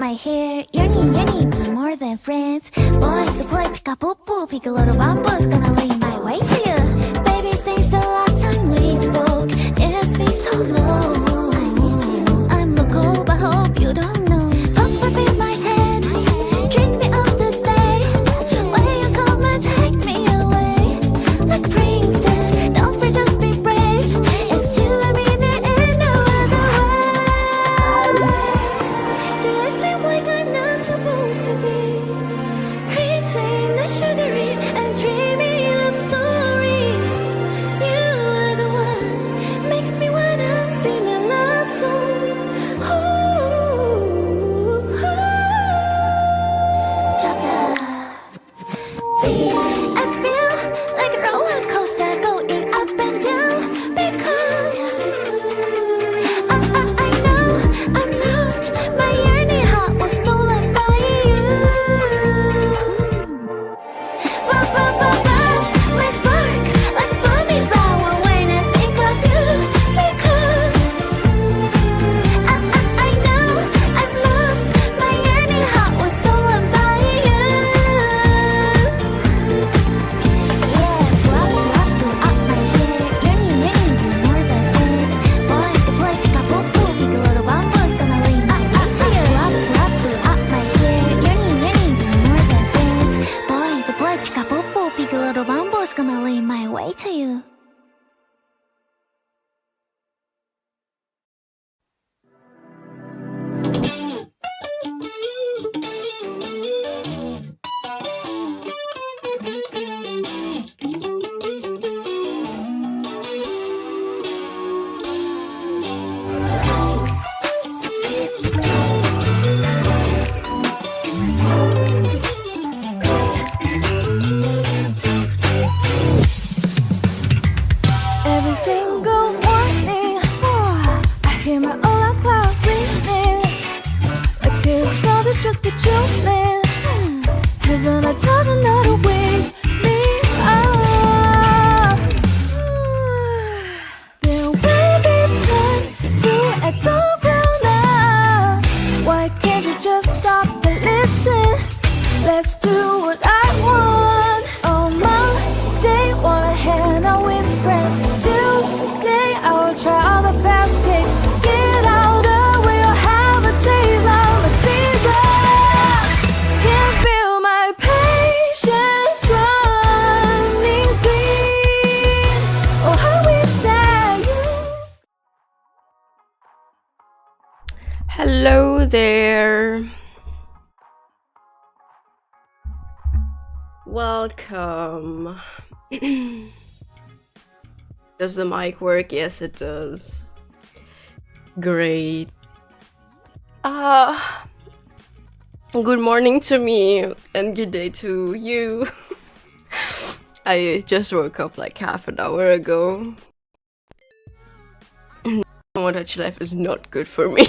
my hair. Yearning, be more than friends. Boy, the play pick up, pick a little bamboo's gonna lead my way to you. Baby, since the last time we spoke, it's been so long. I miss you. I'm local, but hope you don't know. Pop up in my head, dream me of the day when you come and take me away. Like princess, don't fear, just be brave. It's you and me, there ain't no other way. Do I seem like I'm not supposed to be written a sugary and dreamy love story? You are the one, makes me wanna sing a love song. Ooh, Drop the beat. I feel like a roller coaster going up and down because I know I'm lost. My yearning heart was stolen by you. Gosh, my spark like burning flower when I think of you because I know I'm lost. My yearning heart was stolen by you. Yeah, flop to up my head. Yearning, be more than friends. Boy, the play pick up, pick a little bamboo's gonna lead my way to you. Flop to up my head. Yearning, be more than friends. Boy, the play pick up, pick a little bamboo's gonna lead my way to you. Every single morning, I hear my alarm clock ringing. Like it's not to just be chilling. Heaven, I told you not to wake me up. There will be time to act all grown up. Why can't you just stop and listen? Let's do what I want. On Monday, wanna hang out with friends. Tuesday, I will try all the best cakes. Get out the way, I'll have a taste of the season. Can't feel my patience running clean. Oh, I wish that you. Hello there. Welcome. Does the mic work? Yes, it does. Great. Good morning to me and good day to you. I just woke up like half an hour ago. MONDSTAT life is not good for me.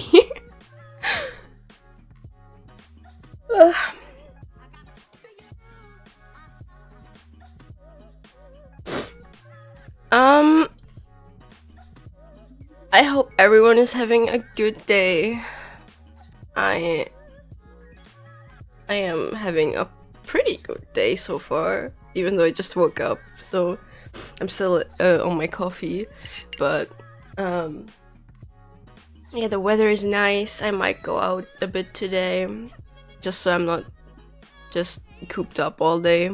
I hope everyone is having a good day. I am having a pretty good day so far, even though I just woke up, so I'm still on my coffee, but yeah, the weather is nice. I might go out a bit today, just so I'm not just cooped up all day.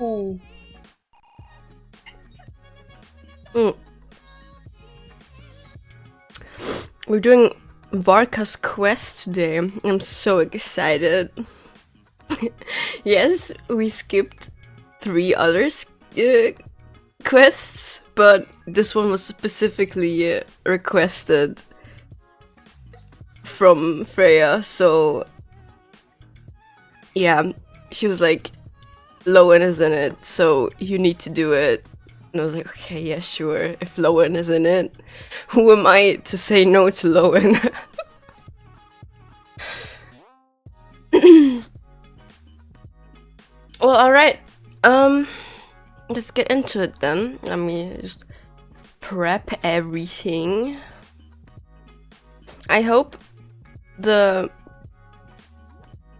Ooh. We're doing Varka's quest today. I'm so excited. Yes, we skipped 3 other quests, but this one was specifically requested from Freya, so yeah, she was like, Lowen is in it, so you need to do it. And I was like, okay, yeah, sure, if Lowen is in it, who am I to say no to Lowen? Well, alright, let's get into it then. Let me just prep everything. I hope the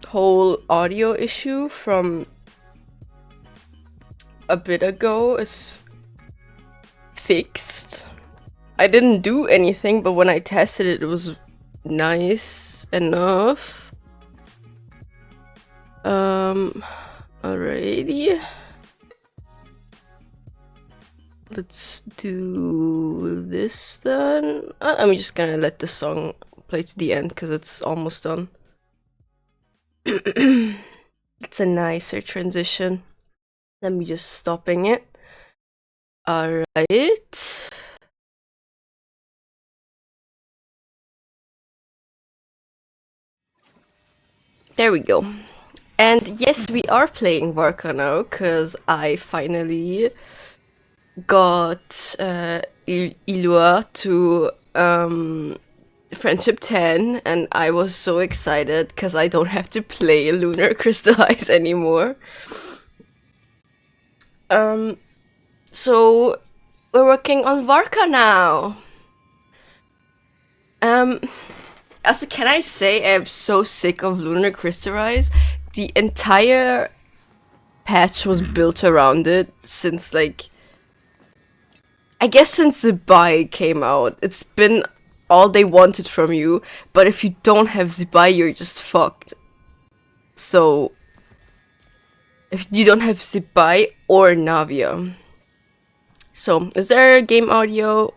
whole audio issue from a bit ago is fixed. I didn't do anything, but when I tested it, it was nice enough. Alrighty. Let's do this then. I'm just gonna let the song play to the end because it's almost done. It's a nicer transition than me just stopping it. Alright. There we go. And yes, we are playing Varka now, because I finally got Ilua to Friendship 10, and I was so excited because I don't have to play Lunar Crystallize anymore. So we're working on Varka now. Also, can I say I'm so sick of Lunar Crystallize? The entire patch was built around it since, like, I guess since the buy came out. It's been all they wanted from you, but if you don't have Zibai, you're just fucked. So, if you don't have Zibai or Navia. So, is there game audio?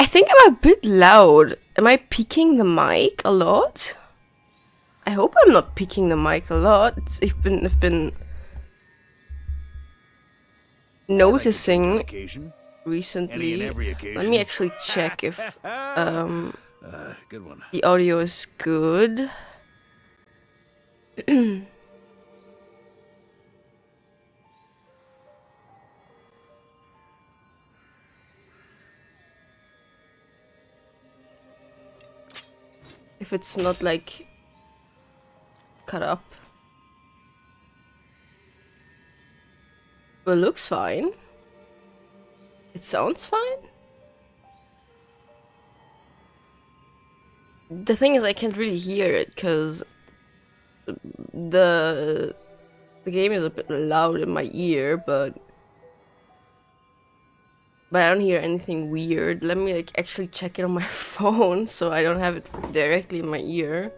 I think I'm a bit loud. Am I peaking the mic a lot? I hope I'm not peaking the mic a lot. I've been noticing recently. Let me actually check if good one. the audio is good. If it's not like cut up. Well, it looks fine. It sounds fine. The thing is, I can't really hear it because the game is a bit loud in my ear, but I don't hear anything weird. Let me like actually check it on my phone so I don't have it directly in my ear.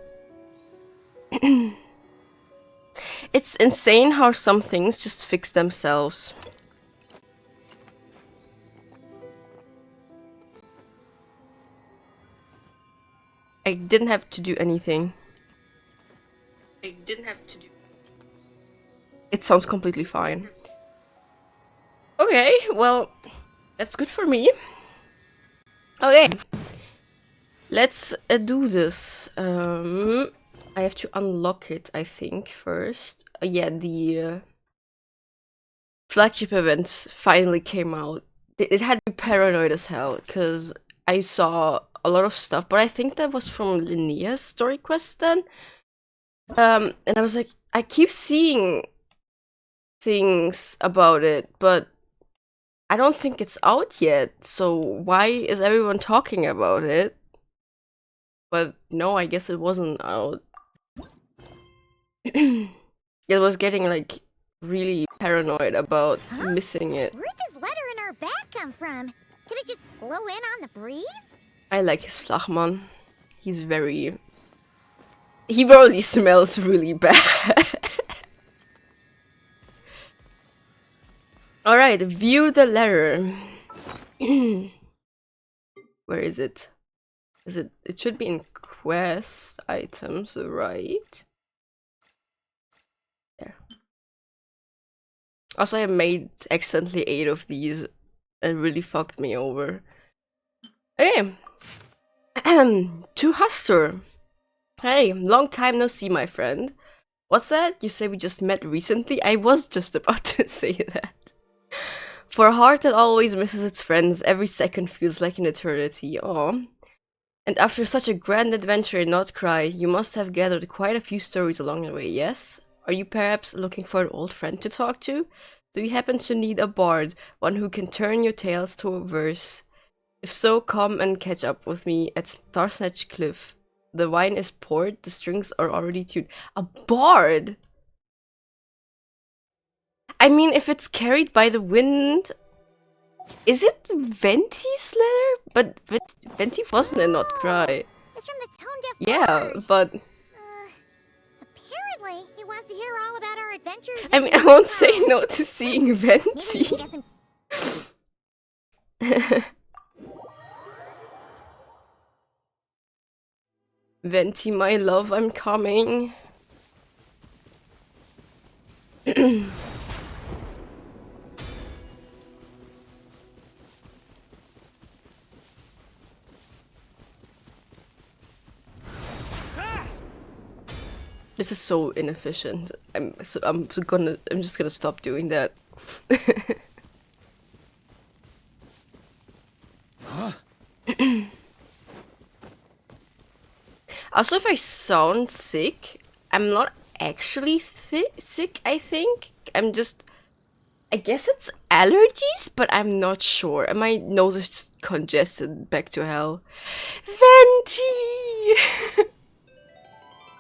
It's insane how some things just fix themselves. I didn't have to do anything. It sounds completely fine. Okay, well, that's good for me. Okay, let's do this. I have to unlock it, I think, first. Yeah, the flagship event finally came out. It had me paranoid as hell, because I saw a lot of stuff, but I think that was from Linnea's story quest then. And I was like, I keep seeing things about it, but I don't think it's out yet, so why is everyone talking about it? But no, I guess it wasn't out. It was getting like really paranoid about missing it. Where'd this letter in our bag come from? Did it just blow in on the breeze? I like his Flachman. He's very... He probably smells really bad. Alright, view the letter. Where is it? It should be in quest items, right? There. Also, I made accidentally 8 of these. It really fucked me over. Okay. To Hustor. Hey, long time no see, my friend. What's that? You say we just met recently? I was just about to say that. For a heart that always misses its friends, every second feels like an eternity. Aww. And after such a grand adventure in Not Cry, you must have gathered quite a few stories along the way, yes? Are you perhaps looking for an old friend to talk to? Do you happen to need a bard, one who can turn your tales to a verse? If so, come and catch up with me at Starsnatch Cliff. The wine is poured, the strings are already tuned. A bard? I mean, if it's carried by the wind... Is it Venti's letter? But Venti wasn't a Not Cry. It's from the tone-deaf Yeah, bard. but... Apparently, he wants to hear all about our adventures. I mean, I won't say no to seeing Maybe Venti. he doesn't. Venti, my love, I'm coming. This is so inefficient. I'm just gonna stop doing that. Also, if I sound sick, I'm not actually sick, I think. I guess it's allergies, but I'm not sure. And my nose is just congested back to hell. Venti!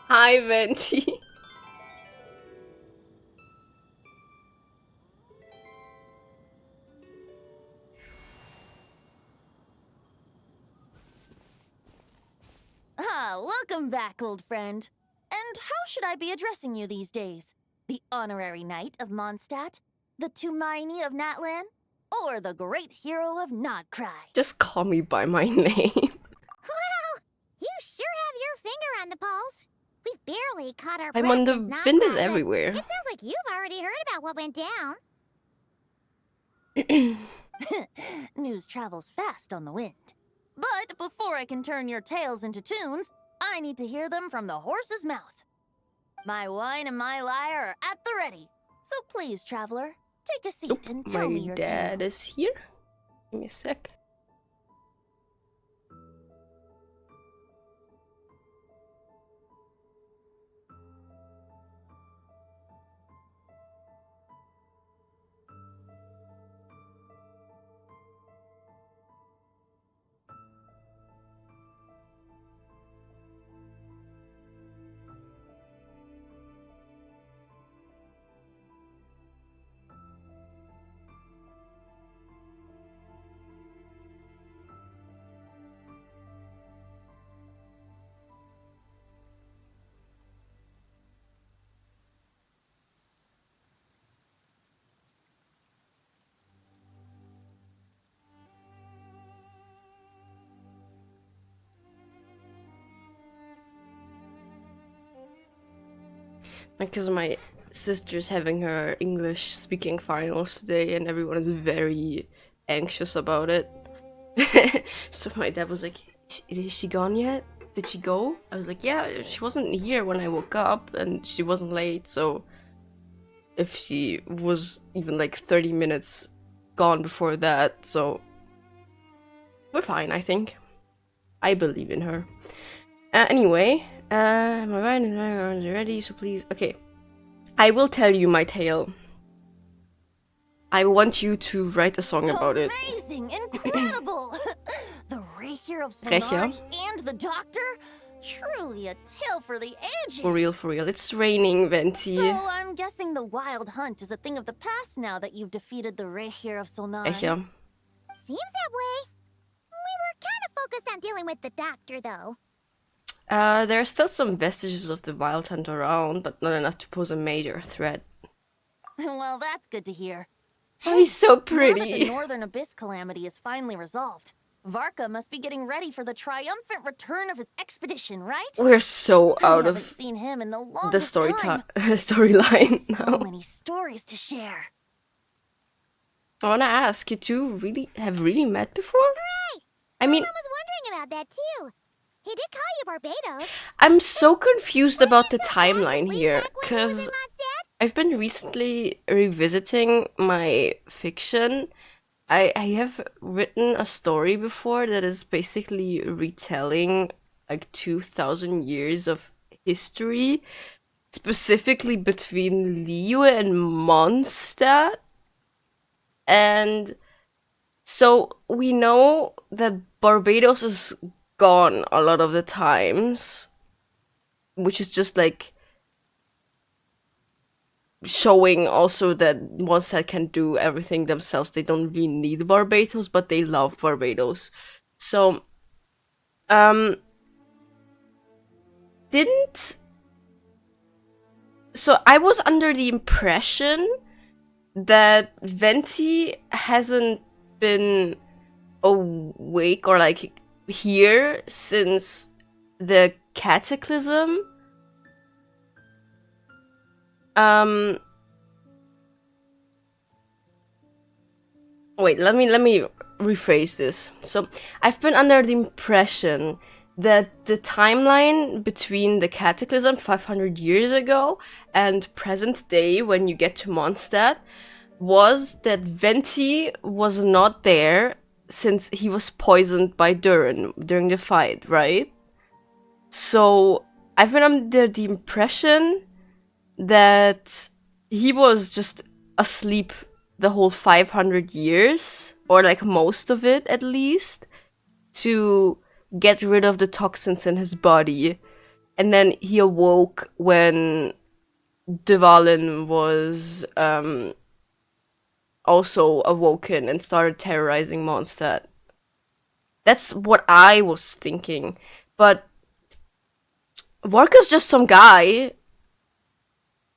Hi, Venti. Ah, welcome back, old friend. And how should I be addressing you these days? The honorary knight of Mondstadt? The Tumaini of Natlan? Or the great hero of Nodcry? Just call me by my name. Well, you sure have your finger on the pulse. We've barely caught our I'm breath on the with wind is Nodcry, but everywhere. It sounds like you've already heard about what went down. News travels fast on the wind. But before I can turn your tales into tunes, I need to hear them from the horse's mouth. My wine and my lyre are at the ready. So please, traveler, take a seat and tell me My your dad tale. is here. Give me a sec. Because my sister's having her English speaking finals today and everyone is very anxious about it. So my dad was like, is she gone yet? Did she go? I was like, yeah, she wasn't here when I woke up and she wasn't late, so if she was even like 30 minutes gone before that, so we're fine, I think. I believe in her. Anyway, my mind and I are ready, so please. Okay, I will tell you my tale. I want you to write a song about it. Amazing! Incredible! The Rahier of Rahier? Sonari and the Doctor? Truly a tale for the ages! For real. It's raining, Venti. So I'm guessing the Wild Hunt is a thing of the past now that you've defeated the Rahier of Solnari. Rahier. Seems that way. We were kind of focused on dealing with the Doctor, though. There are still some vestiges of the Wild Hunt around, but not enough to pose a major threat. Well, that's good to hear. Oh, he's so Now that the pretty. Northern Abyss calamity is finally resolved, Varka must be getting ready for the triumphant return of his expedition, right? We're so I out haven't of seen him in the the longest time. storyline So now. many stories to share. I wanna ask, you two have really met before? Hooray! I mean, I was wondering about that, too. He did call you Barbados. I'm so confused about the Is that back timeline asleep here, back when he was because in Mondstadt? I've been recently revisiting my fiction. I have written a story before that is basically retelling like 2,000 years of history, specifically between Liyue and Mondstadt. And so we know that Barbados is gone a lot of the times, which is just like showing also that MONDSTADT can do everything themselves. They don't really need Barbados, but they love Barbados. So, so I was under the impression that Venti hasn't been awake or like here since the Cataclysm. Wait, let me rephrase this. So I've been under the impression that the timeline between the Cataclysm 500 years ago and present day when you get to MONDSTADT was that Venti was not there since he was poisoned by Durin during the fight, right? So I've been under the impression that he was just asleep the whole 500 years, or like most of it at least, to get rid of the toxins in his body. And then he awoke when Dvalin was also awoken and started terrorizing MONDSTADT. That's what I was thinking. But Varka's just some guy.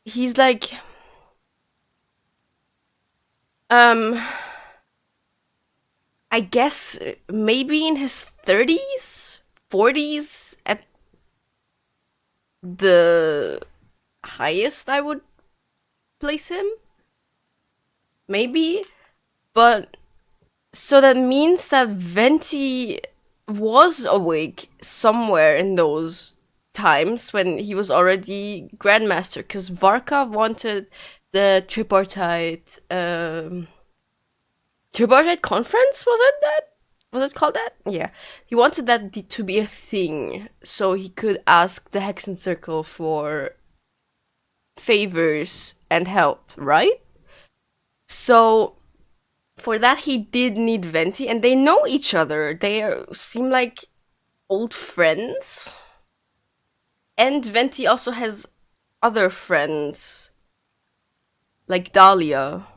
He's like... I guess maybe in his 30s, 40s at the highest I would place him. Maybe. But so that means that Venti was awake somewhere in those times when he was already Grandmaster, because Varka wanted the tripartite conference, was it called that? Yeah. He wanted that to be a thing, so he could ask the Hexen Circle for favors and help, right? So for that he did need Venti, and they know each other. Seem like old friends. And Venti also has other friends, like Dahlia.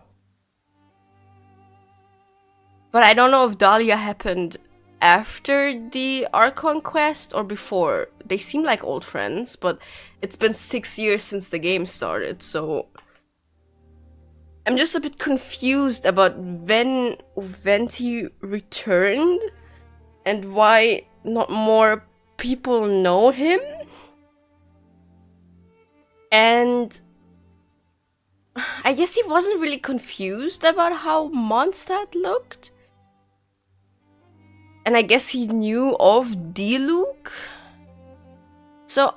But I don't know if Dahlia happened after the Archon quest or before. They seem like old friends, but it's been 6 years since the game started, so... I'm just a bit confused about when Venti returned and why not more people know him. And I guess he wasn't really confused about how MONDSTADT looked. And I guess he knew of D-Luke. So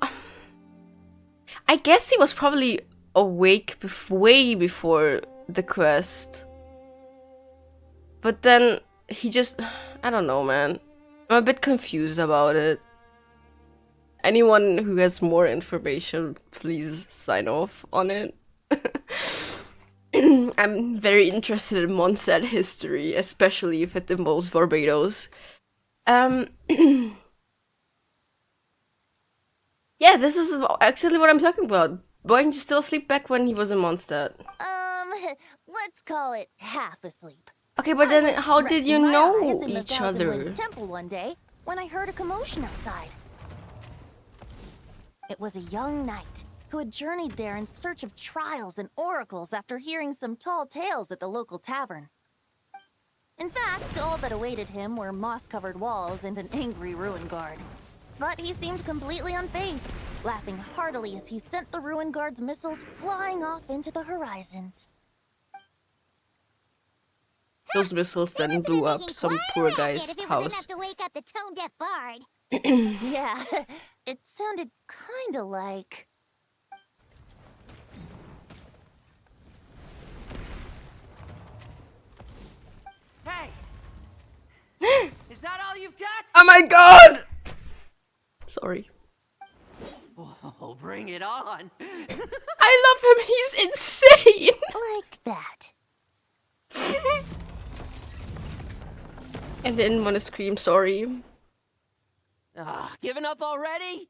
I guess he was probably awake way before the quest. But then he just... I don't know, man. I'm a bit confused about it. Anyone who has more information, please sign off on it. I'm very interested in MONDSTADT history, especially if it involves Barbados. Yeah, this is exactly what I'm talking about. Why didn't you still sleep back when he was in MONDSTADT? Let's call it half asleep. Okay, but then how did you resting my know eyes in the each Thousand other? Winds temple one day when I heard a commotion outside. It was a young knight who had journeyed there in search of trials and oracles after hearing some tall tales at the local tavern. In fact, all that awaited him were moss-covered walls and an angry ruin guard. But he seemed completely unfazed, laughing heartily as he sent the ruin guard's missiles flying off into the horizons. Those missiles then blew up some poor guy's If it was house. enough to wake up the tone-deaf bard. Yeah, it sounded kinda like... Hey! Is that all you've got? Oh my god! Sorry. Oh, bring it on. I love him, he's insane! like that. And didn't want to scream sorry. Giving up already?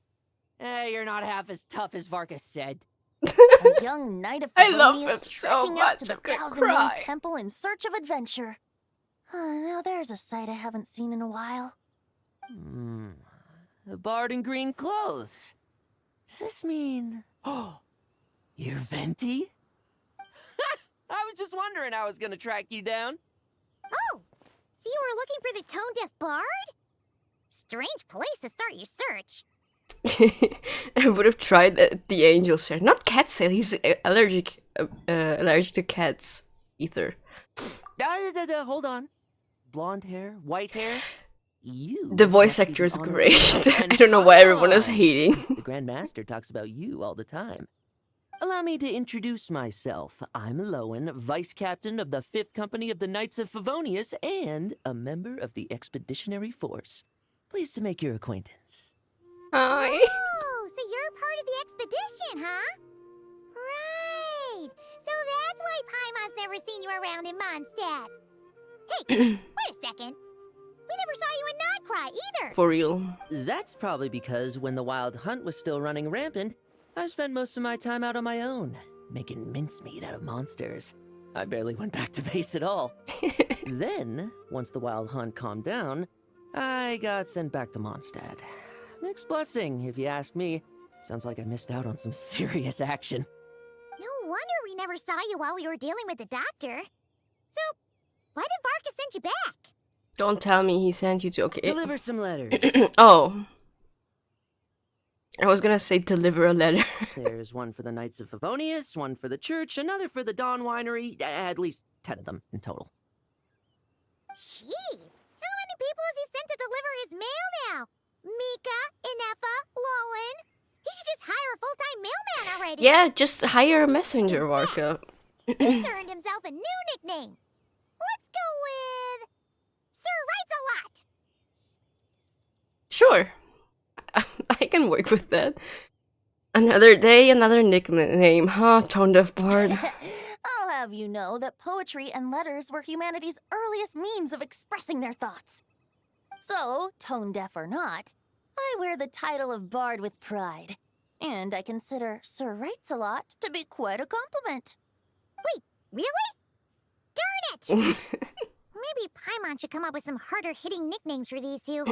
You're not half as tough as Varka said. A young knight of I love Favonius him so trekking out much, to the I'm gonna Thousand Winds cry. Temple in search of adventure. Now there's a sight I haven't seen in a while. A bard in green clothes. Does this mean... Oh, you're Venti? I was just wondering how I was gonna track you down. Oh, so you were looking for the tone-deaf bard? Strange place to start your search. I would have tried the angel's hair. Not cat's tail. He's allergic to cats. Ether. Hold on. Blonde hair, white hair. You. The voice must be actor is the great. honorary I don't know why everyone is Fine. hating. The Grand Master talks about you all the time. Allow me to introduce myself. I'm Lowen, Vice Captain of the 5th Company of the Knights of Favonius and a member of the Expeditionary Force. Pleased to make your acquaintance. Hi. Oh, so you're part of the expedition, huh? Right. So that's why Paimon's never seen you around in Mondstadt. Hey, wait a second. We never saw you in Nightcry either. For real. That's probably because when the Wild Hunt was still running rampant, I spent most of my time out on my own, making mincemeat out of monsters. I barely went back to base at all. Then, once the Wild Hunt calmed down, I got sent back to Mondstadt. Mixed blessing, if you ask me. Sounds like I missed out on some serious action. No wonder we never saw you while we were dealing with the doctor. So, why did Varka send you back? Don't tell me he sent you to. Okay. Deliver some letters. Oh. I was gonna say deliver a letter. There's one for the Knights of Favonius, one for the church, another for the Dawn Winery, at least 10 of them in total. Jeez, how many people has he sent to deliver his mail now? Mika, Inefa, Lowen. He should just hire a full-time mailman already. Yeah, just hire a messenger, Varka. He's earned himself a new nickname. Let's go with Sir Writes-A-Lot. Sure. I can work with that. Another day, another nickname, huh? Tone deaf bard. I'll have you know that poetry and letters were humanity's earliest means of expressing their thoughts. So, tone deaf or not, I wear the title of bard with pride. And I consider Sir Writes-A-Lot to be quite a compliment. Wait, really? Darn it! Maybe Paimon should come up with some harder-hitting nicknames for these two.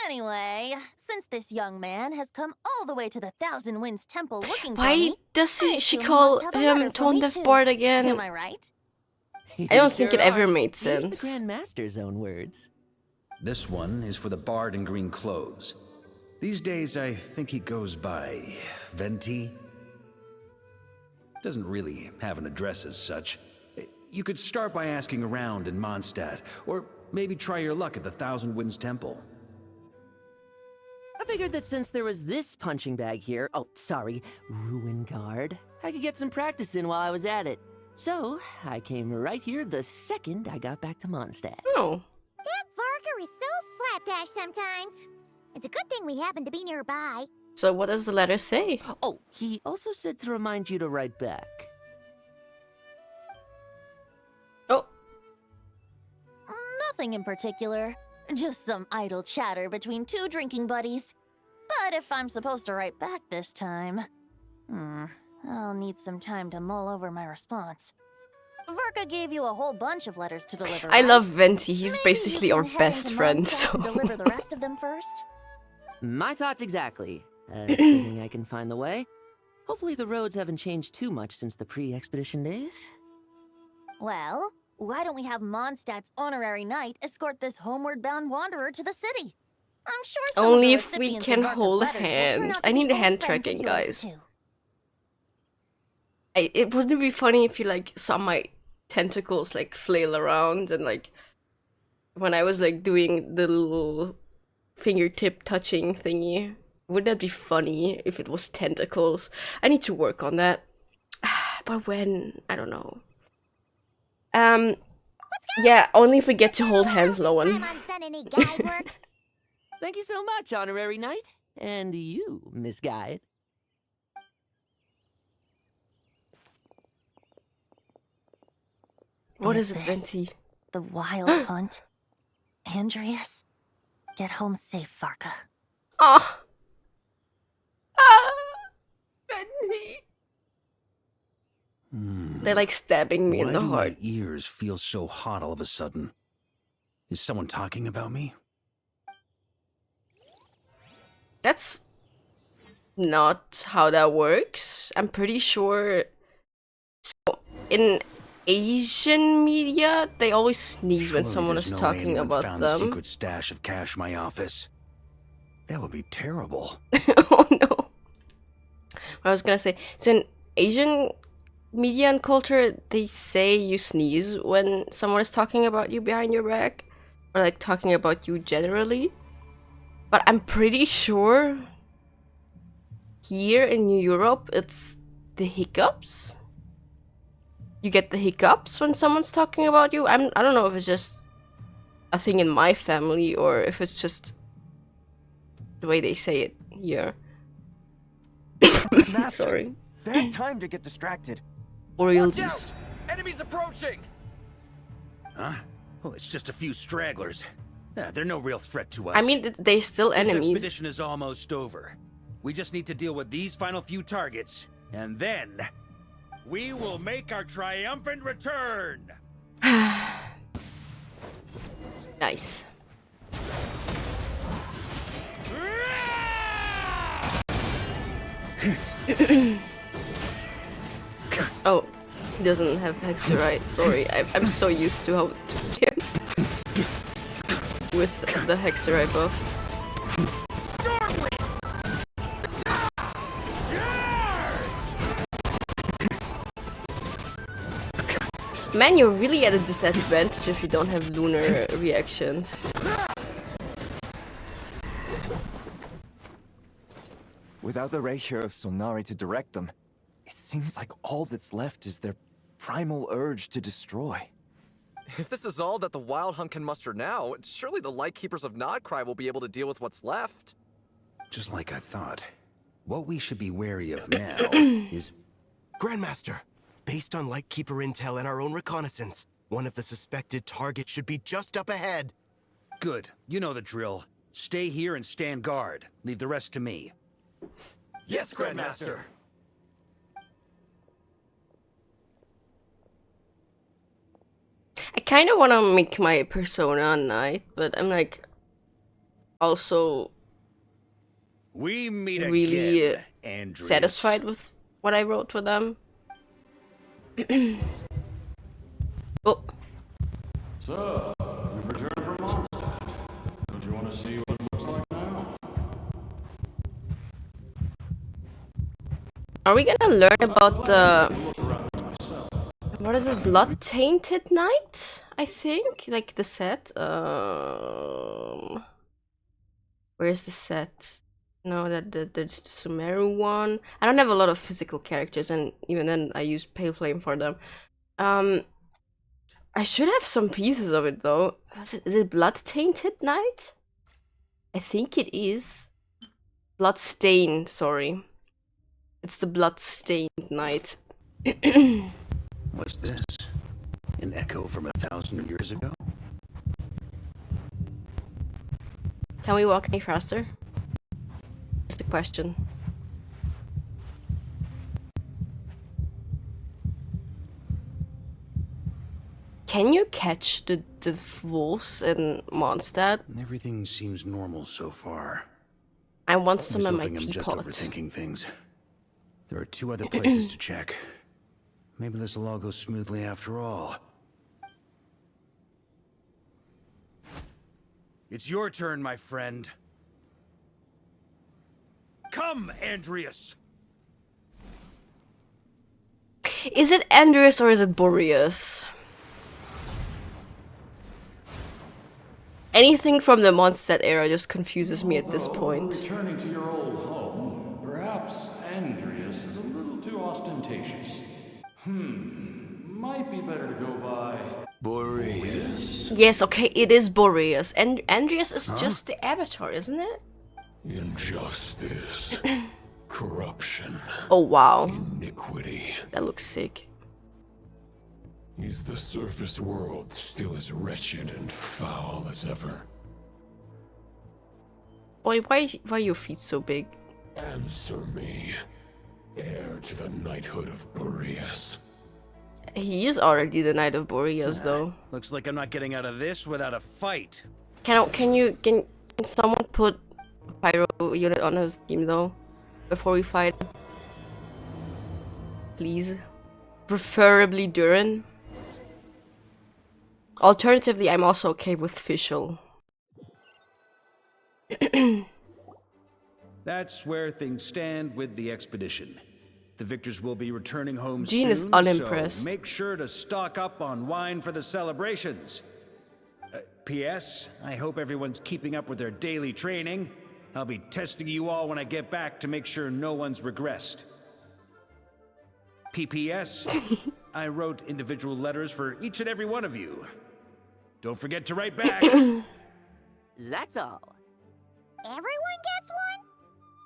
Anyway, since this young man has come all the way to the Thousand Winds Temple looking for Why me, does I she assume he call must have a letter him for Tone me deaf too. bard again? Am I right? I don't think it Sure ever are. made Use sense. the Grand Master's own words. This one is for the bard in green clothes. These days, I think he goes by Venti. Doesn't really have an address as such. You could start by asking around in Mondstadt, or maybe try your luck at the Thousand Winds Temple. I figured that since there was this punching bag here, Ruin Guard, I could get some practice in while I was at it. So, I came right here the second I got back to Mondstadt. Oh. That Varka is so slapdash sometimes. It's a good thing we happen to be nearby. So what does the letter say? Oh, he also said to remind you to write back. Oh. Nothing in particular. Just some idle chatter between two drinking buddies. But if I'm supposed to write back this time... I'll need some time to mull over my response. Varka gave you a whole bunch of letters to deliver, I right? love Venti. He's Maybe basically you our can head best into friend, Mondstadt so... and deliver the rest of them first? My thoughts exactly. Assuming I can find the way. Hopefully the roads haven't changed too much since the pre-expedition days. Well, why don't we have Mondstadt's honorary knight escort this homeward-bound wanderer to the city? I'm sure some of Only the if we recipients of can Varka's hold letters will turn hands. out to I be need the old hand friends of tracking, yours, guys. too. It wouldn't be funny if you like saw my tentacles like flail around and like when I was like doing the little fingertip touching thingy. Would that be funny if it was tentacles? I need to work on that. But when? I don't know. Yeah, only if we get to hold hands, Lowen. Paimon's done any guide work. Thank you so much, honorary knight. And you, Miss Guide. What And is it, this, Venti? The wild hunt. Andreas, get home safe, Varka. Oh. Ah. Venti. They're like stabbing me in Why the do heart. my ears feel so hot all of a sudden? Is someone talking about me? That's not how that works. I'm pretty sure. So in Asian media, they always sneeze when Surely someone there's is no way talking anyone about found the them. secret stash of cash in my office. That would be terrible. Oh no. I was gonna say, so in Asian media and culture, they say you sneeze when someone is talking about you behind your back, or like talking about you generally. But I'm pretty sure here in Europe, it's the hiccups. You get the hiccups when someone's talking about you. I don't know if it's just a thing in my family or if it's just the way they say it here. Master, Sorry. bad time to get distracted. Royalties. Enemies approaching! Huh? Oh, it's just a few stragglers. They're no real threat to us. I mean, they're still This enemies. expedition is almost over. We just need to deal with these final few targets, and then we will make our triumphant return. Nice. Oh, he doesn't have Hexerite. Sorry, I'm so used to how to play him with the Hexerite buff. Man, you're really at a disadvantage if you don't have lunar reactions. Without the Reikir of Solnari to direct them, it seems like all that's left is their primal urge to destroy. If this is all that the Wild Hunt can muster now, surely the Lightkeepers of Nodcry will be able to deal with what's left. Just like I thought. What we should be wary of now is... Grandmaster, based on Lightkeeper intel and our own reconnaissance, one of the suspected targets should be just up ahead. Good. You know the drill. Stay here and stand guard. Leave the rest to me. Yes, Grandmaster. I kind of want to make my persona a knight, but I'm like also We meet really again, Andreas. satisfied with what I wrote for them. Oh, So, you've returned from MONDSTADT. Don't you want to see what it looks like now? are we gonna learn about the Look around myself. what is it, blood tainted knight? I think like the set. Where's the set? No, that's the Sumeru one. I don't have a lot of physical characters, and even then, I use Pale Flame for them. I should have some pieces of it though. Is it blood tainted knight? I think it is. Bloodstain, sorry. It's the blood-stained knight. What's this? An echo from 1,000 years ago? Can we walk any faster? Just a question. Can you catch the wolves in MONDSTADT? Everything seems normal so far. I want I some was in my hoping I'm just teapot. overthinking things. There are 2 other places to check. Maybe this will all go smoothly after all. It's your turn, my friend. Come, Andreas! Is it Andreas or is it Boreas? Anything from the MONDSTADT era just confuses me at this point. Returning to your old home, perhaps Andreas is a little too ostentatious. Might be better to go by Boreas. Yes, okay, it is Boreas. And Andreas is just the avatar, isn't it? Injustice. Corruption. Oh wow, Iniquity. that looks sick. Is the surface world still as wretched and foul as ever? Boy, why are your feet so big? Answer me, heir to the knighthood of Boreas. He is already the Knight of Boreas, though. Looks like I'm not getting out of this without a fight. Can someone put a pyro unit on his team though, before we fight? Please, preferably Durin. Alternatively, I'm also okay with Fischl. That's where things stand with the expedition. The victors will be returning home Jean soon, is unimpressed. so make sure to stock up on wine for the celebrations. P.S. I hope everyone's keeping up with their daily training. I'll be testing you all when I get back to make sure no one's regressed. P.P.S. I wrote individual letters for each and every one of you. Don't forget to write back. That's all. Everyone gets one?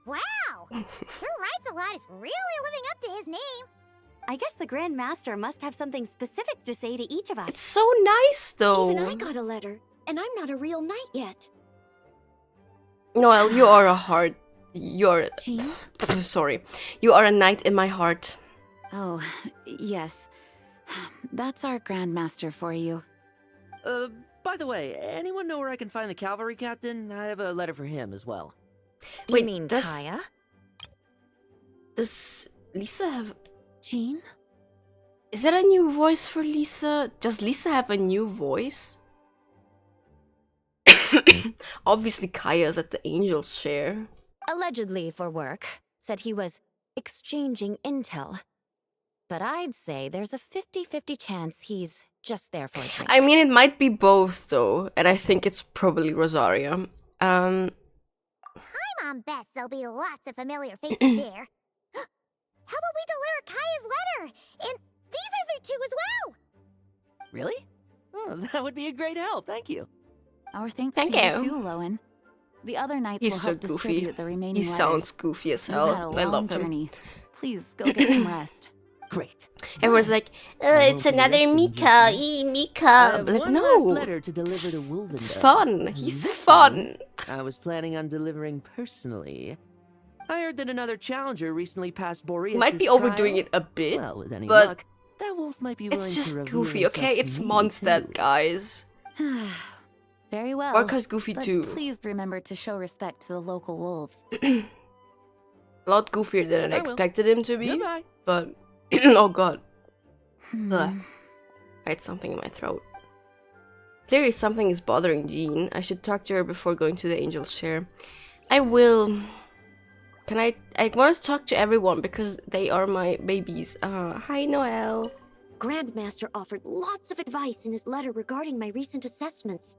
Wow! Sir Writes a Lot is really living up to his name. I guess the Grand Master must have something specific to say to each of us. It's so nice though. Even I got a letter, and I'm not a real knight yet. Noel, you are a heart. You're. Jean? Sorry. You are a knight in my heart. Oh, yes. That's our Grand Master for you. By the way, anyone know where I can find the cavalry captain? I have a letter for him as well. You Wait, mean does- Kaya? Does Lisa have... Jean? Is that a new voice for Lisa? Does Lisa have a new voice? Obviously Kaya's at the Angel's share. Allegedly for work. Said he was exchanging intel. But I'd say there's a 50-50 chance he's just there for a drink. I mean, it might be both though, and I think it's probably Rosaria. Hi, Mom Bess. There'll be lots of familiar faces there. How about we deliver Kaya's letter? And these are there too as well. Really? Oh, that would be a great help, thank you. Our thanks Thank to you you. too, Lowen. The other knights He's will so help goofy. distribute the remaining He letters. sounds goofy as You've had a hell. long I love him. journey. Please go get some rest. Great. Everyone's like, I it's won't be another resting Mika, just yet. Mika. I I'm have like, one no, last letter to deliver to Wolvenda. it's fun. He's This fun. one, I was planning on delivering personally. I heard that another challenger recently passed Boreas' Might be overdoing it a bit, Well, with any but luck, that wolf might be willing it's just to reveal goofy, himself okay? to It's me, MONDSTAT, too. guys. Very well. Varka's goofy but too. please remember to show respect to the local wolves. A lot goofier than I I will. expected him to be. Goodbye. But, oh god. Hmm. Ugh. I had something in my throat. Clearly something is bothering Jean. I should talk to her before going to the Angel's share. I will. I want to talk to everyone because they are my babies. Hi Noelle. Grandmaster offered lots of advice in his letter regarding my recent assessments.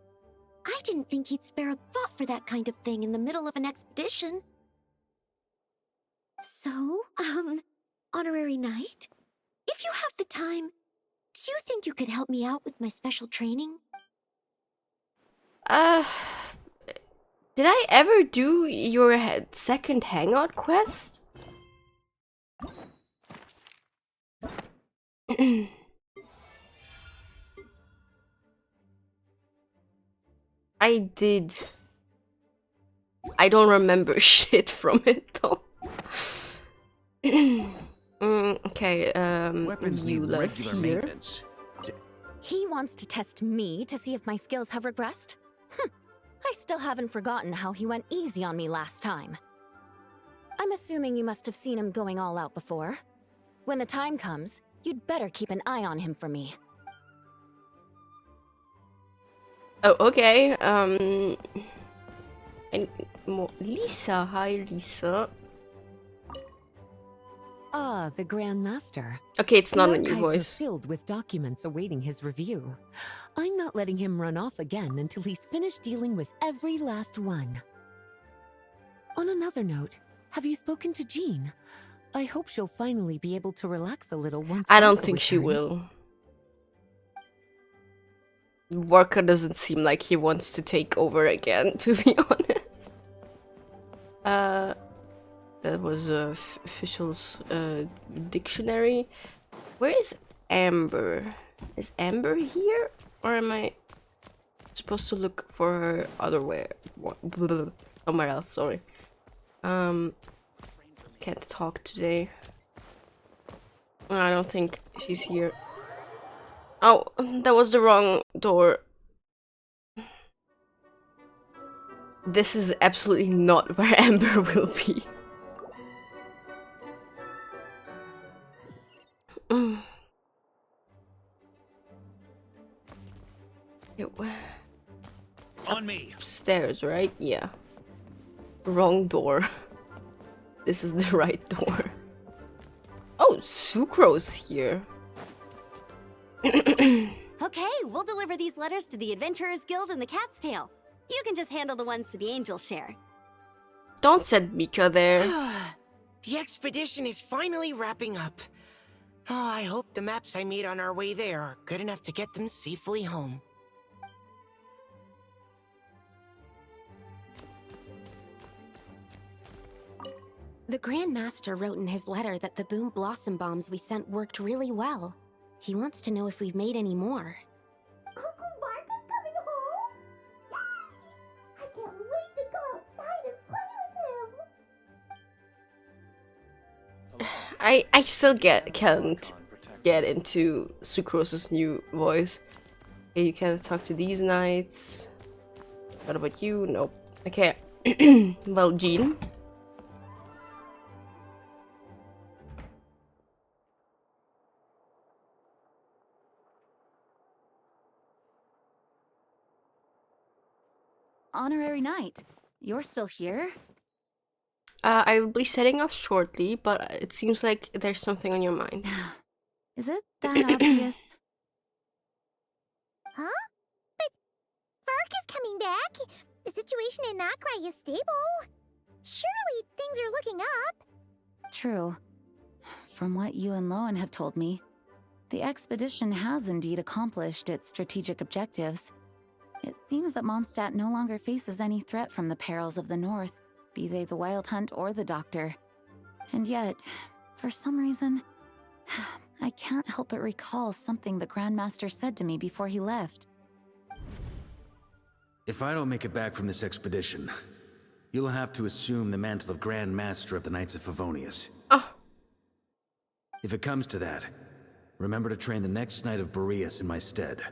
I didn't think he'd spare a thought for that kind of thing in the middle of an expedition. So, honorary knight, if you have the time, do you think you could help me out with my special training? Did I ever do your second hangout quest? I did. I don't remember shit from it though. Okay, Weapons need Eula's regular here. maintenance. He wants to test me to see if my skills have regressed? I still haven't forgotten how he went easy on me last time. I'm assuming you must have seen him going all out before. When the time comes, you'd better keep an eye on him for me. Oh, okay. And Lisa, hi Lisa. Ah, the Grand Master. Okay, it's not The a new archives voice. are filled with documents awaiting his review. I'm not letting him run off again until he's finished dealing with every last one. On another note, have you spoken to Jean? I hope she'll finally be able to relax a little once I don't Varka think she returns. will. Varka doesn't seem like he wants to take over again, to be honest. That was Official's dictionary. Where is Amber? Is Amber here? Or am I supposed to look for her other way? Somewhere else, sorry. Can't talk today. I don't think she's here. Oh, that was the wrong door. This is absolutely not where Amber will be. On me. Upstairs, right? Yeah. Wrong door. This is the right door. Oh, Sucro's here. Okay, we'll deliver these letters to the Adventurers Guild and the Cat's Tail. You can just handle the ones for the Angels share. Don't send Mika there. The expedition is finally wrapping up. Oh, I hope the maps I made on our way there are good enough to get them safely home. The Grand Master wrote in his letter that the Boom Blossom bombs we sent worked really well. He wants to know if we've made any more. Uncle Varka's coming home? Yay! I can't wait to go outside and play with him. I still can't get into Sucrose's new voice. Okay, you can't talk to these knights. What about you? Nope. Okay. Well, Jean. Honorary Knight, you're still here? I will be setting off shortly, but it seems like there's something on your mind. Is it that obvious? Huh? But Varka's coming back. The situation in Nokrai is stable. Surely things are looking up. True. From what you and Lowen have told me, the expedition has indeed accomplished its strategic objectives. It seems that MONDSTADT no longer faces any threat from the perils of the North, be they the Wild Hunt or the Doctor. And yet, for some reason, I can't help but recall something the Grandmaster said to me before he left. If I don't make it back from this expedition, you'll have to assume the mantle of Grand Master of the Knights of Favonius. Oh. If it comes to that, remember to train the next Knight of Boreas in my stead.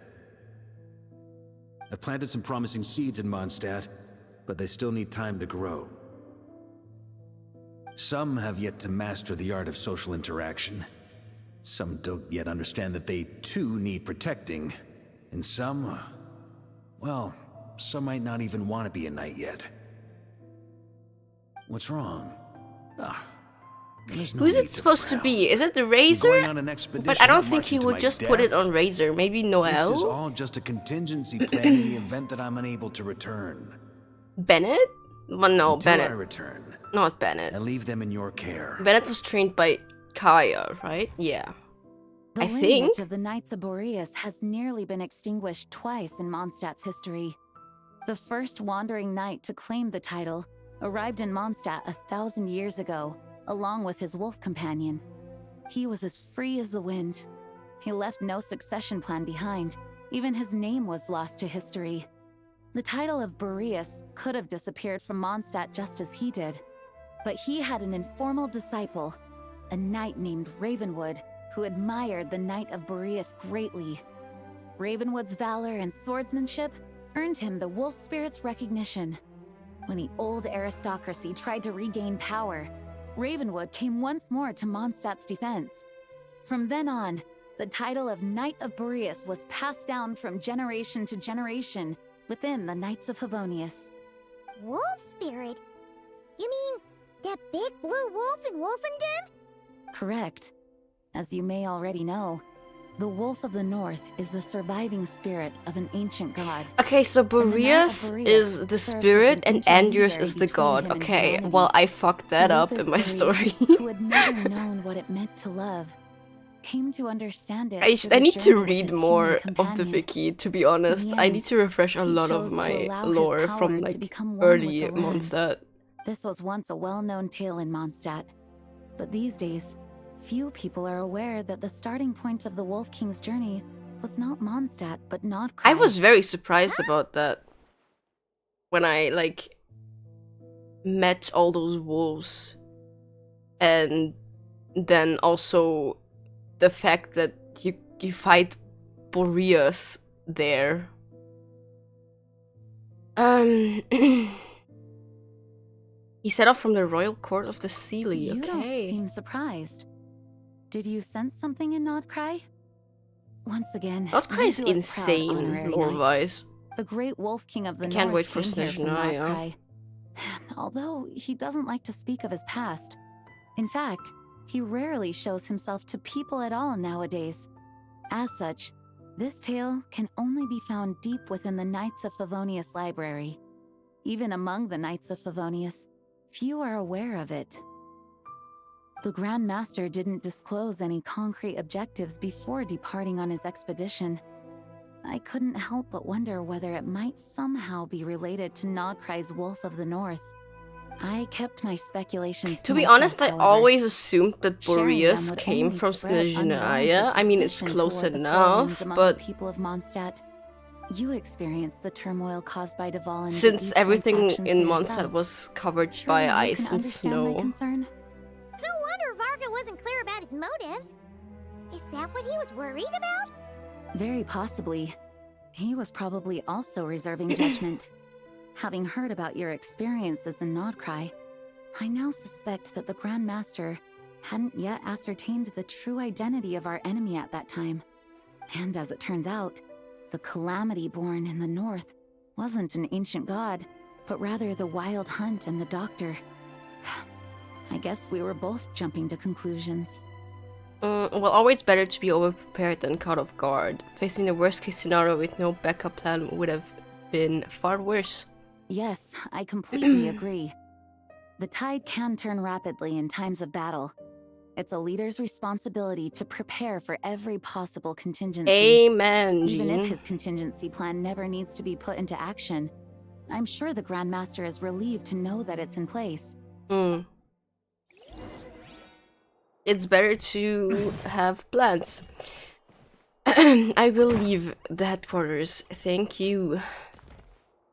I've planted some promising seeds in MONDSTADT, but they still need time to grow. Some have yet to master the art of social interaction. Some don't yet understand that they too need protecting. And some, well, some might not even want to be a knight yet. What's wrong? Who's it supposed to be? Is it the Razor? But I don't think he would just put it on Razor. Maybe Noel? This is all just a contingency plan in the event that I'm unable to return. Bennett? Well, no, Until Bennett. I return. Not Bennett. And leave them in your care. Bennett was trained by Kaya, right? Yeah. The I lineage think. of the Knights of Boreas has nearly been extinguished twice in MONDSTADT's history. The first wandering knight to claim the title arrived in MONDSTADT 1,000 years ago, along with his wolf companion. He was as free as the wind. He left no succession plan behind. Even his name was lost to history. The title of Boreas could have disappeared from MONDSTADT just as he did. But he had an informal disciple, a knight named Ravenwood, who admired the Knight of Boreas greatly. Ravenwood's valor and swordsmanship earned him the wolf spirit's recognition. When the old aristocracy tried to regain power, Ravenwood came once more to MONDSTADT's defense. From then on, the title of Knight of Boreas was passed down from generation to generation within the Knights of Favonius. Wolf spirit? You mean that big blue wolf in Wolfendom? Correct. As you may already know, the Wolf of the North is the surviving spirit of an ancient god. Okay, so Boreas is the spirit and Andrews is the god. Okay, well, I fucked that up in my story. Who had never known what it meant to love, came to understand it. I need to read more of the wiki, to be honest. I need to refresh a lot of my lore from like early MONDSTADT. This was once a well-known tale in MONDSTADT, but these days, few people are aware that the starting point of the Wolf King's journey was not Mondstadt, but Nodcry. I was very surprised about that when I like met all those wolves, and then also the fact that you fight Boreas there. He set off from the royal court of the Sealy. You don't Okay. seem surprised. Did you sense something in Nodcry? Once again, Nodcry is you do us proud, insane honorary knight. lore-wise. The great wolf king of the I north can't wait for came here from Snezhnaya. Nodcry. Although he doesn't like to speak of his past. In fact, he rarely shows himself to people at all nowadays. As such, this tale can only be found deep within the Knights of Favonius library. Even among the Knights of Favonius, few are aware of it. The Grand Master didn't disclose any concrete objectives before departing on his expedition. I couldn't help but wonder whether it might somehow be related to Nodcry's Wolf of the North. I kept my speculations To be myself, honest, I however. always assumed that Sharing them Boreas would came only from spread Snezhnaya. unwarranted I mean, it's suspicion close toward the enough, feelings among but the people of Mondstadt. You experienced the turmoil caused by Duvall and the since East Wind's everything actions in for Mondstadt yourself, was covered surely by you ice can and understand my snow. concern? No wonder Varka wasn't clear about his motives. Is that what he was worried about? Very possibly. He was probably also reserving judgment. Having heard about your experiences in Nodcry, I now suspect that the Grand Master hadn't yet ascertained the true identity of our enemy at that time. And as it turns out, the calamity born in the north wasn't an ancient god, but rather the Wild Hunt and the Doctor. I guess we were both jumping to conclusions. Well, always better to be overprepared than caught off guard. Facing the worst case scenario with no backup plan would have been far worse. Yes, I completely agree. The tide can turn rapidly in times of battle. It's a leader's responsibility to prepare for every possible contingency. Amen, Even if Jean. his contingency plan never needs to be put into action, I'm sure the Grand Master is relieved to know that it's in place. It's better to have plans. I will leave the headquarters. Thank you.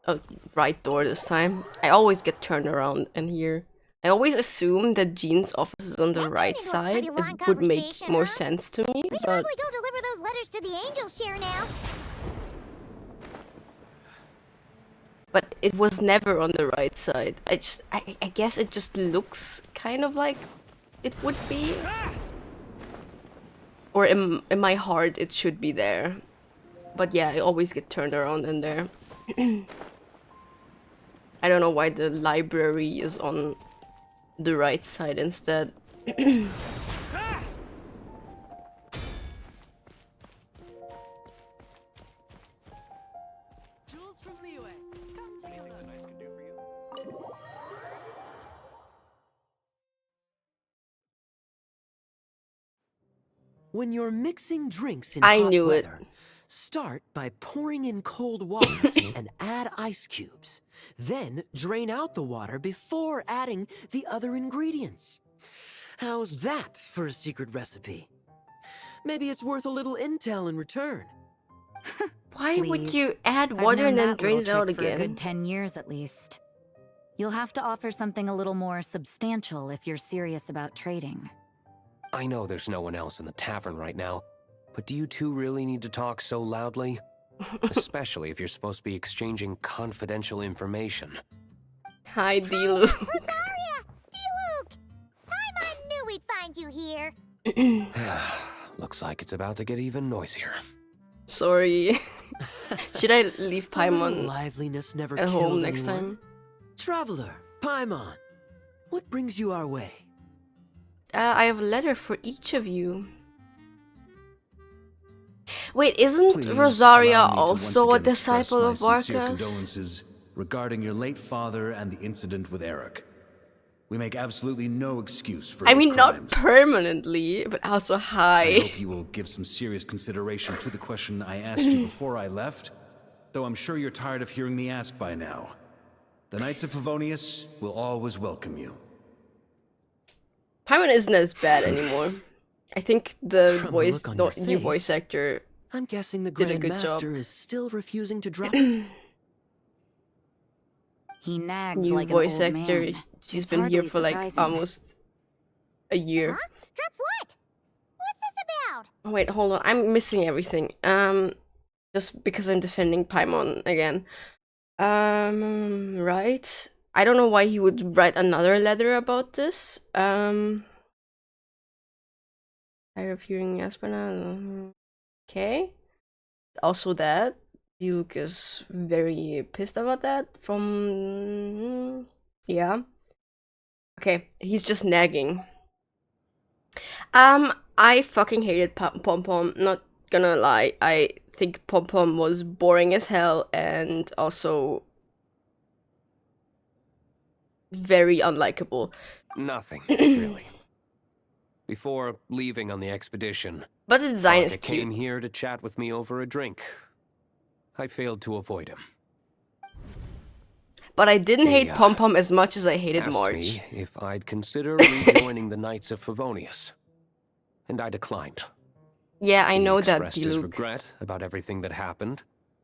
Oh, right door this time. I always get turned around in here. I always assume that Jean's office is on the right side. It would make more sense to me, We should but probably go deliver those letters to the angel share now. it was never on the right side. I guess it just looks kind of like it would be. Or in my heart it should be there. But yeah, I always get turned around in there. I don't know why the library is on the right side instead. When you're mixing drinks in I hot knew it. weather, start by pouring in cold water and add ice cubes. Then drain out the water before adding the other ingredients. How's that for a secret recipe? Maybe it's worth a little intel in return. Why would Please. you add I've water known and then that drain it little out trick for a again? good 10 years at least. You'll have to offer something a little more substantial if you're serious about trading. I know there's no one else in the tavern right now, but do you two really need to talk so loudly? Especially if you're supposed to be exchanging confidential information. Hi, D-Luke. Rosaria! D-Luke! Paimon knew we'd find you here. Looks like it's about to get even noisier. Sorry. Should I leave A little Paimon liveliness never at killed home next anyone. time? Traveler, Paimon, what brings you our way? I have a letter for each of you. Wait, isn't Please Rosaria allow me to also a once again express disciple my of sincere Varka's? condolences regarding your late father and the incident with Eric. We make absolutely no excuse for I his mean, crimes. not permanently, but also I hi. hope you will give some serious consideration to the question I asked you before I left, though I'm sure you're tired of hearing me ask by now. The Knights of Favonius will always welcome you. Paimon isn't as bad anymore. I think the From the voice, look on no, your new voice face, actor I'm guessing the did a Grand good job. Master is still refusing to drop it. He nags New like voice an old actor. man. She's It's been here hardly for like surprising. almost a year. Huh? Drop what? What's this about? Oh, wait, hold on. I'm missing everything. Just because I'm defending Paimon again. Right. I don't know why he would write another letter about this. I reviewing Espana. Okay. Also that. Duke is very pissed about that from... Yeah. Okay, he's just nagging. I fucking hated Pom Pom, not gonna lie. I think Pom Pom was boring as hell and also very unlikable. Nothing, really. Before leaving on the expedition, But the design is Varka cute. came here to chat with me over a drink. I failed to avoid him. But I didn't hate He, Pom Pom as much as I hated asked March. me if I'd consider rejoining the Knights of Favonius, and I declined. Yeah, I know He that, expressed his Diluc. regret about everything that happened,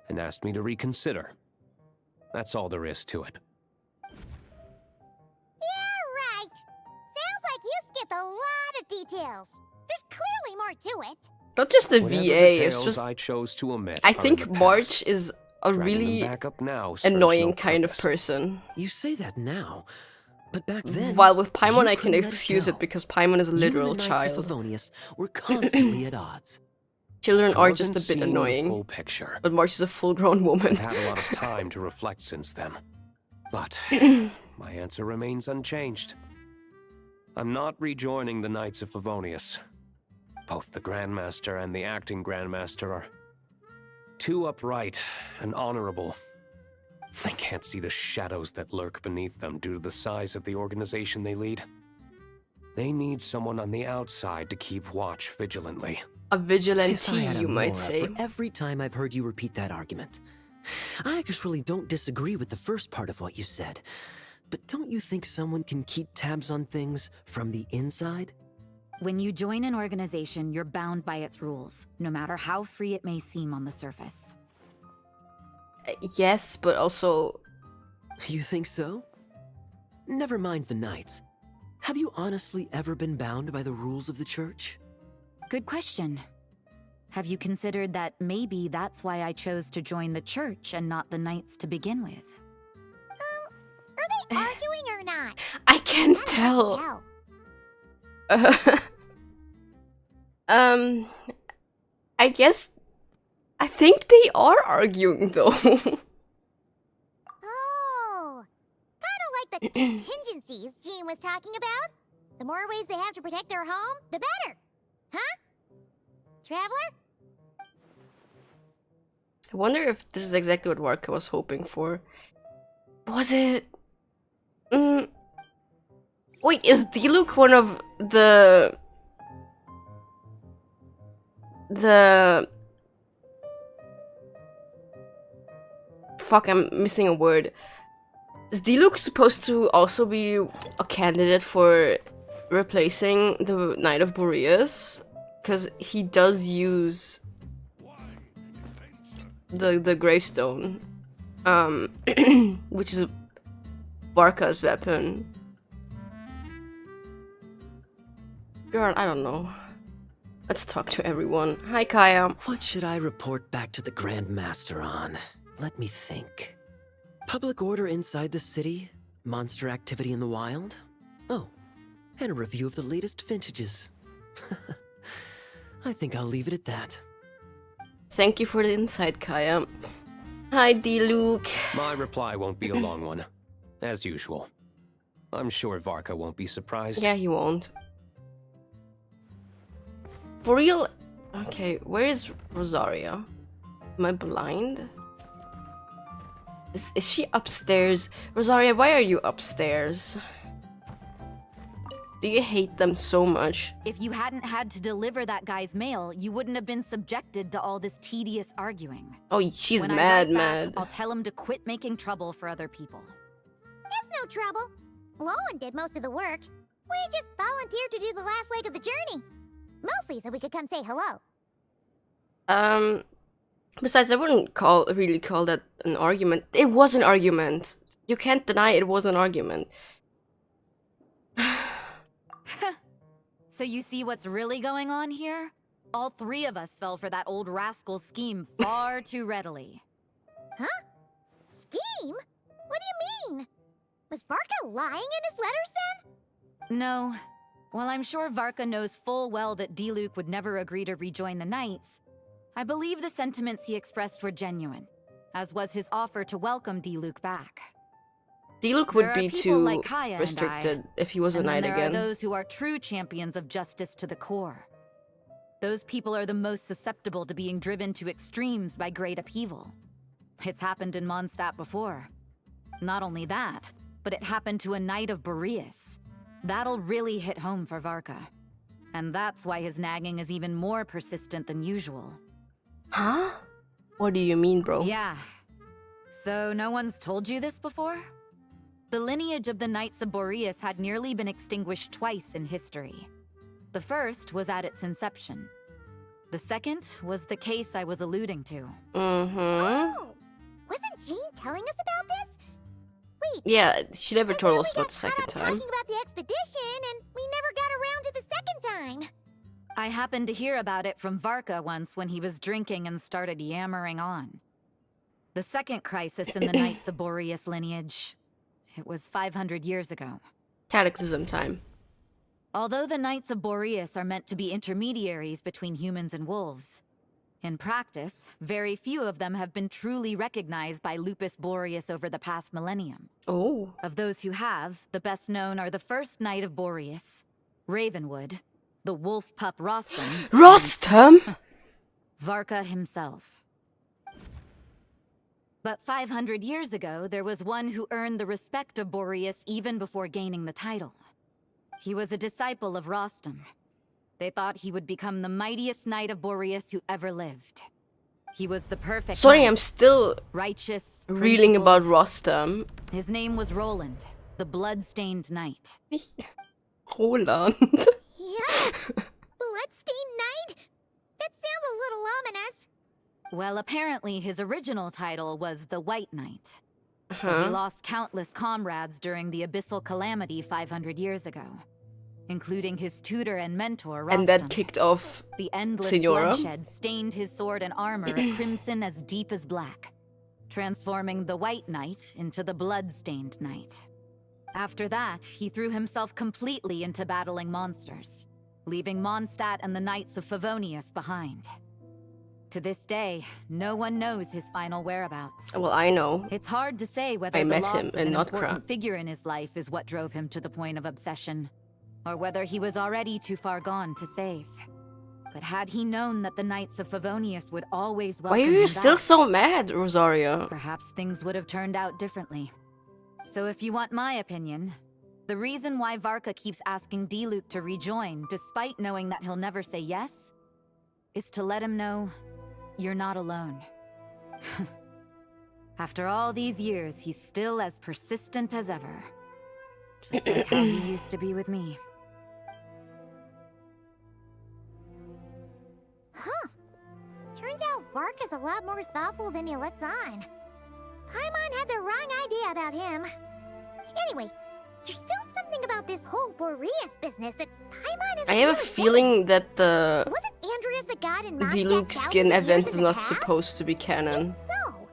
and asked me to reconsider. That's all there is to it. Yeah, right. Sounds like you skipped a lot of details. There's clearly more to it. Not just the Whatever VA, it's details just... I chose to omit I are in think the past. March is a Dragging them really back up now serves annoying no kind of purpose. person. You say that now, but back then... While with Paimon you I can couldn't let excuse go. it because Paimon is a literal You and the Knights child. of Favonius were constantly at odds. Children I are wasn't just a bit seeing annoying. The full picture. But March is a full-grown woman. I've had a lot of time to reflect since then. But my answer remains unchanged. I'm not rejoining the Knights of Favonius. Both the Grandmaster and the acting Grandmaster are too upright and honorable. I can't see the shadows that lurk beneath them due to the size of the organization they lead. They need someone on the outside to keep watch vigilantly. A If I vigilante, had a you might Mora say. For every time I've heard you repeat that argument. I actually don't disagree with the first part of what you said. But don't you think someone can keep tabs on things from the inside? When you join an organization, you're bound by its rules, no matter how free it may seem on the surface. Yes, but also... You think so? Never mind the Knights. Have you honestly ever been bound by the rules of the Church? Good question. Have you considered that maybe that's why I chose to join the Church and not the Knights to begin with? Are they arguing or not? I can't I tell. tell. I guess... I think they are arguing, though. Oh, kind of like the contingencies Jean was talking about. The more ways they have to protect their home, the better. Huh? Traveler? I wonder if this is exactly what Varka was hoping for. Was it? Wait, is Diluc one of the fuck, I'm missing a word. Is Diluc supposed to also be a candidate for replacing the Knight of Boreas? Because he does use the gravestone, which is Varka's weapon. Girl, I don't know. Let's talk to everyone. Hi, Kaya. What should I report back to the Grand Master on? Let me think. Public order inside the city? Monster activity in the wild? Oh, and a review of the latest vintages. I think I'll leave it at that. Thank you for the insight, Kaya. Hi, Diluc. My reply won't be a long one, as usual. I'm sure Varka won't be surprised. Yeah, he won't. For real? Okay, where is Rosaria? Am I blind? Is she upstairs? Rosaria, why are you upstairs? Do you hate them so much? If you hadn't had to deliver that guy's mail, you wouldn't have been subjected to all this tedious arguing. Oh, she's When I mad, write back, mad. I'll tell him to quit making trouble for other people. It's no trouble. Lowen did most of the work. We just volunteered to do the last leg of the journey. Mostly so we could come say hello. Besides, I wouldn't really call that an argument. It was an argument. You can't deny it was an argument. So you see what's really going on here? All three of us fell for that old rascal's scheme far too readily. Huh? Scheme? What do you mean? Was Varka lying in his letters then? No. While I'm sure Varka knows full well that Diluc would never agree to rejoin the Knights, I believe the sentiments he expressed were genuine, as was his offer to welcome Diluc back. Diluc would There are be people too like Kaya and restricted if he was a and then knight there again. are those who are true champions of justice to the core. Those people are the most susceptible to being driven to extremes by great upheaval. It's happened in MONDSTADT before. Not only that, but it happened to a knight of Boreas. That'll really hit home for Varka. And that's why his nagging is even more persistent than usual. Huh? What do you mean, bro? Yeah. So no one's told you this before? The lineage of the Knights of Boreas had nearly been extinguished twice in history. The first was at its inception. The second was the case I was alluding to. Oh! Wasn't Jean telling us about this? Wait. Yeah, she never told us about the second time. Talking about the expedition, and we never got around to the second time. I happened to hear about it from Varka once when he was drinking and started yammering on. The second crisis in the Knights of Boreas lineage. It was 500 years ago. Cataclysm time. Although the Knights of Boreas are meant to be intermediaries between humans and wolves, in practice, very few of them have been truly recognized by Lupus Boreas over the past millennium. Oh. Of those who have, the best known are the first Knight of Boreas, Ravenwood, the wolf pup Rostam, Rostam? Varka himself. But 500 years ago, there was one who earned the respect of Boreas even before gaining the title. He was a disciple of Rostam. They thought he would become the mightiest knight of Boreas who ever lived. He was the perfect Sorry, knight, I'm still righteous, reeling about principled. Rostam. His name was Roland, the blood-stained knight. Roland. Yes! Bloodstained Knight? That sounds a little ominous. Well, apparently his original title was the White Knight. But he lost countless comrades during the Abyssal Calamity 500 years ago, including his tutor and mentor, Rostam. And that kicked off The endless Signora. bloodshed stained his sword and armor a crimson as deep as black, transforming the White Knight into the Blood-stained Knight. After that, he threw himself completely into battling monsters, leaving MONDSTADT and the Knights of Favonius behind. To this day, no one knows his final whereabouts. Well, I know. It's hard to say whether I the met loss him of in an Notcra. important figure in his life is what drove him to the point of obsession, or whether he was already too far gone to save. But had he known that the Knights of Favonius would always welcome Why are him you still back, so mad, Rosario? perhaps things would have turned out differently. So if you want my opinion, the reason why Varka keeps asking Diluc to rejoin, despite knowing that he'll never say yes, is to let him know you're not alone. After all these years, he's still as persistent as ever. Just like how he used to be with me. Huh. Turns out Varka's a lot more thoughtful than he lets on. Paimon had the wrong idea about him. Anyway, there's still something about this whole Boreas business that Paimon isn't I have a really feeling that the Wasn't Andreas a god in MONDSTADT Diluc skin thousands of event years is in the not past? supposed to be canon. So,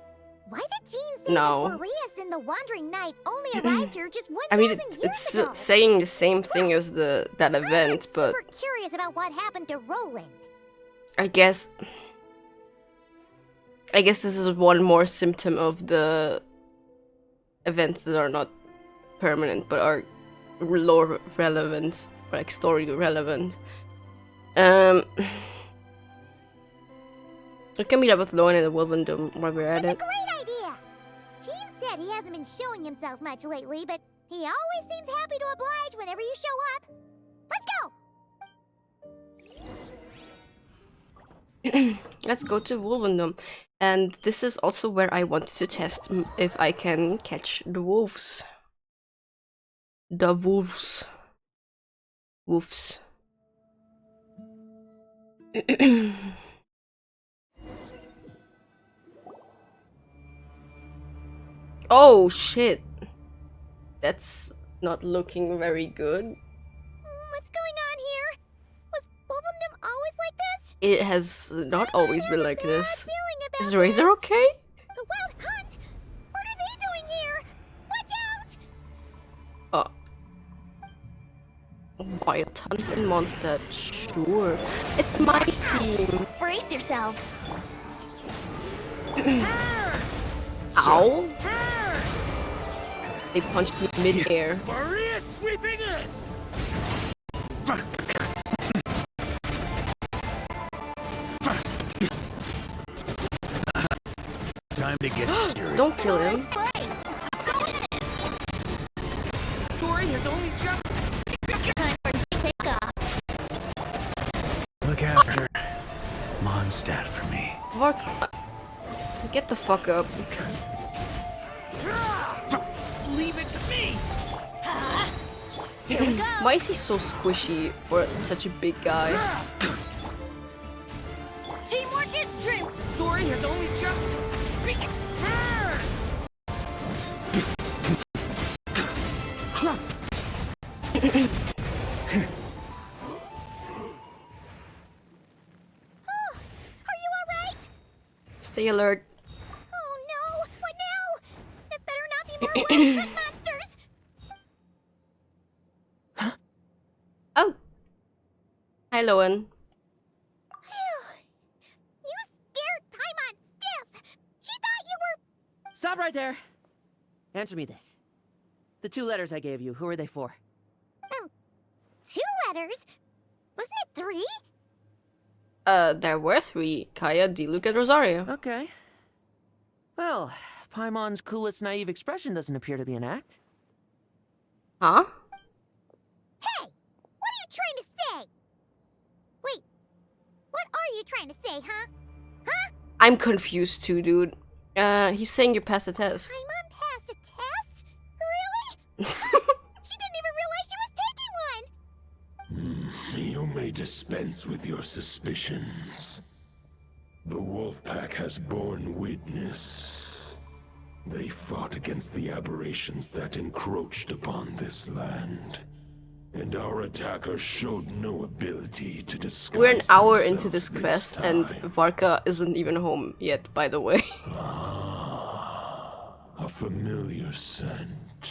why did Jean say No. that Boreas and the Wandering Knight only arrived here just 1,000 I mean, years it's ago? saying the same thing as that event, but Super curious about what happened to Roland. I guess this is one more symptom of the events that are not permanent but are lore relevant, or like story relevant. We can meet up with Lauren in the Wolven Dome while we're at it. Great idea! Jean said he hasn't been showing himself much lately, but he always seems happy to oblige whenever you show up. Let's go! Let's go to Wolvendom. And this is also where I wanted to test if I can catch the wolves. The wolves. Wolves. Oh shit. That's not looking very good. What's going on here? Was Bulbumdum always like this? It has not always been like this. Feeling about Is Razor okay? the Wild Hunt? What are they doing here? Watch out! Wild Hunt and MONDSTADT. Sure. It's my team. Brace yourselves. Ow. They punched me mid-air. Maria sweeping in! Time to get serious. Don't kill him. Story has only just... Look after MONDSTADT for me. Varka, get the fuck up. Leave it to me! Why is he so squishy for such a big guy? Teamwork is strength! Story has only just... Are you alright? Stay alert. Oh no! What now? It better not be more Wild Hunt monsters! Oh. Hi, Lowen. You scared Paimon stiff! She thought you were... Stop right there. Answer me this. The 2 letters I gave you, who are they for? 2 letters? Wasn't it 3? There were 3. Kaya, Diluc, and Rosario. Okay. Well, Paimon's coolest naive expression doesn't appear to be an act. Huh? Hey! What are you trying to say? Wait. What are you trying to say, huh? Huh? I'm confused too, dude. He's saying you passed the test. Paimon passed a test? Really? She didn't even realize she was taking one! You may dispense with your suspicions. The Wolfpack has borne witness. They fought against the aberrations that encroached upon this land. And our attackers showed no ability to disguise We're an hour themselves into this quest, time. and Varka isn't even home yet, by the way. A familiar scent.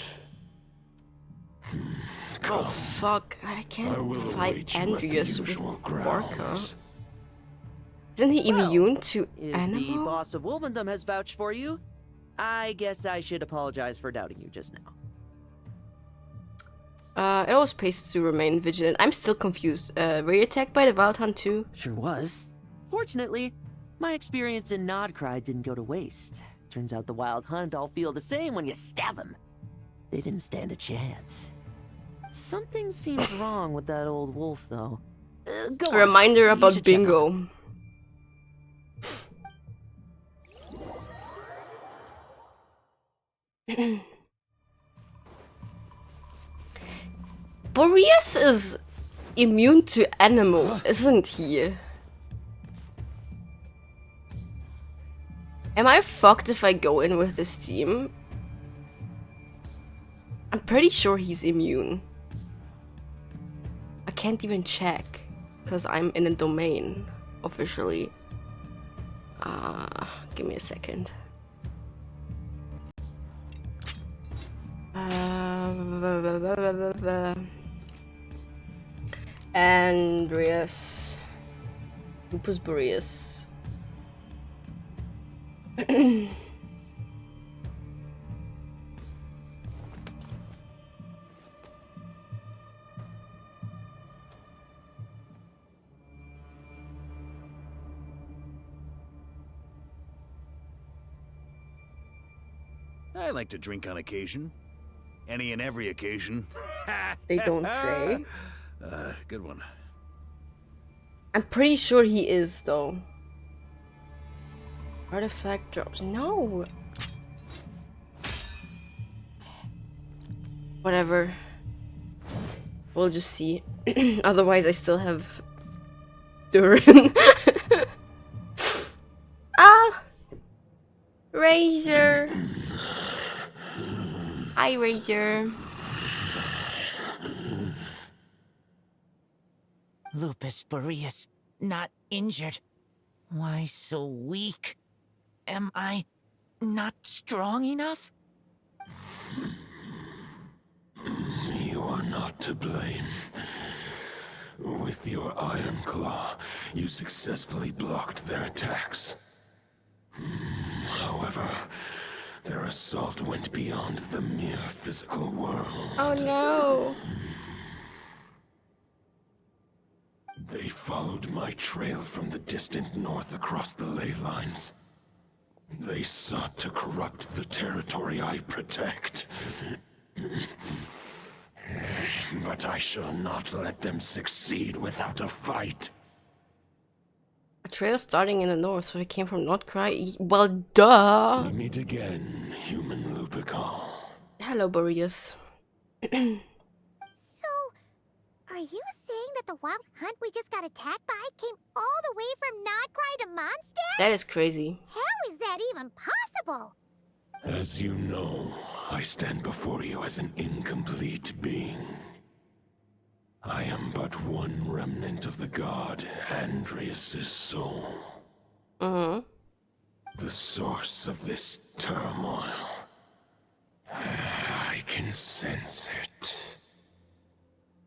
Oh fuck, I can't will fight await you at the Andreas with usual Varka. grounds. Isn't he immune to If the animal? boss of Wolvendom has vouched for you, I guess I should apologize for doubting you just now. It always pays to remain vigilant. I'm still confused. Were you attacked by the Wild Hunt too? Sure was. Fortunately, my experience in Nodcry didn't go to waste. Turns out the Wild Hunt all feel the same when you stab them. They didn't stand a chance. Something seems wrong with that old wolf, though. Go A on. reminder You about should check on bingo. Boreas is immune to animal, isn't he? Am I fucked if I go in with this team? I'm pretty sure he's immune. I can't even check because I'm in a domain officially. Give me a second. Andreas. Lupus Boreas. I like to drink on occasion. Any and every occasion. They don't say. Good one. I'm pretty sure he is, though. Artifact drops. No! Whatever. We'll just see. Otherwise, I still have Durin. Ah! Razor! Hi, Ranger. Lupus Boreas, not injured. Why so weak? Am I not strong enough? You are not to blame. With your Iron Claw, you successfully blocked their attacks. However, their assault went beyond the mere physical world. Oh no. They followed my trail from the distant north across the ley lines. They sought to corrupt the territory I protect. But I shall not let them succeed without a fight. A trail starting in the north, so it came from Notcry. Well, duh. We meet again, human Lupical. Hello, Boreas. So, are you saying that the wild hunt we just got attacked by came all the way from Notcry to Mondstadt? That is crazy. How is that even possible? As you know, I stand before you as an incomplete being. I am but one remnant of the god Andreas' soul. Mm-hmm. The source of this turmoil. I can sense it.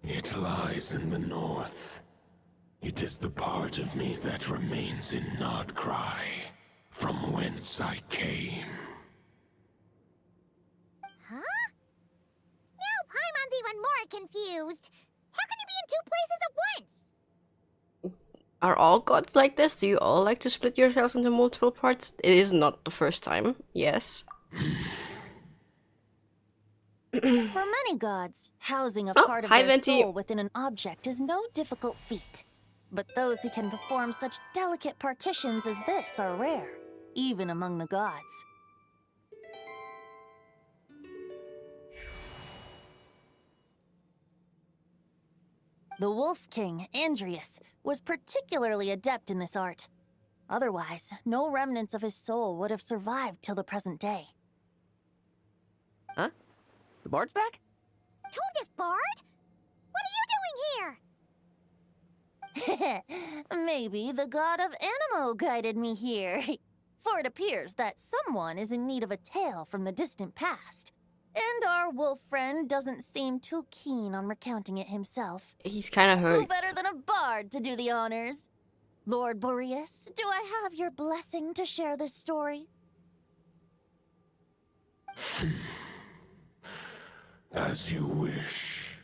It lies in the north. It is the part of me that remains in Notcry, from whence I came. Huh? Now Paimon's even more confused. How can you be in two places at once? Are all gods like this? Do you all like to split yourselves into multiple parts? It is not the first time, yes. For many gods, housing a part of hi, their Venti. soul within an object is no difficult feat. But those who can perform such delicate partitions as this are rare, even among the gods. The Wolf King, Andreas, was particularly adept in this art. Otherwise, no remnants of his soul would have survived till the present day. Huh? The bard's back? Toadif Bard? What are you doing here? Maybe the god of Animo guided me here. For it appears that someone is in need of a tale from the distant past. And our wolf friend doesn't seem too keen on recounting it himself. He's kind of Who hurt. better than a bard to do the honors? Lord Boreas, do I have your blessing to share this story? As you wish.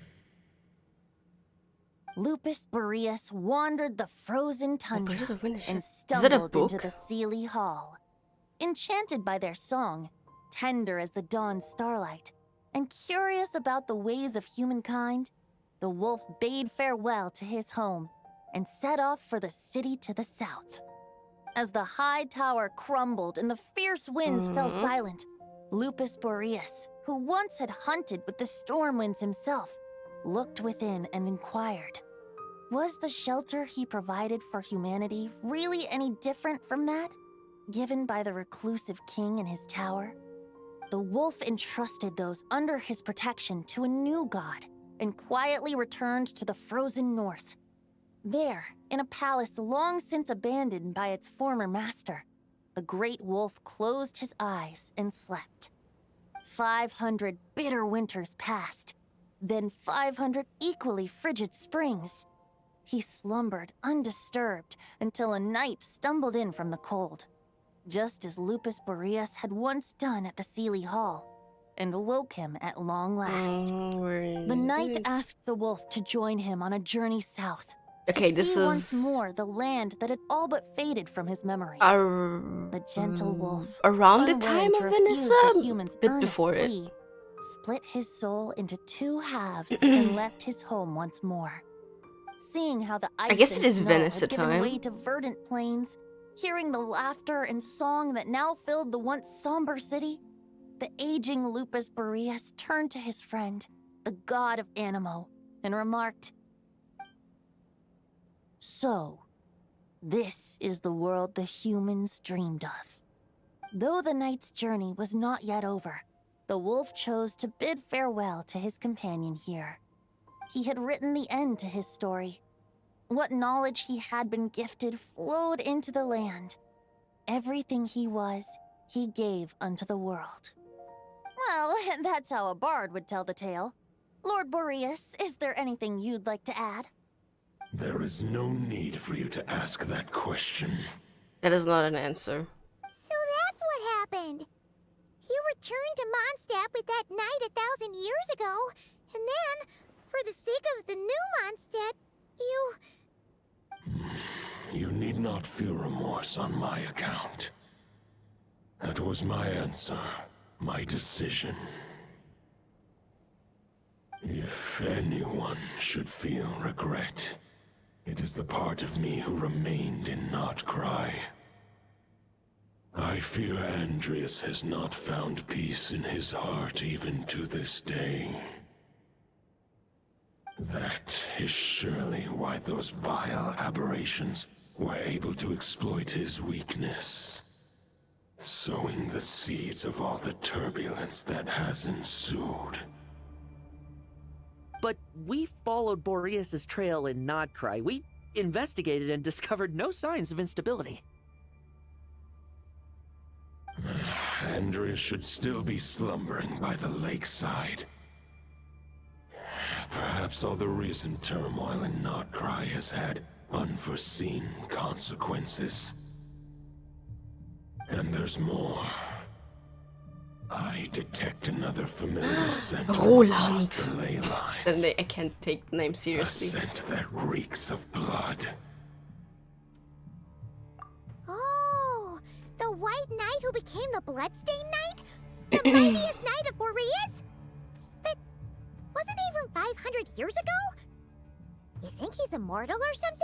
Lupus Boreas wandered the frozen tundra and Is that a stumbled book? into the Sealy Hall. Enchanted by their song, tender as the dawn starlight, and curious about the ways of humankind, the wolf bade farewell to his home and set off for the city to the south. As the high tower crumbled and the fierce winds fell silent, Lupus Boreas, who once had hunted with the storm winds himself, looked within and inquired, was the shelter he provided for humanity really any different from that given by the reclusive king in his tower? The wolf entrusted those under his protection to a new god and quietly returned to the frozen north. There, in a palace long since abandoned by its former master, the great wolf closed his eyes and slept. 500 bitter winters passed, then 500 equally frigid springs. He slumbered undisturbed until a night stumbled in from the cold, just as Lupus Boreas had once done at the Sealy Hall, and awoke him at long last. The night asked the wolf to join him on a journey south. Okay, to this see is once more the land that had all but faded from his memory. The gentle wolf, around the unwilling time to of refuse the Vanessa, human's bit earnest before it. plea, split his soul into two halves and left his home once more. Seeing how the ice guess and it is snow Vanessa had given time. way to verdant plains, hearing the laughter and song that now filled the once somber city, the aging Lupus Boreas turned to his friend, the god of Animo, and remarked, "So, this is the world the humans dreamed of." Though the night's journey was not yet over, the wolf chose to bid farewell to his companion here. He had written the end to his story. What knowledge he had been gifted flowed into the land. Everything he was, he gave unto the world. Well, that's how a bard would tell the tale. Lord Boreas, is there anything you'd like to add? There is no need for you to ask that question. That is not an answer. So that's what happened. You returned to Mondstadt with that knight 1,000 years ago, and then, for the sake of the new Mondstadt, you... You need not feel remorse on my account. That was my answer, my decision. If anyone should feel regret, it is the part of me who remained in Notcry. I fear Andreas has not found peace in his heart even to this day. That is surely why those vile aberrations were able to exploit his weakness, sowing the seeds of all the turbulence that has ensued. But we followed Boreas' trail in Nodcry. We investigated and discovered no signs of instability. Andreas should still be slumbering by the lakeside. Perhaps all the recent turmoil in Notcry has had unforeseen consequences. And there's more. I detect another familiar scent across the ley lines. I can't take the name seriously. A scent that reeks of blood. Oh, the White Knight who became the Bloodstained Knight? The mightiest Knight of Boreas? But wasn't he from 500 years ago? You think he's immortal or something?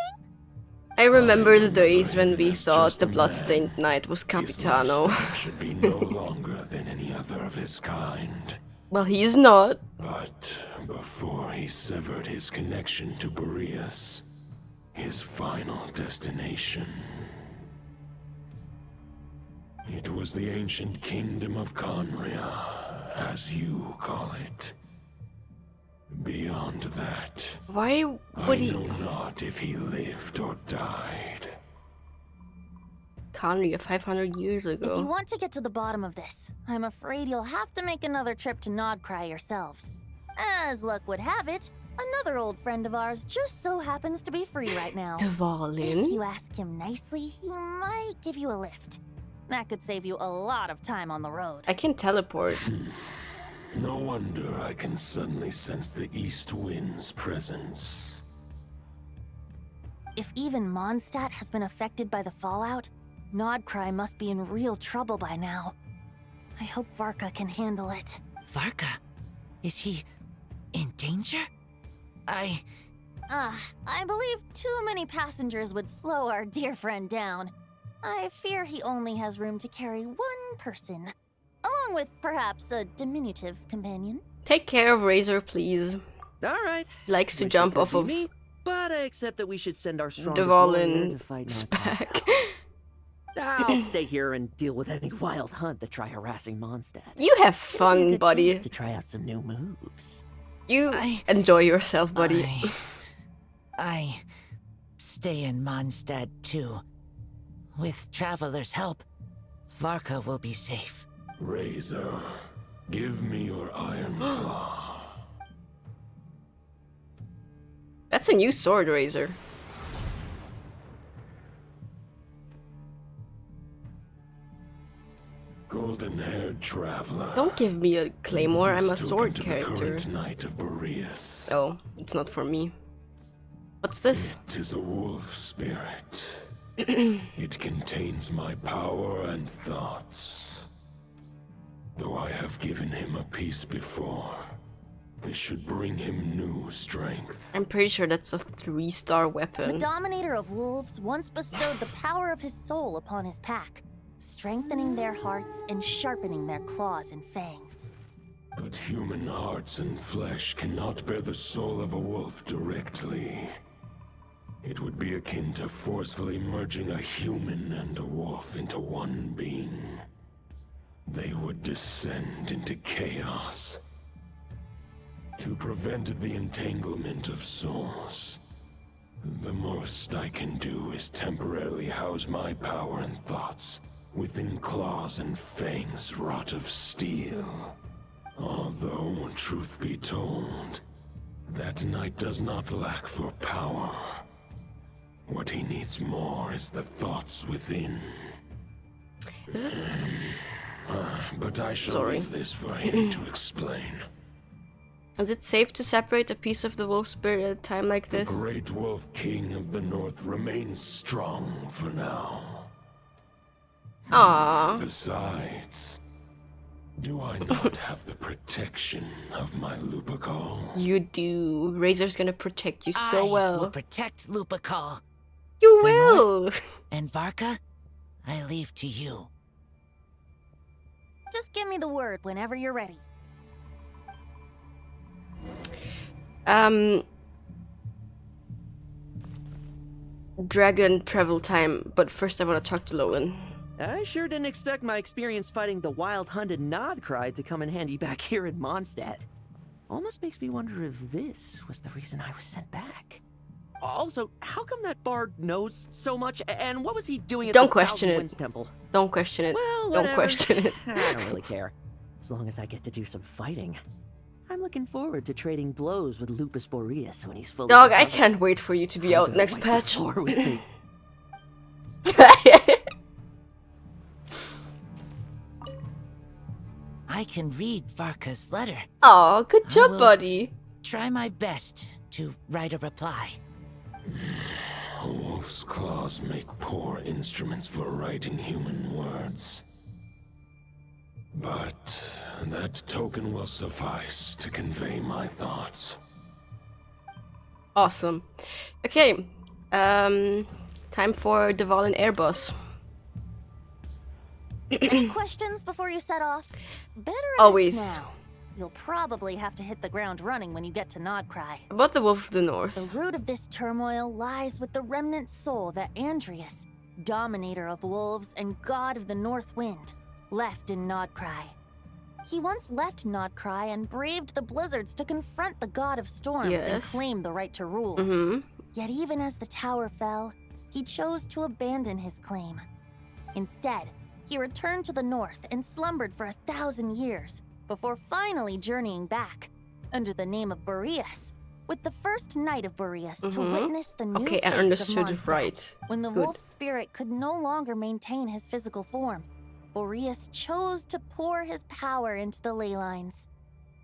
I remember the days when we thought the Bloodstained Knight was Capitano. Should be no longer than any other of his kind. Well, he is not. But before he severed his connection to Boreas, his final destination, it was the ancient kingdom of Conria, as you call it. Beyond that, why would he? I know not if he lived or died. Conria 500 years ago. If you want to get to the bottom of this, I'm afraid you'll have to make another trip to Nodcry yourselves. As luck would have it, another old friend of ours just so happens to be free right now. Dvalin? If you ask him nicely, he might give you a lift. That could save you a lot of time on the road. I can teleport. No wonder I can suddenly sense the east wind's presence. If even Mondstadt has been affected by the fallout, Nodcry must be in real trouble by now. I hope Varka can handle it. Varka? Is he in danger? I believe too many passengers would slow our dear friend down. I fear he only has room to carry one person, along with perhaps a diminutive companion. Take care of Razor, please. Alright. Likes to jump off of me, but I accept that we should send our strongest warrior to fight back. I'll stay here and deal with any wild hunt that try harassing Mondstadt. You have fun, buddy. To try out some new moves. You enjoy yourself, buddy. I stay in Mondstadt too. With Traveler's help, Varka will be safe. Razor, give me your iron claw. That's a new sword, Razor. Golden-haired traveler. Don't give me a claymore, I'm a sword The character. current knight of Boreas. Oh, it's not for me. What's this? It is a wolf spirit. It contains my power and thoughts. Though I have given him a piece before, this should bring him new strength. I'm pretty sure that's a 3-star The weapon. Dominator of Wolves once bestowed the power of his soul upon his pack, strengthening their hearts and sharpening their claws and fangs. But human hearts and flesh cannot bear the soul of a wolf directly. It would be akin to forcefully merging a human and a wolf into one being. they would descend into chaos. To prevent the entanglement of souls, the most I can do is temporarily house my power and thoughts within claws and fangs wrought of steel. Although, truth be told, that knight does not lack for power. What he needs more is the thoughts within. But I shall leave this for him to explain. Is it safe to separate a piece of the wolf spirit at a time like this? The Great Wolf King of the North remains strong for now. Aww. Besides, do I not have the protection of my Lupercal? You do. Razor's gonna protect you so well. I will protect Lupercal. You The will! North and Varka, I leave to you. Just give me the word whenever you're ready. Dragon travel time, but first I want to talk to Lowen. I sure didn't expect my experience fighting the wild-hunted Nodcry to come in handy back here in MONDSTADT. Almost makes me wonder if this was the reason I was sent back. Also, how come that bard knows so much, and what was he doing at Don't the question Thousand it. Winds Temple? Don't question it. Well, Don't whatever. question it. I don't really care, as long as I get to do some fighting. I'm looking forward to trading blows with Lupus Boreas when he's fully Dog, I recovered. can't wait for you to be out next Wipe the patch. floor with me. I can read Varka's letter. Aw, good I job, will buddy. Try my best to write a reply. A wolf's claws make poor instruments for writing human words. But that token will suffice to convey my thoughts. Awesome. Okay, time for the Valen Air Boss. Any questions before you set off? Better Always. ask now. You'll probably have to hit the ground running when you get to Nodcry. About the Wolf of the North. The root of this turmoil lies with the remnant soul that Andreas, dominator of wolves and god of the North Wind, left in Nodcry. He once left Nodcry and braved the blizzards to confront the god of storms and Yes. claim the right to rule. Yet even as the tower fell, he chose to abandon his claim. Instead, he returned to the north and slumbered for 1,000 years, before finally journeying back, under the name of Boreas, with the first knight of Boreas to witness the new Okay, I face understood of it Mondstadt. right. When the Good. wolf spirit could no longer maintain his physical form, Boreas chose to pour his power into the ley lines.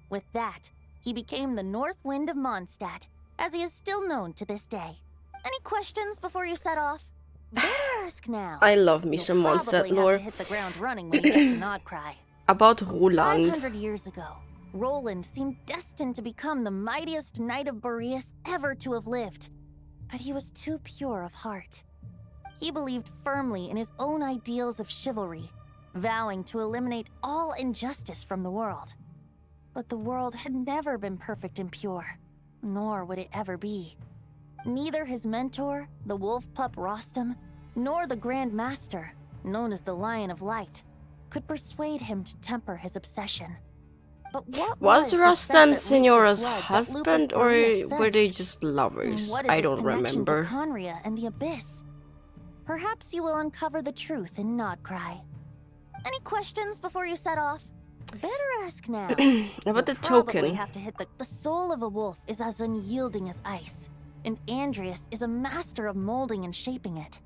With that, he became the North Wind of Mondstadt, as he is still known to this day. Any questions before you set off? Better ask now. I love me You'll some probably Mondstadt have lore. to hit the ground running when you get to Nodcry. About Roland. 500 years ago, Roland seemed destined to become the mightiest knight of Boreas ever to have lived. But he was too pure of heart. He believed firmly in his own ideals of chivalry, vowing to eliminate all injustice from the world. But the world had never been perfect and pure, nor would it ever be. Neither his mentor, the wolf pup Rostam, nor the Grand Master, known as the Lion of Light, could persuade him to temper his obsession. But what Was the Rostam scent that reeks of Signora's blood that husband, Lupus or Boreas were they sensed? just And lovers? what is I its don't connection remember. to Conria and the Abyss? Perhaps you will uncover the truth in Nodcry. Any questions before you set off? Better ask now. About the You'll probably token. have to hit the soul of a wolf is as unyielding as ice, and Andreas is a master of molding and shaping it.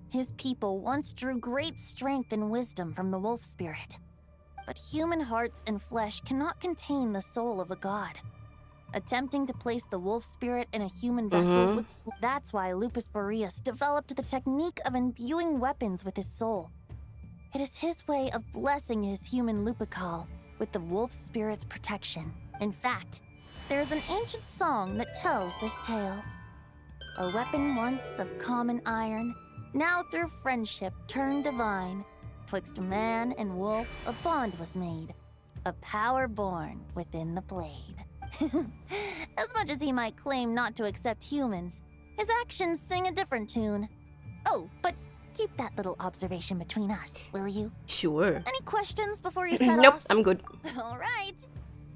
His people once drew great strength and wisdom from the wolf spirit. But human hearts and flesh cannot contain the soul of a god. Attempting to place the wolf spirit in a human vessel would that's why Lupus Boreas developed the technique of imbuing weapons with his soul. It is his way of blessing his human Lupercal with the wolf spirit's protection. In fact, there is an ancient song that tells this tale. A weapon once of common iron, now through friendship turned divine. Twixt man and wolf a bond was made, a power born within the blade. As much as he might claim not to accept humans, his actions sing a different tune. Oh, but Keep that little observation between us, will you? Sure. Any questions before you set Nope, off? I'm good. All right.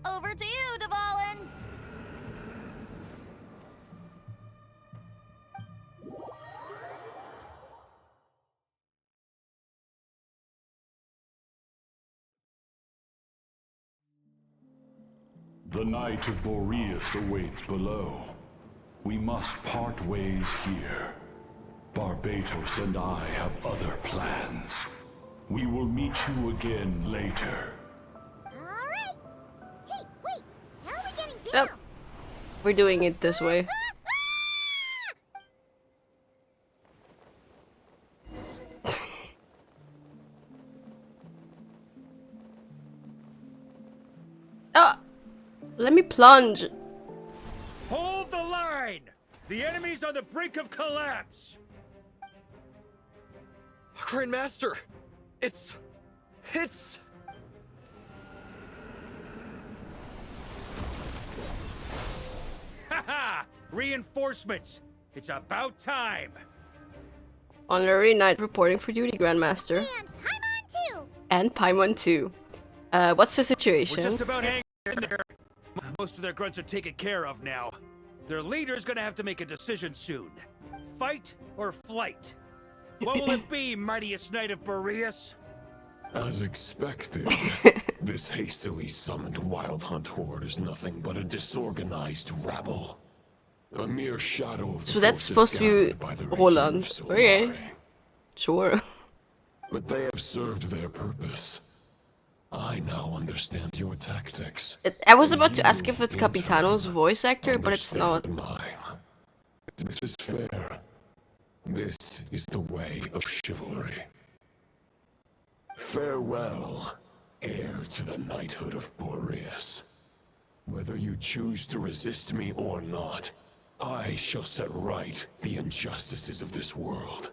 Over to you, Dvalin. The Knight of Boreas awaits below. We must part ways here. Barbatos and I have other plans. We will meet you again later. Alright. Hey, wait. How are we getting down? Yep. We're doing it this way. Ah! Let me plunge. Hold the line! The enemy's on the brink of collapse! Grandmaster! It's... Haha! Reinforcements! It's about time! Honorary Knight reporting for duty, Grandmaster. And Paimon too. What's the situation? We're just about hanging in there. Most of their grunts are taken care of now. Their leader's gonna have to make a decision soon. Fight or flight? What will it be, mightiest Knight of Boreas? As expected, this hastily summoned Wild Hunt horde is nothing but a disorganized rabble. A mere shadow of the So that's supposed to forces be gathered by the Roland. Regier of Okay. Solari. Sure. But they have served their purpose. I now understand your tactics. I was about to ask if it's Capitano's voice actor, but it's not. This is fair. This is the way of chivalry. Farewell, heir to the knighthood of Boreas. Whether you choose to resist me or not, I shall set right the injustices of this world.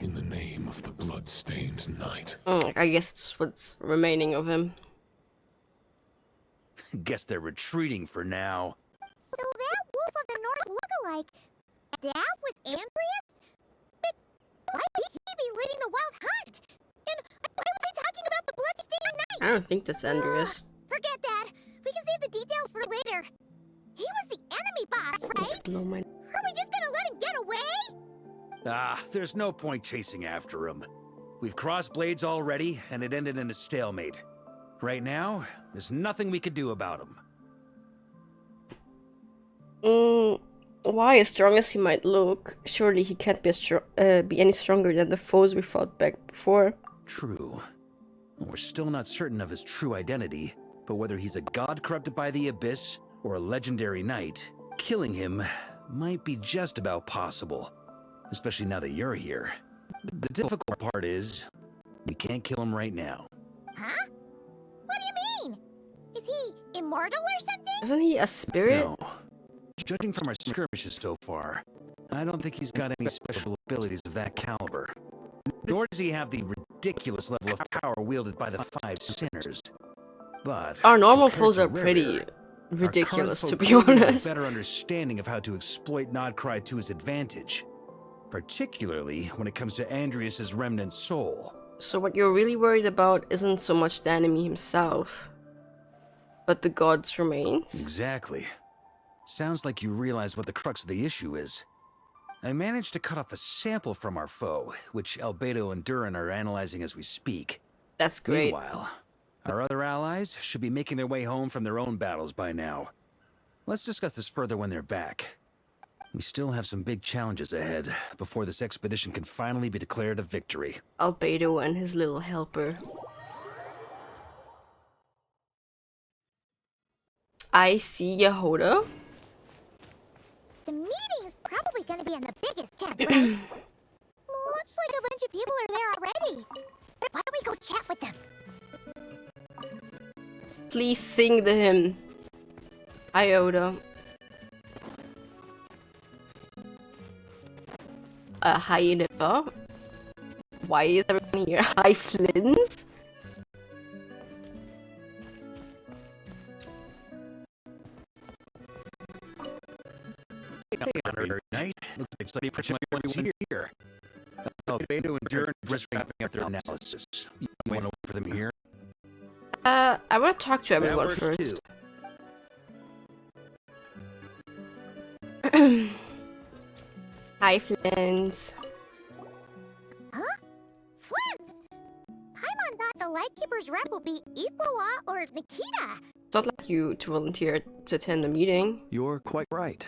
In the name of the blood-stained knight. I guess it's what's remaining of him. Guess they're retreating for now. So that Wolf of the North lookalike, that was Andreas? But why would he be leading the Wild Hunt? And why was he talking about the blood-stained knight? I don't think that's Andreas. Forget that. We can save the details for later. He was the enemy boss, right? Blow my... Are we just gonna let him get away? There's no point chasing after him. We've crossed blades already, and it ended in a stalemate. Right now, there's nothing we could do about him. Why, as strong as he might look, surely he can't be any stronger than the foes we fought back before. True. We're still not certain of his true identity, but whether he's a god corrupted by the Abyss or a legendary knight, killing him might be just about possible. Especially now that you're here. The difficult part is, we can't kill him right now. Huh? What do you mean? Is he immortal or something? Isn't he a spirit? No. Judging from our skirmishes so far, I don't think he's got any special abilities of that caliber. Nor does he have the ridiculous level of power wielded by the Five Sinners. But Our normal compared foes to are pretty Rirrir, ridiculous, our to current be foe clearly has honest. a better understanding of how to exploit Nodcry to his advantage. Particularly when it comes to Andreas' remnant soul. So what you're really worried about isn't so much the enemy himself, but the god's remains? Exactly. Sounds like you realize what the crux of the issue is. I managed to cut off a sample from our foe, which Albedo and Durin are analyzing as we speak. That's great. Meanwhile, our other allies should be making their way home from their own battles by now. Let's discuss this further when they're back. We still have some big challenges ahead before this expedition can finally be declared a victory. Albedo and his little helper. I see Yehoda. The meeting's probably gonna be in the biggest tent, right? Looks like a bunch of people are there already. Why don't we go chat with them? Please sing the hymn. Iota. Hi Nippa. Why is everyone here? Hi Flins. Hey, Honorary Knight. Looks like pretty much everyone's here. Oh, Beta and Duran are just wrapping up their analysis. You want to wait for them here? I want to talk to That everyone works first. too. Hi, Flins. Huh? Flint's! Paimon thought the Lightkeeper's rep would be Iqua or Nikita. It's not like you to volunteer to attend the meeting. You're quite right.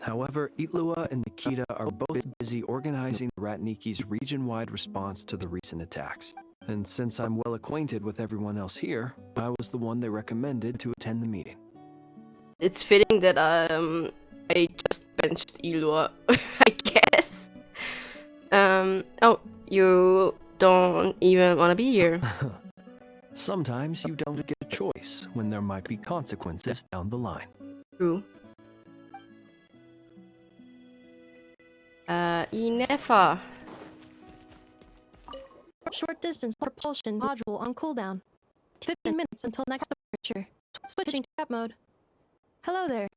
However, Itlua and Nikita are both busy organizing the Ratniki's region-wide response to the recent attacks. And since I'm well acquainted with everyone else here, I was the one they recommended to attend the meeting. It's fitting that I just benched Ilua, I guess. Oh, you don't even want to be here. Sometimes you don't get a choice when there might be consequences down the line. True. Inefa. Short distance propulsion module on cooldown. 15 minutes until next departure. Switching to app mode. Hello there.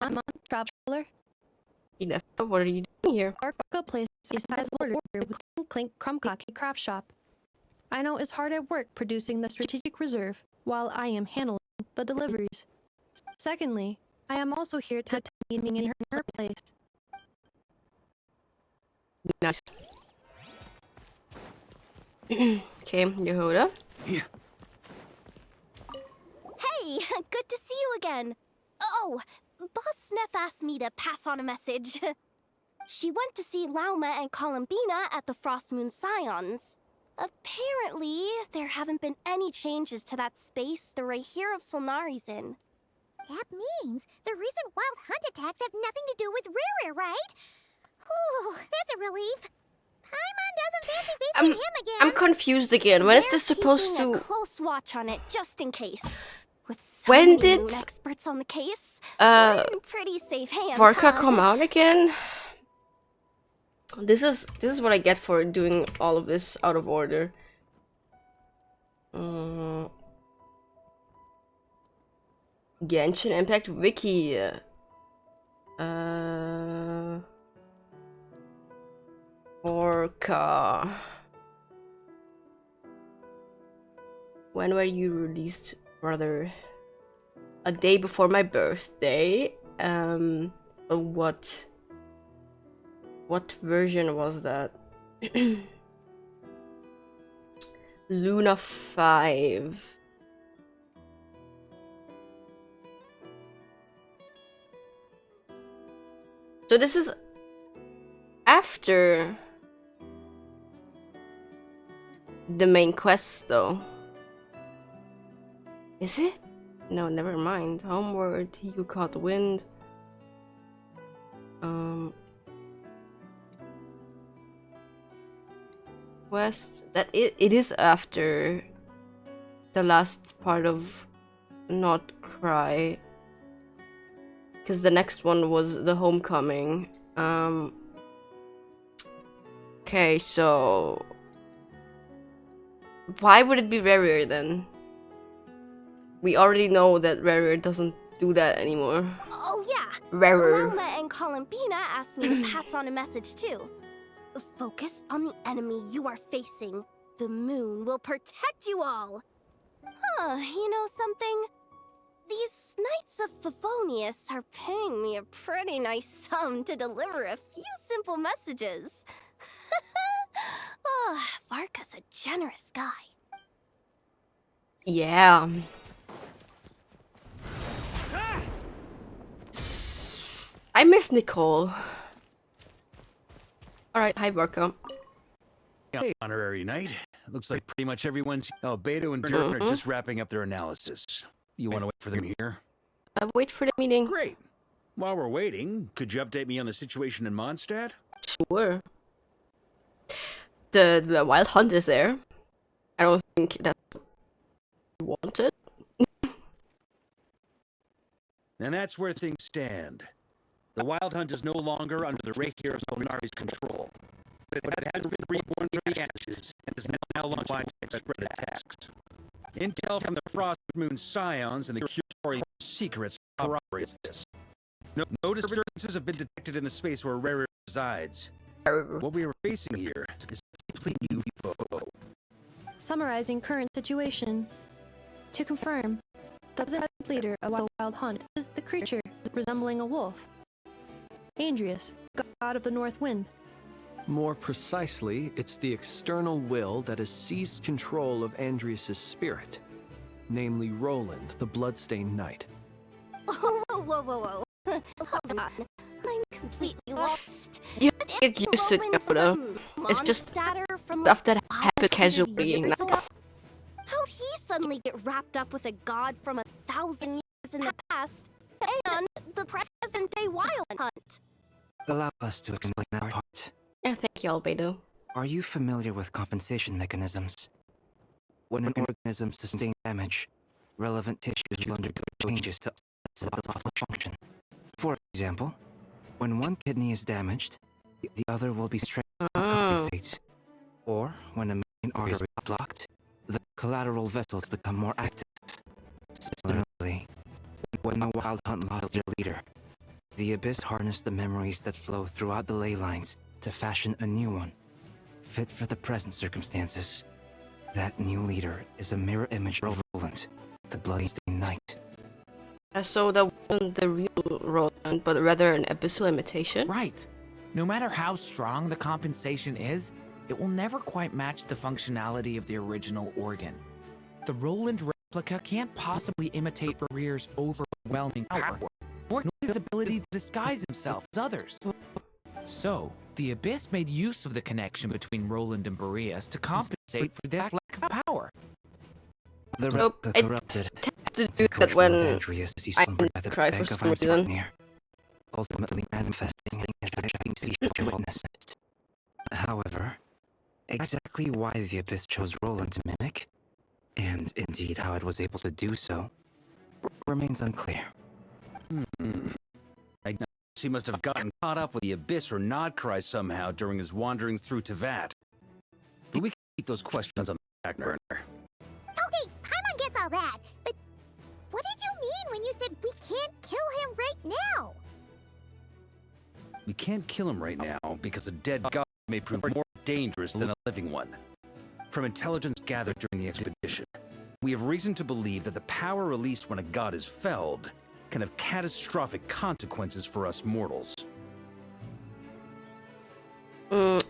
I'm on traveler. Inefa, what are you doing here? Varka places a sizable order with Clink Crumcocky Craft Shop. I know is hard at work producing the strategic reserve while I am handling the deliveries. Secondly, I am also here to attend a meeting in her place. Nice. Okay, Yehuda. Hey, good to see you again. Oh, Boss Sneff asked me to pass on a message. She went to see Lauma and Columbina at the Frost Moon Scions. Apparently, there haven't been any changes to that space the Rahir of Solnari's in. That means the recent wild hunt attacks have nothing to do with Rere, right? Oh, that's a relief. Paimon doesn't fancy facing him again. I'm confused again. When is this supposed Keeping to... a close watch on it, just in case. With so When many did, moon experts on the case, we're in pretty safe hands, Varka huh? come out again? This is what I get for doing all of this out of order. Genshin Impact Wiki. Orca. When were you released, brother? A day before my birthday. What version was that? Luna 5. So this is after the main quest, though. Is it? No, never mind. Homeward, he who caught the wind. Quest that it is after the last part of Not Cry, because the next one was the Homecoming. Okay, so why would it be rarer then? We already know that rarer doesn't do that anymore. Oh yeah, Rarer. Lauma and Columbina asked me to pass on a message too. Focus on the enemy you are facing. The moon will protect you all. Huh, you know something? These Knights of Favonius are paying me a pretty nice sum to deliver a few simple messages. Oh, Varka's a generous guy. Yeah. I miss Nicole. Alright, hi Varka. Hey, honorary knight. Looks like pretty much everyone's... Oh, Beto and Jordan are just wrapping up their analysis. You want to wait for them here? Wait for the meeting. Great. While we're waiting, could you update me on the situation in Mondstadt? Sure. The wild hunt is there. I don't think that's wanted. And that's where things stand. The wild hunt is no longer under the Rahir of Solnari's control. But it has been reborn from the ashes and is now launching widespread attacks. Intel from the Frost Moon Scions and the Curatorial Secrets corroborates this. No disturbances have been detected in the space where Rere resides. What we are facing here is a completely new foe. Summarizing current situation. To confirm, the present leader of the Wild Hunt is the creature resembling a wolf. Andrius, god of the North Wind. More precisely, it's the external will that has seized control of Andrius' spirit, namely Roland, the Bloodstained Knight. Whoa, whoa, whoa, whoa. Hold on. I'm completely lost. You get used to it, Yoda. It's just stuff that happens casually. How'd he suddenly get wrapped up with a god from 1,000 years in the past and the present-day Wild Hunt? Allow us to explain our part. Yeah, thank you, Albedo. Are you familiar with compensation mechanisms? When an organism sustains damage, relevant tissues will undergo changes to function. For example, when one kidney is damaged, the other will be strengthened to compensate. Or when a main artery is blocked, the collateral vessels become more active. Similarly, when the Wild Hunt lost their leader, the Abyss harnessed the memories that flow throughout the ley lines to fashion a new one, fit for the present circumstances. That new leader is a mirror image of Roland, the Bloodstained Knight. So that wasn't the real Roland, but rather an abyssal imitation? Right. No matter how strong the compensation is, it will never quite match the functionality of the original organ. The Roland replica can't possibly imitate Barrier's overwhelming power, or his ability to disguise himself as others. So, the Abyss made use of the connection between Roland and Boreas to compensate for this lack of power. The replica corrupted. To do that when I cry for some reason. Ultimately manifesting as the things he witnessed. However, exactly why the Abyss chose Roland to mimic, and indeed how it was able to do so, remains unclear. I guess he must have gotten caught up with the Abyss or Nodcry somehow during his wanderings through Teyvat. But we can keep those questions on the back burner. Okay, Paimon gets all that, but what did you mean when you said we can't kill him right now? We can't kill him right now because a dead god may prove more dangerous than a living one. From intelligence gathered during the expedition, we have reason to believe that the power released when a god is felled can have catastrophic consequences for us mortals.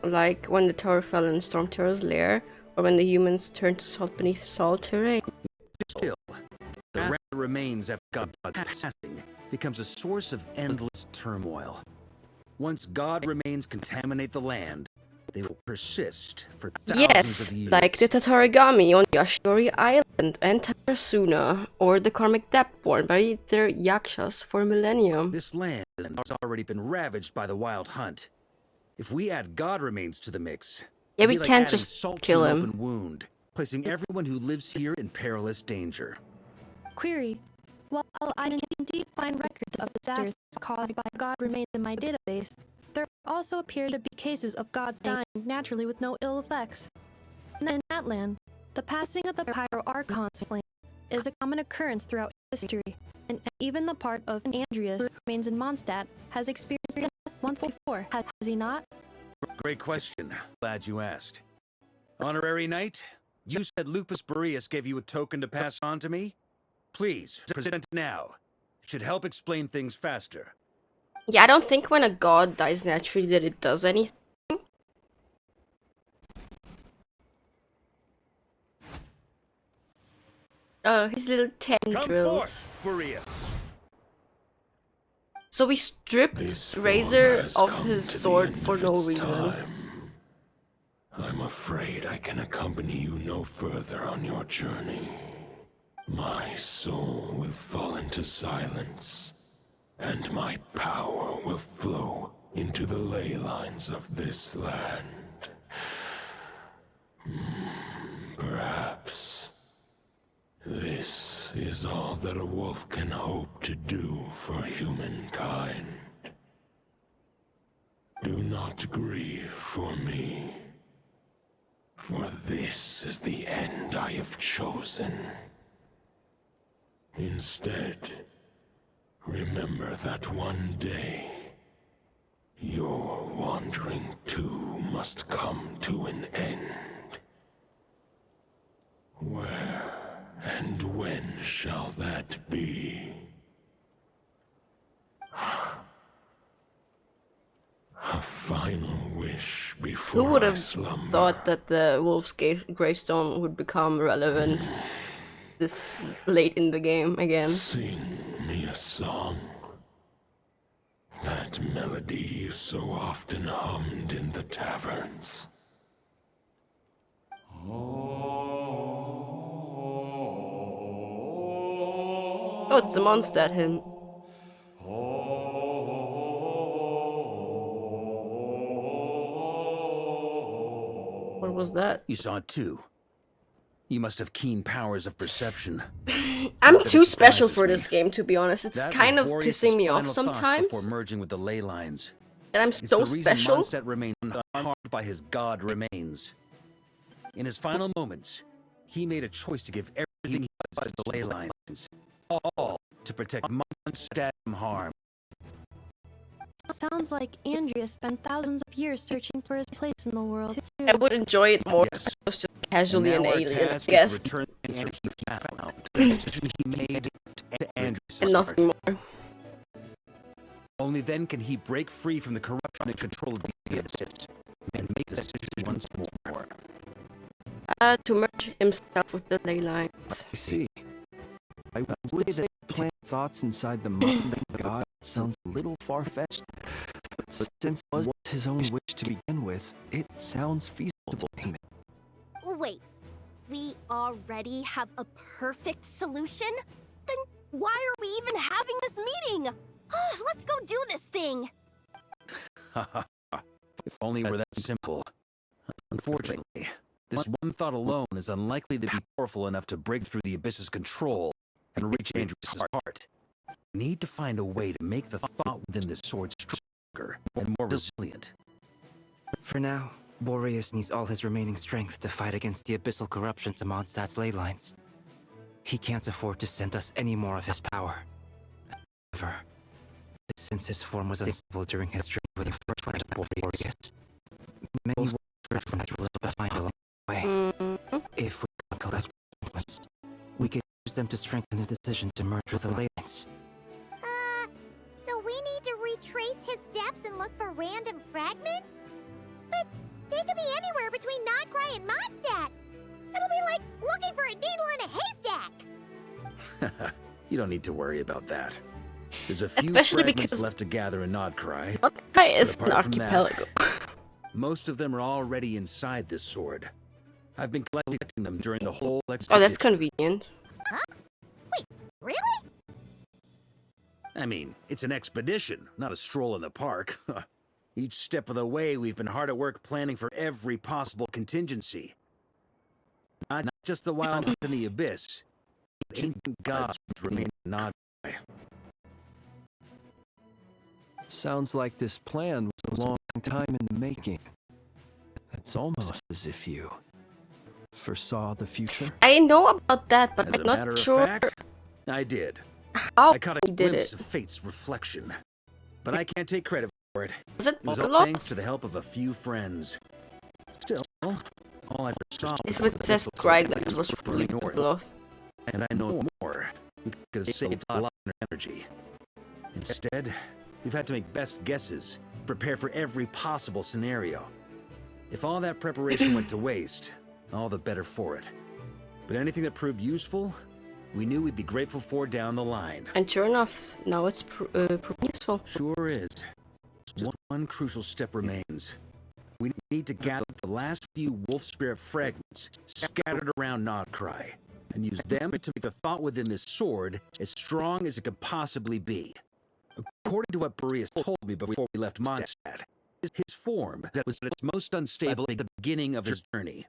Like when the tower fell in Storm Terror's lair, or when the humans turned to salt beneath salt terrain. Still, the wrath that remains after God's passing becomes a source of endless turmoil. Once God remains contaminate the land, they will persist for thousands of years. Like the Tatarigami on Yashori Island and Tarasuna, or the karmic depth born by their yakshas for millennia. This land has already been ravaged by the Wild Hunt. If we add God remains to the mix, yeah, it'd we be like can't adding just salt kill to an him. open wound, placing everyone who lives here in perilous danger. Query. While I can indeed find records of disasters caused by God remains in my database, there also appear to be cases of gods dying naturally with no ill effects. In that land, the passing of the Pyro-Archon's flame is a common occurrence throughout history, and even the part of Andrius who remains in MONDSTADT has experienced death once before, has he not? Great question. Glad you asked. Honorary Knight, you said Lupus Boreas gave you a token to pass on to me? Please, present it now. It should help explain things faster. Yeah, I don't think when a god dies naturally that it does anything. His little tendrils. Come forth, Boreas. So we stripped Razor of his sword for no reason. I'm afraid I can accompany you no further on your journey. My soul will fall into silence, and my power will flow into the ley lines of this land. Perhaps this is all that a wolf can hope to do for humankind. Do not grieve for me, for this is the end I have chosen. Instead, remember that one day, you're wandering too. must come to an end. Where and when shall that be? A final wish before Who would I have slumber. thought that the Wolf's Gravestone would become relevant this late in the game again? Sing me a song. That melody you so often hummed in the taverns. Oh, it's the MONDSTADT hymn. What was that? You saw it too. You must have keen powers of perception. I'm Not that too it special surprises for me. this game, to be honest. It's That kind was of Boreas' pissing me off final thoughts sometimes. before merging with the ley lines. And I'm It's so the reason special. MONDSTADT remained unharmed by his god remains. In his final moments, he made a choice to give everything he was to the ley lines, all to protect MONDSTADT from harm. Sounds like Andrea spent thousands of years searching for his place in the world. I would enjoy it more if it was just casually And an now our alien, I task is guess. to return the answer he found, the decision he made to Andrew's And nothing more. Only then can he break free from the corruption and control of the abyss and make the decision once more. To merge himself with the ley lines. I see. I would say plant thoughts inside the mind of God sounds a little far-fetched, but since it was his own wish to begin with, it sounds feasible to me. Wait, we already have a perfect solution? Then why are we even having this meeting? Let's go do this thing! If only it were that simple. Unfortunately, this one thought alone is unlikely to be powerful enough to break through the Abyss's control and reach Andrews' heart. We need to find a way to make the thought within this sword stronger and more resilient. For now, Boreas needs all his remaining strength to fight against the abyssal corruption to Mondstadt's ley lines. He can't afford to send us any more of his power. However, since his form was unstable during his journey with the first Boreas, many wolves will find along the way. If we can collect fragments, we can use them to strengthen his decision to merge with the ley lines. So we need to retrace his steps and look for random fragments? But they could be anywhere between Nodcry and Mondstadt. It'll be like looking for a needle in a haystack. You don't need to worry about that. There's a few Especially fragments because left to gather in Nodcry. Nodcry is But an apart from that, archipelago. most of them are already inside this sword. I've been collecting them during the whole Oh, expedition. that's convenient. Huh? Wait, really? I mean, it's an expedition, not a stroll in the park. Each step of the way, we've been hard at work planning for every possible contingency. Not just the wild hunt in the abyss, but ancient gods remain not. Sounds like this plan was a long time in the making. It's almost as if you foresaw the future. I know about that, but As a I'm matter not of sure fact, I did. how I caught a he did glimpse it. of fate's reflection, but I can't take credit for it. Was it It was all Varka? thanks to the help of a few friends. Still, all I foresaw If was it the says difficult right, that times it was for really north. north. And I know more, we could have saved a lot of energy. Instead, we've had to make best guesses, prepare for every possible scenario. If all that preparation went to waste, all the better for it. But anything that proved useful, we knew we'd be grateful for down the line. And sure enough, now it's proven useful. Sure is. Just one crucial step remains. We need to gather the last few wolf spirit fragments scattered around Nodcry, and use them to make the thought within this sword as strong as it could possibly be. According to what Boreas told me before we left Mondstadt, his form was at its most unstable at the beginning of his journey.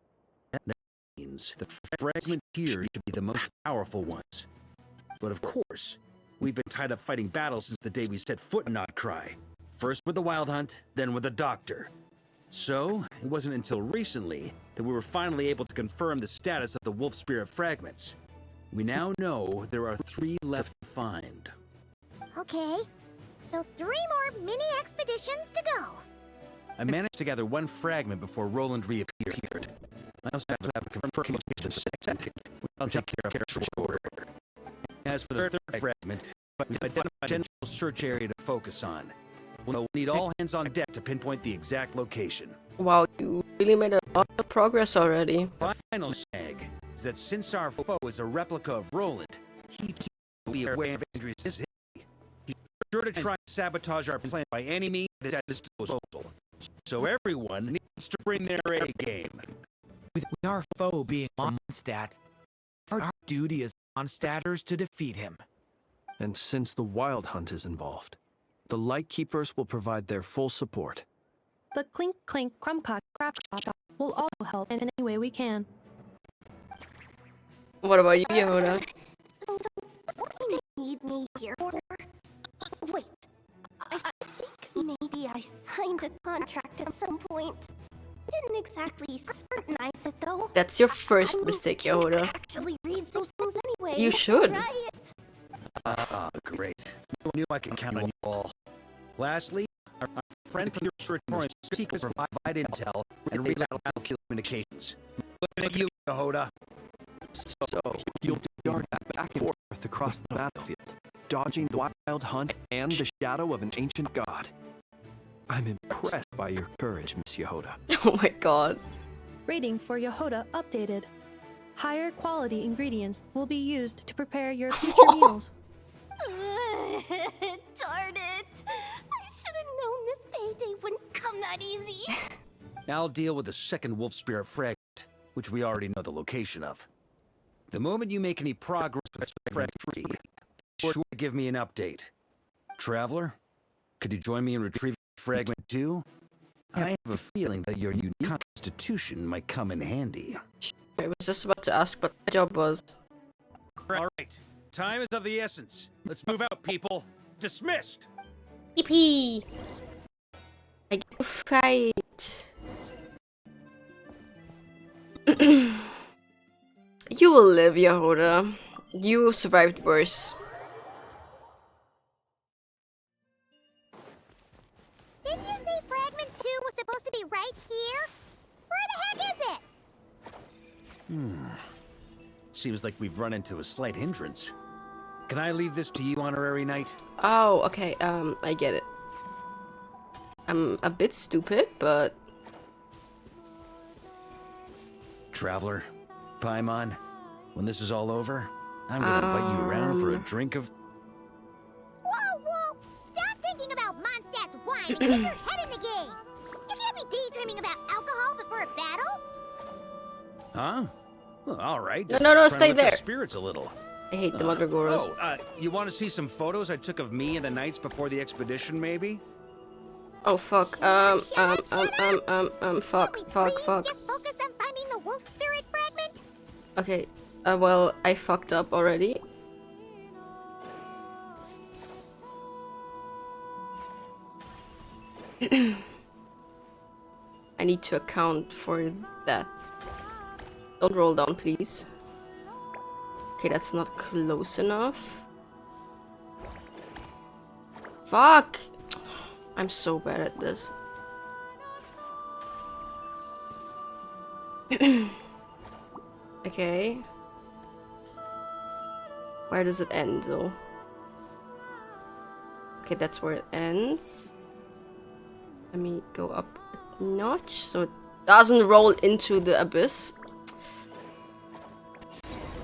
That means the fragment here should be the most powerful ones. But of course, we've been tied up fighting battles since the day we set foot in Nodcry. First with the Wild Hunt, then with the Doctor. So, it wasn't until recently that we were finally able to confirm the status of the Wolf Spirit fragments. We now know there are 3 left to find. Okay, so 3 more mini expeditions to go. I managed to gather one fragment before Roland reappeared. I also have to have a confirmed second, which I'll take care of in short order. As for the third fragment, we've identified a general search area to focus on. We'll need all hands on deck to pinpoint the exact location. Wow, you really made a lot of progress already. Final snag is that since our foe is a replica of Roland, he too will be aware of Andrew's history. He's sure to try and sabotage our plan by any means at his disposal. So everyone needs to bring their A game. With our foe being MONDSTADT, it's our duty as MONDSTADTers to defeat him. And since the Wild Hunt is involved, the Lightkeepers will provide their full support. The Clink Clink Crumcock Craft Shop will also help in any way we can. What about you, Yehuda? So, what do you need me here for? Wait, I think maybe I signed a contract at some point. Didn't exactly scrutinize it though. That's your first mistake, Yehuda. Actually reads those things anyway. You should. Right? Great. I knew I could count on you all. Lastly, our friend from your territory secrets provide intel and read out battlefield communications. Looking at you, Yehuda. So, you'll dart back and forth across the battlefield, dodging the Wild Hunt and the shadow of an ancient god. I'm impressed by your courage, Miss Yehuda. Oh my god. Rating for Yehuda updated. Higher quality ingredients will be used to prepare your future meals. Darn it! I should have known this payday wouldn't come that easy. I'll deal with the second wolf spirit fragment, which we already know the location of. The moment you make any progress with Fragment 3, be sure to give me an update. Traveler, could you join me in retrieving Fragment 2? I have a feeling that your unique constitution might come in handy. I was just about to ask what my job was. Alright, time is of the essence. Let's move out, people. Dismissed! Yippee! I get to fight. You will live, Yehuda. You survived worse. Didn't you say Fragment 2 was supposed to be right here? Where the heck is it? Seems like we've run into a slight hindrance. Can I leave this to you, Honorary Knight? Oh, okay, I get it. I'm a bit stupid, but... Traveler, Paimon, when this is all over, I'm gonna invite you around for a drink of... Whoa! Stop thinking about MONDSTADT's wine and get your head in the game! You can't be daydreaming about alcohol before a battle! Huh? Well, alright. No, stay there. Spirits a little. I hate the Mandragoras. You want to see some photos I took of me and the knights before the expedition, maybe? Oh, fuck. Fuck. Just focus on finding the wolf spirit fragment? Okay, well, I fucked up already. I need to account for that. Don't roll down, please. Okay, that's not close enough. Fuck! I'm so bad at this. Okay. Where does it end, though? Okay, that's where it ends. Let me go up a notch so it doesn't roll into the abyss.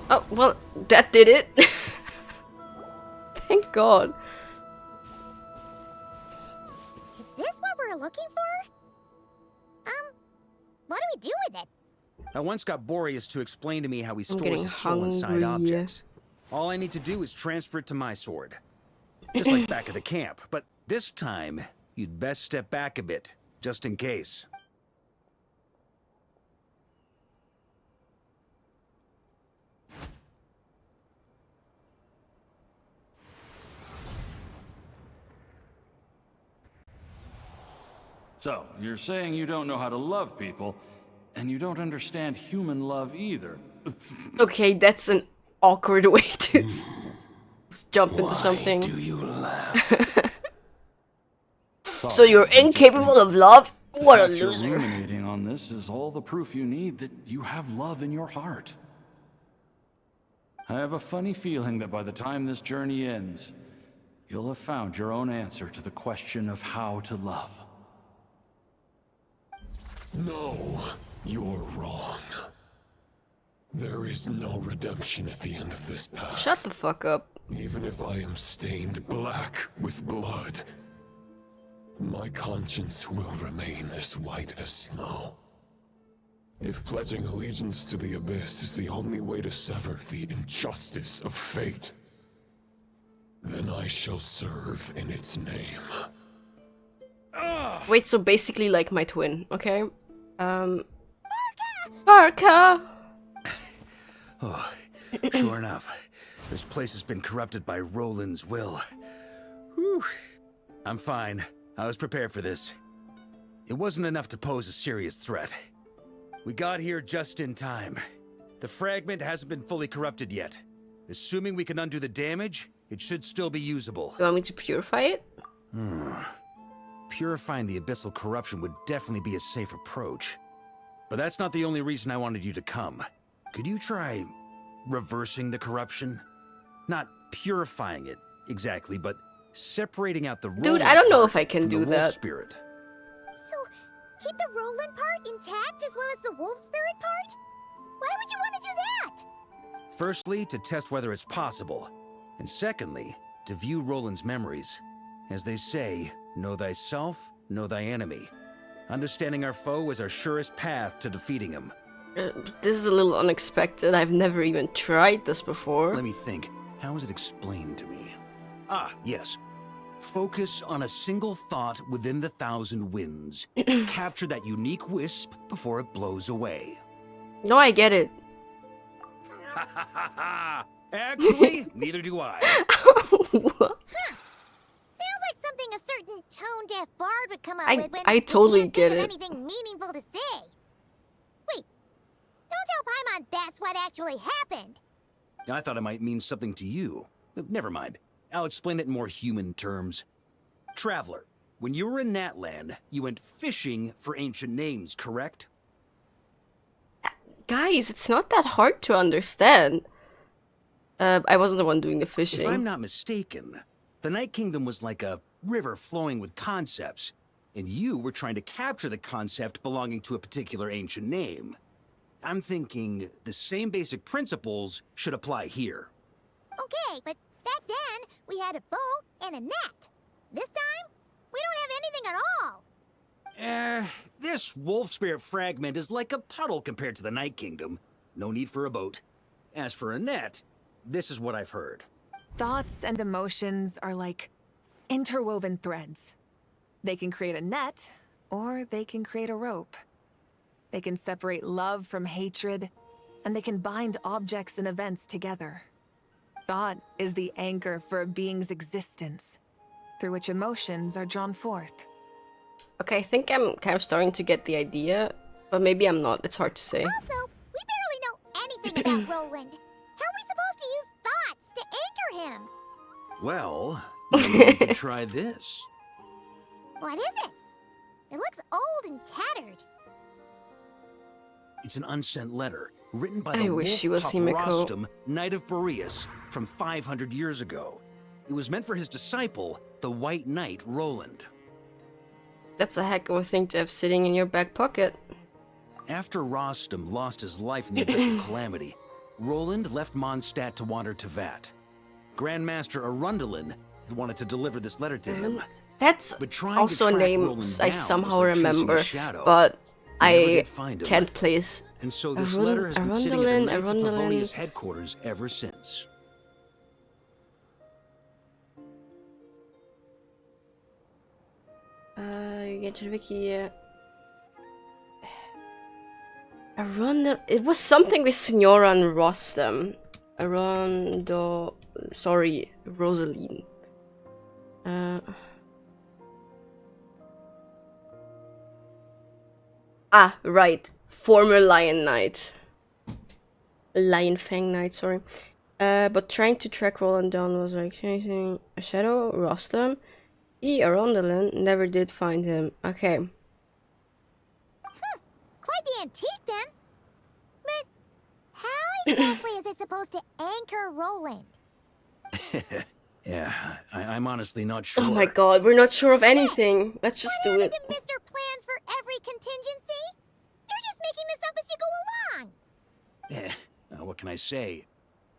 Oh, well, that did it. Thank God. Is this what we're looking for? What do we do with it? I once got Boreas to explain to me how he stores getting his soul inside hungry. objects. All I need to do is transfer it to my sword. Just like back at the camp, but this time, you'd best step back a bit, just in case. So, you're saying you don't know how to love people, and you don't understand human love either. Okay, that's an awkward way to jump into something. Do you laugh? So you're incapable of love? The What a fact you're loser. ruminating on this is all the proof you need that you have love in your heart. I have a funny feeling that by the time this journey ends, you'll have found your own answer to the question of how to love. No, you're wrong. There is no redemption at the end of this path. Shut the fuck up. Even if I am stained black with blood, my conscience will remain as white as snow. If pledging allegiance to the Abyss is the only way to sever the injustice of fate, then I shall serve in its name. Wait, so basically like my twin, okay? Varka! Oh, sure enough. This place has been corrupted by Roland's will. Whew. I'm fine. I was prepared for this. It wasn't enough to pose a serious threat. We got here just in time. The fragment hasn't been fully corrupted yet. Assuming we can undo the damage, it should still be usable. You want me to purify it? Purifying the abyssal corruption would definitely be a safe approach. But that's not the only reason I wanted you to come. Could you try reversing the corruption? Not purifying it, exactly, but separating out the Dude, Roland I don't know part if I can from do the wolf that. Spirit. So, keep the Roland part intact as well as the wolf spirit part? Why would you want to do that? Firstly, to test whether it's possible. And secondly, to view Roland's memories. As they say, know thyself, know thy enemy. Understanding our foe is our surest path to defeating him. This is a little unexpected. I've never even tried this before. Let me think. How was it explained to me? Ah, yes. Focus on a single thought within the 1,000 winds. Capture that unique wisp before it blows away. No, I get it. Actually, neither do I. What? Sounds like something a certain tone-deaf bard would come up I- with when I he totally can't get think it. of anything meaningful to say. Wait, don't tell Paimon that's what actually happened. I thought it might mean something to you. Never mind. I'll explain it in more human terms. Traveler, when you were in Natland, you went fishing for ancient names, correct? Guys, it's not that hard to understand. I wasn't the one doing the fishing. If I'm not mistaken, the Night Kingdom was like a river flowing with concepts, and you were trying to capture the concept belonging to a particular ancient name. I'm thinking the same basic principles should apply here. Okay, but back then, we had a boat and a net. This time, we don't have anything at all. This wolf spirit fragment is like a puddle compared to the Night Kingdom. No need for a boat. As for a net, this is what I've heard. Thoughts and emotions are like interwoven threads. They can create a net, or they can create a rope. They can separate love from hatred, and they can bind objects and events together. Thought is the anchor for a being's existence, through which emotions are drawn forth. Okay, I think I'm kind of starting to get the idea, but maybe I'm not. It's hard to say. Also, we barely know anything about Roland. How are we supposed to use thoughts to anchor him? Well, maybe we could try this. What is it? It looks old and tattered. It's an unsent letter written by I the wish wolf she was pup Himiko. Rostam, Knight of Boreas, from 500 years ago. It was meant for his disciple, the White Knight Roland. That's a heck of a thing to have sitting in your back pocket. After Rostam lost his life in the Abyssal Calamity, Roland left MONDSTADT to wander to Vat. Grandmaster Arundelen had wanted to deliver this letter to him. That's But trying also a to track name Roland I down was somehow like chasing a remember, shadow. but We never I did find him. can't place. And so this letter has been sitting at the Arundelen, Knights of Arundelen. Favonia's headquarters ever since. Genshin Wiki. Arundel. It was something with Signora and Rostam. Sorry, Rosaline. Right. Former Lion Knight. Lion Fang Knight, sorry. But trying to track Roland down was like chasing a shadow, Rostam. Arundelen never did find him. Okay. antique then. But how exactly is it supposed to anchor Roland? Yeah, I'm honestly not sure. Oh my god, we're not sure of anything. Let's just do it. To Mr. Plans for every contingency? You're just making this up as you go along. What can I say?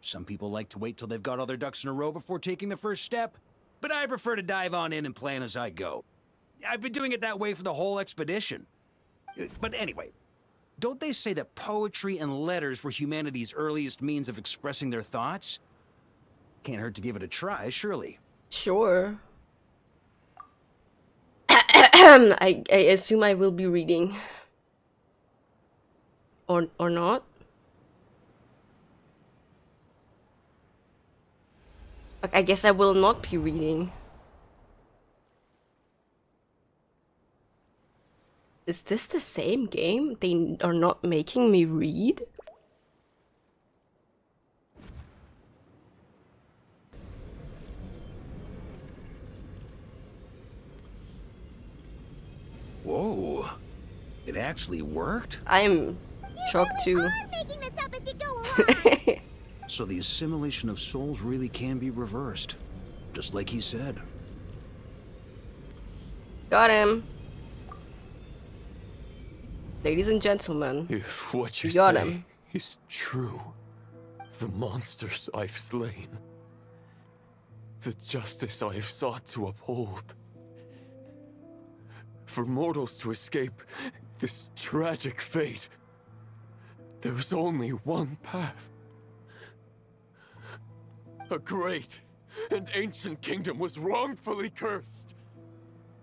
Some people like to wait till they've got all their ducks in a row before taking the first step, but I prefer to dive on in and plan as I go. I've been doing it that way for the whole expedition. But anyway, don't they say that poetry and letters were humanity's earliest means of expressing their thoughts? Can't hurt to give it a try, surely. Sure. I assume I will be reading. Or not? I guess I will not be reading. Is this the same game? They are not making me read? Whoa. It actually worked? I'm shocked too. Making this up as you go along. So the assimilation of souls really can be reversed. Just like he said. Got him. Ladies and gentlemen, If what you got say him. is true, the monsters I've slain, the justice I have sought to uphold, for mortals to escape this tragic fate, there's only one path. A great and ancient kingdom was wrongfully cursed,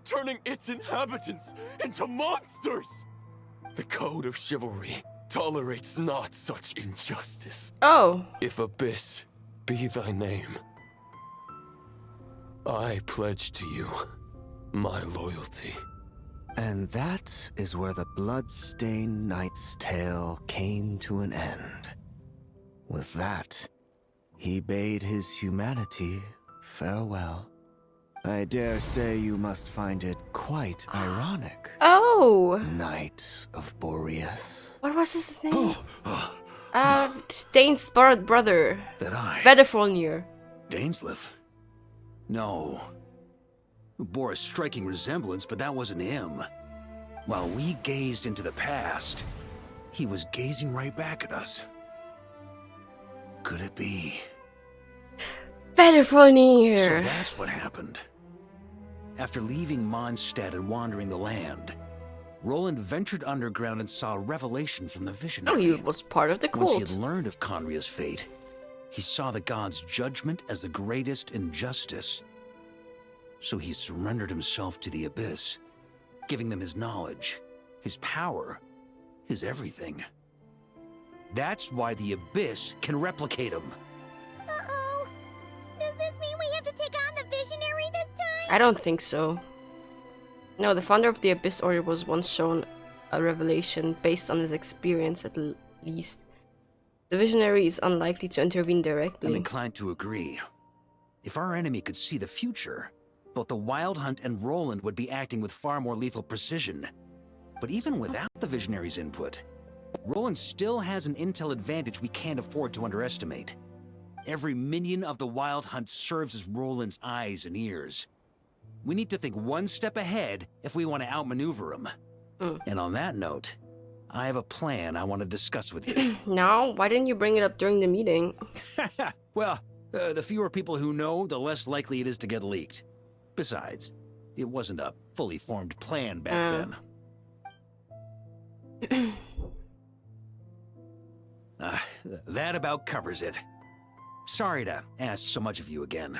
turning its inhabitants into monsters. The code of chivalry tolerates not such injustice. Oh. If Abyss be thy name, I pledge to you my loyalty. And that is where the blood-stained knight's tale came to an end. With that, he bade his humanity farewell. I dare say you must find it quite ironic. Oh! Knight of Boreas. What was his name? Dane's brother. That I... Vedefronir. Dainsleif? No. Bore a striking resemblance, but that wasn't him. While we gazed into the past, he was gazing right back at us. Could it be? Vedefronir! So that's what happened. After leaving Mondstadt and wandering the land, Roland ventured underground and saw a revelation from the visionary. Oh, he was part of the cult. Once he had learned of Conria's fate, he saw the gods' judgment as the greatest injustice. So he surrendered himself to the Abyss, giving them his knowledge, his power, his everything. That's why the Abyss can replicate him. Uh-oh. Does this mean we have to take on the Visionary this time? I don't think so. No, the founder of the Abyss Order was once shown a revelation based on his experience at least. The Visionary is unlikely to intervene directly. I'm inclined to agree. If our enemy could see the future, both the Wild Hunt and Roland would be acting with far more lethal precision. But even without the Visionary's input, Roland still has an intel advantage we can't afford to underestimate. Every minion of the Wild Hunt serves as Roland's eyes and ears. We need to think one step ahead if we want to outmaneuver him. And on that note, I have a plan I want to discuss with you. Now? Why didn't you bring it up during the meeting? Well, the fewer people who know, the less likely it is to get leaked. Besides, it wasn't a fully formed plan back then. That about covers it. Sorry to ask so much of you again.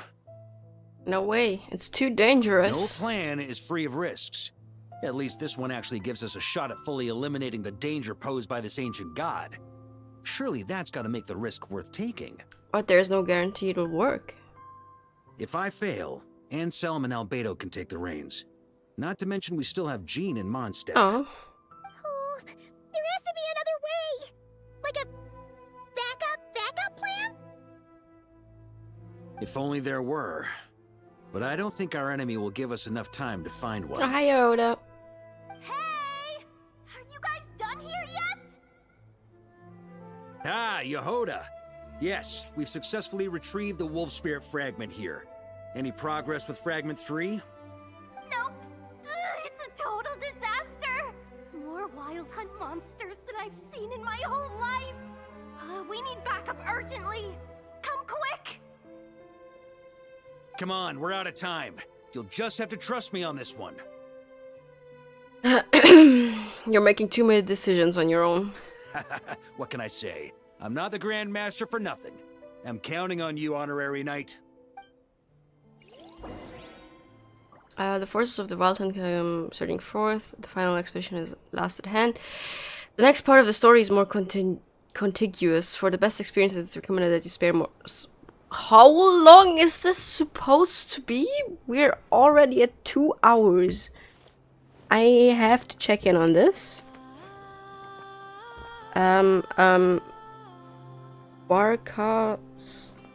No way, it's too dangerous. No plan is free of risks. At least this one actually gives us a shot at fully eliminating the danger posed by this ancient god. Surely that's got to make the risk worth taking. But there's no guarantee it'll work. If I fail, Anselm and Albedo can take the reins. Not to mention we still have Jean and Mondstadt. Oh. Oh, there has to be another way! Like a backup plan? If only there were. But I don't think our enemy will give us enough time to find one. Oh, hi, Oda. Hey! Are you guys done here yet? Ah, Yehoda. Yes, we've successfully retrieved the wolf spirit fragment here. Any progress with fragment 3? Nope. It's a total disaster. More wild hunt monsters than I've seen in my whole life. We need backup urgently. Come quick. Come on, we're out of time. You'll just have to trust me on this one. You're making too many decisions on your own. What can I say? I'm not the Grand Master for nothing. I'm counting on you, Honorary Knight. The forces of the Wild Hunt come surging forth. The final expedition is last at hand. The next part of the story is more contiguous. For the best experience, it's recommended that you spare more. How long is this supposed to be? We're already at 2 hours. I have to check in on this. Varka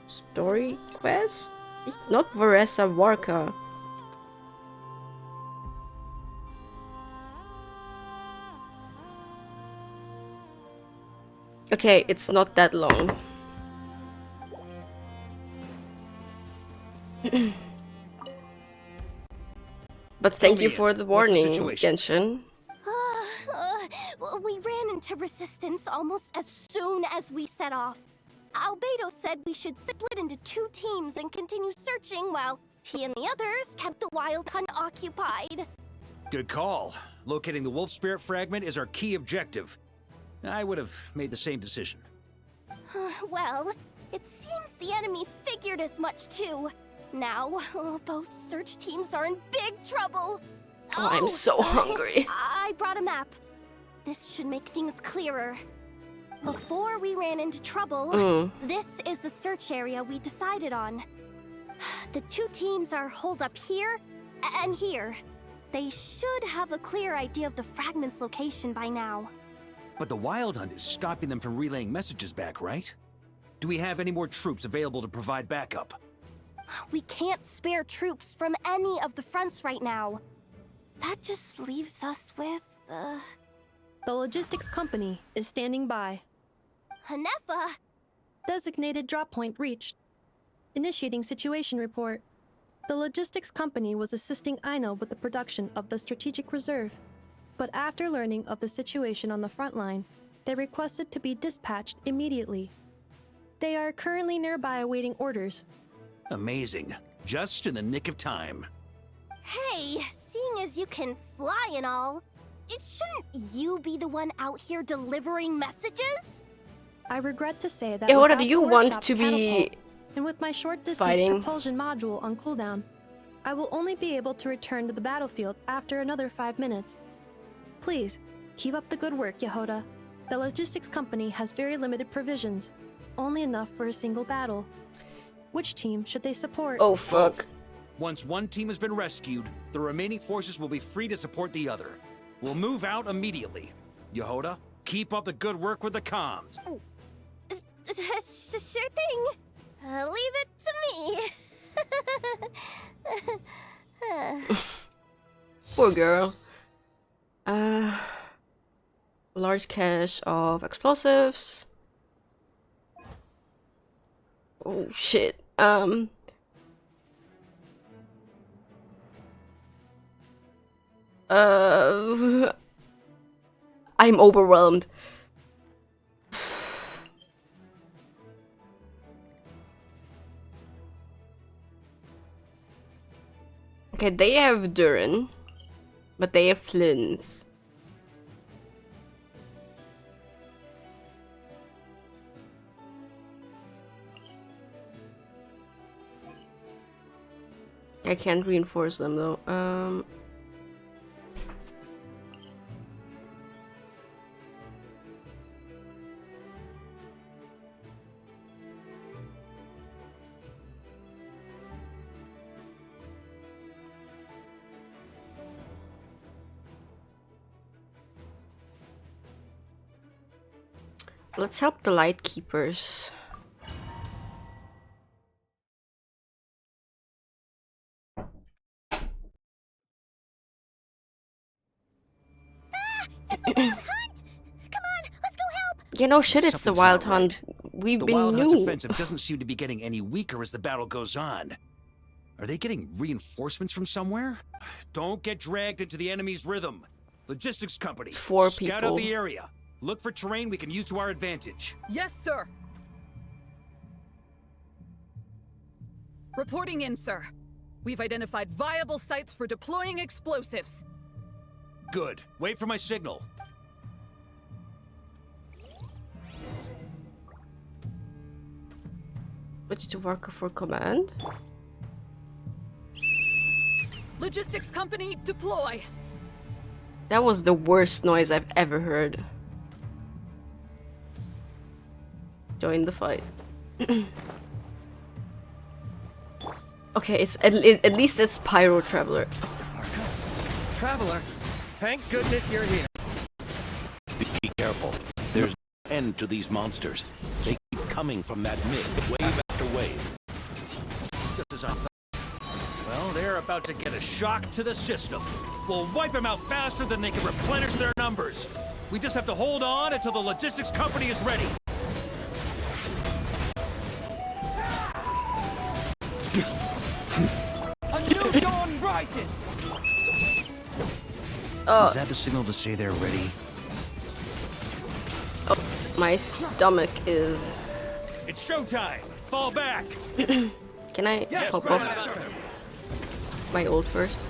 story quest? Not Varesa, Varka. Okay, it's not that long. But thank you for the warning, Genshin. We ran into resistance almost as soon as we set off. Albedo said we should split into 2 teams and continue searching while he and the others kept the wild hunt occupied. Good call. Locating the wolf spirit fragment is our key objective. I would have made the same decision. Well, it seems the enemy figured as much too. Now, both search teams are in big trouble. Oh, I'm so hungry. I brought a map. This should make things clearer. Before we ran into trouble, this is the search area we decided on. The 2 teams are holed up here and here. They should have a clear idea of the fragment's location by now. But the Wild Hunt is stopping them from relaying messages back, right? Do we have any more troops available to provide backup? We can't spare troops from any of the fronts right now. That just leaves us with, The logistics company is standing by. Hanefa! Designated drop point reached. Initiating situation report. The logistics company was assisting Aino with the production of the strategic reserve. But after learning of the situation on the front line, they requested to be dispatched immediately. They are currently nearby awaiting orders. Amazing. Just in the nick of time. Hey, seeing as you can fly and all, shouldn't you be the one out here delivering messages? I regret to say that. Yeah, what do without you the want workshop's to be catapult, and with my short distance fighting? propulsion module on cooldown, I will only be able to return to the battlefield after another 5 minutes. Please, keep up the good work, Yehoda. The logistics company has very limited provisions, only enough for a single battle. Which team should they support? Oh, fuck. Once one team has been rescued, the remaining forces will be free to support the other. We'll move out immediately. Yehoda, keep up the good work with the comms. Sure thing. Leave it to me. Poor girl. Large cache of explosives. Oh shit. I'm overwhelmed. Okay, they have Durin, but they have Flynn's. I can't reinforce them though. Let's help the light keepers. You know, shit, it's the Something's Wild not right. Hunt. We've The been Wild Hunt's new. offensive doesn't seem to be getting any weaker as the battle goes on. Are they getting reinforcements from somewhere? Don't get dragged into the enemy's rhythm. Logistics company. It's 4 Scout people. out the area. Look for terrain we can use to our advantage. Yes, sir. Reporting in, sir. We've identified viable sites for deploying explosives. Good. Wait for my signal. Switch to Varka for command. Logistics company, deploy. That was the worst noise I've ever heard. Join the fight. Okay, it's at least it's Pyro Traveler. Traveler, thank goodness you're here. Be careful. There's no end to these monsters. They keep coming from that mid, wave after wave. Just as I thought. Well, they're about to get a shock to the system. We'll wipe them out faster than they can replenish their numbers. We just have to hold on until the logistics company is ready. A new dawn rises. Is that the signal to say they're ready? Oh, my stomach is... It's showtime! Fall back! Can I pop off my ult first?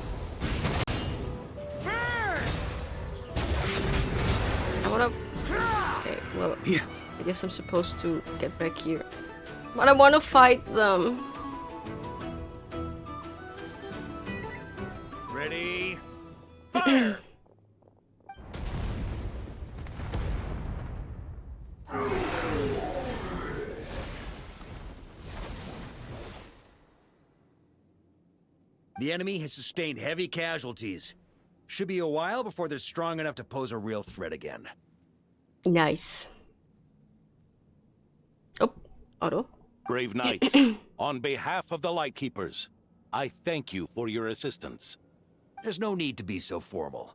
I wanna... Okay, well, I guess I'm supposed to get back here. But I wanna fight them. Ready? Fire! The enemy has sustained heavy casualties. Should be a while before they're strong enough to pose a real threat again. Nice. Oh, auto. Brave knights, on behalf of the Lightkeepers, I thank you for your assistance. There's no need to be so formal.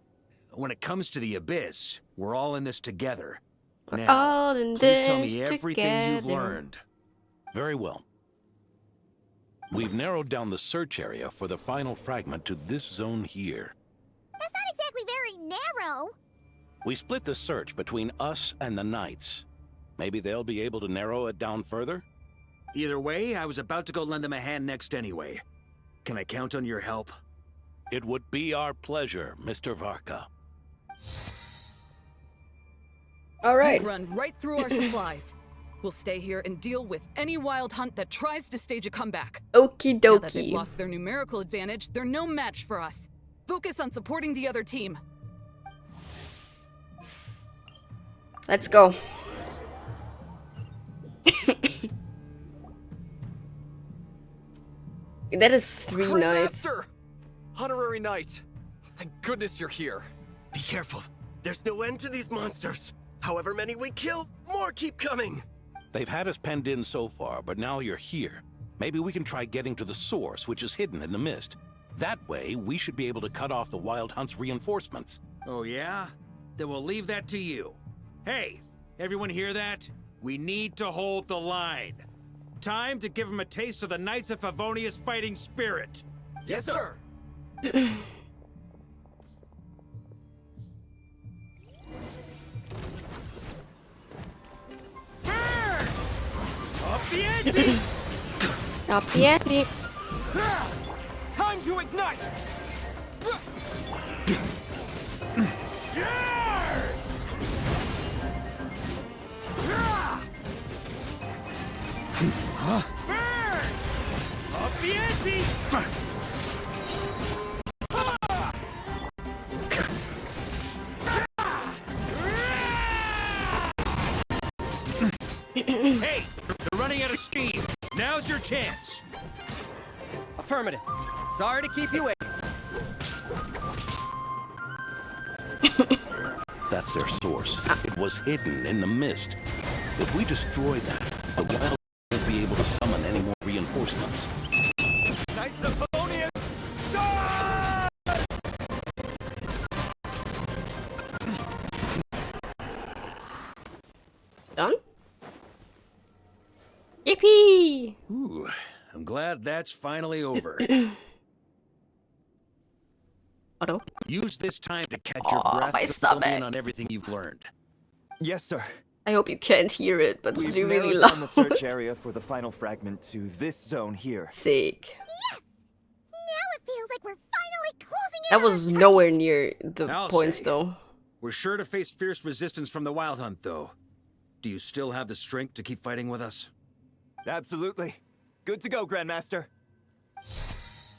When it comes to the Abyss, we're all in this together. Now, all in please tell this me everything you've together. learned. Very well. We've narrowed down the search area for the final fragment to this zone here. That's not exactly very narrow. We split the search between us and the Knights. Maybe they'll be able to narrow it down further? Either way, I was about to go lend them a hand next anyway. Can I count on your help? It would be our pleasure, Mr. Varka. All right. We've run right through our supplies. We'll stay here and deal with any wild hunt that tries to stage a comeback. Okie Now that they've dokie. lost their numerical advantage, they're no match for us. Focus on supporting the other team. Let's go. That is 3 nights. Grandmaster! Honorary Knight. Thank goodness you're here. Be careful. There's no end to these monsters. However many we kill, more keep coming. They've had us penned in so far, but now you're here. Maybe we can try getting to the source, which is hidden in the mist. That way, we should be able to cut off the Wild Hunt's reinforcements. Oh yeah? Then we'll leave that to you. Hey, everyone hear that? We need to hold the line. Time to give them a taste of the Knights of Favonius fighting spirit. Yes, sir. Up the ante! Up the ante. Time to ignite. Burn! Up the ante! Hey, they're running out of steam. Now's your chance. Affirmative. Sorry to keep you waiting. That's their source. It was hidden in the mist. If we destroy that, the Wild won't be able to summon any more reinforcements. Knights of Favonius, Done? Yippee! Ooh, I'm glad that's finally over. Otto? Use this time to catch your breath my and fill stomach. me in on everything you've learned. Yes, sir. I hope you can't hear it, but it's We've really narrowed loud. down the search area for the final fragment to this zone here. Sick. Yes! Now it feels like we're finally closing in That on was our nowhere near the I'll points, say. though. We're sure to face fierce resistance from the Wild Hunt, though. Do you still have the strength to keep fighting with us? Absolutely. Good to go, Grandmaster.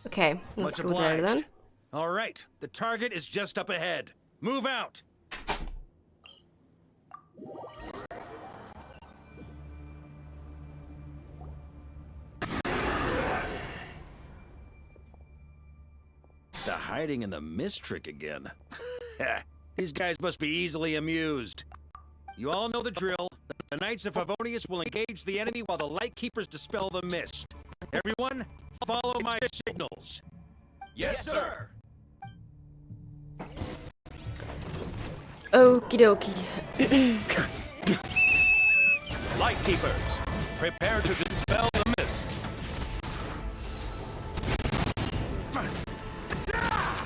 Okay, let's Much go there obliged. then. All right, the target is just up ahead. Move out! The hiding in the mist trick again. These guys must be easily amused. You all know the drill. The Knights of Favonius will engage the enemy while the Lightkeepers dispel the mist. Everyone, follow my signals. Yes, sir! Okie dokie. Lightkeepers, prepare to dispel the mist.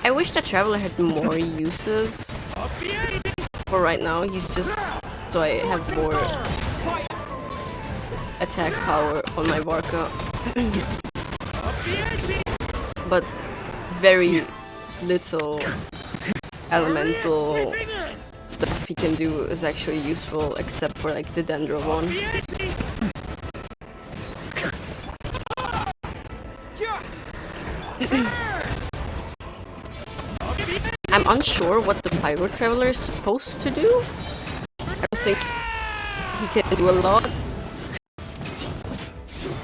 I wish the Traveler had more uses. For right now, he's just so I have more attack power on my Varka. But very little elemental stuff he can do is actually useful, except for like the Dendro one. I'm unsure what the Pyro Traveler is supposed to do. I don't think he can do a lot.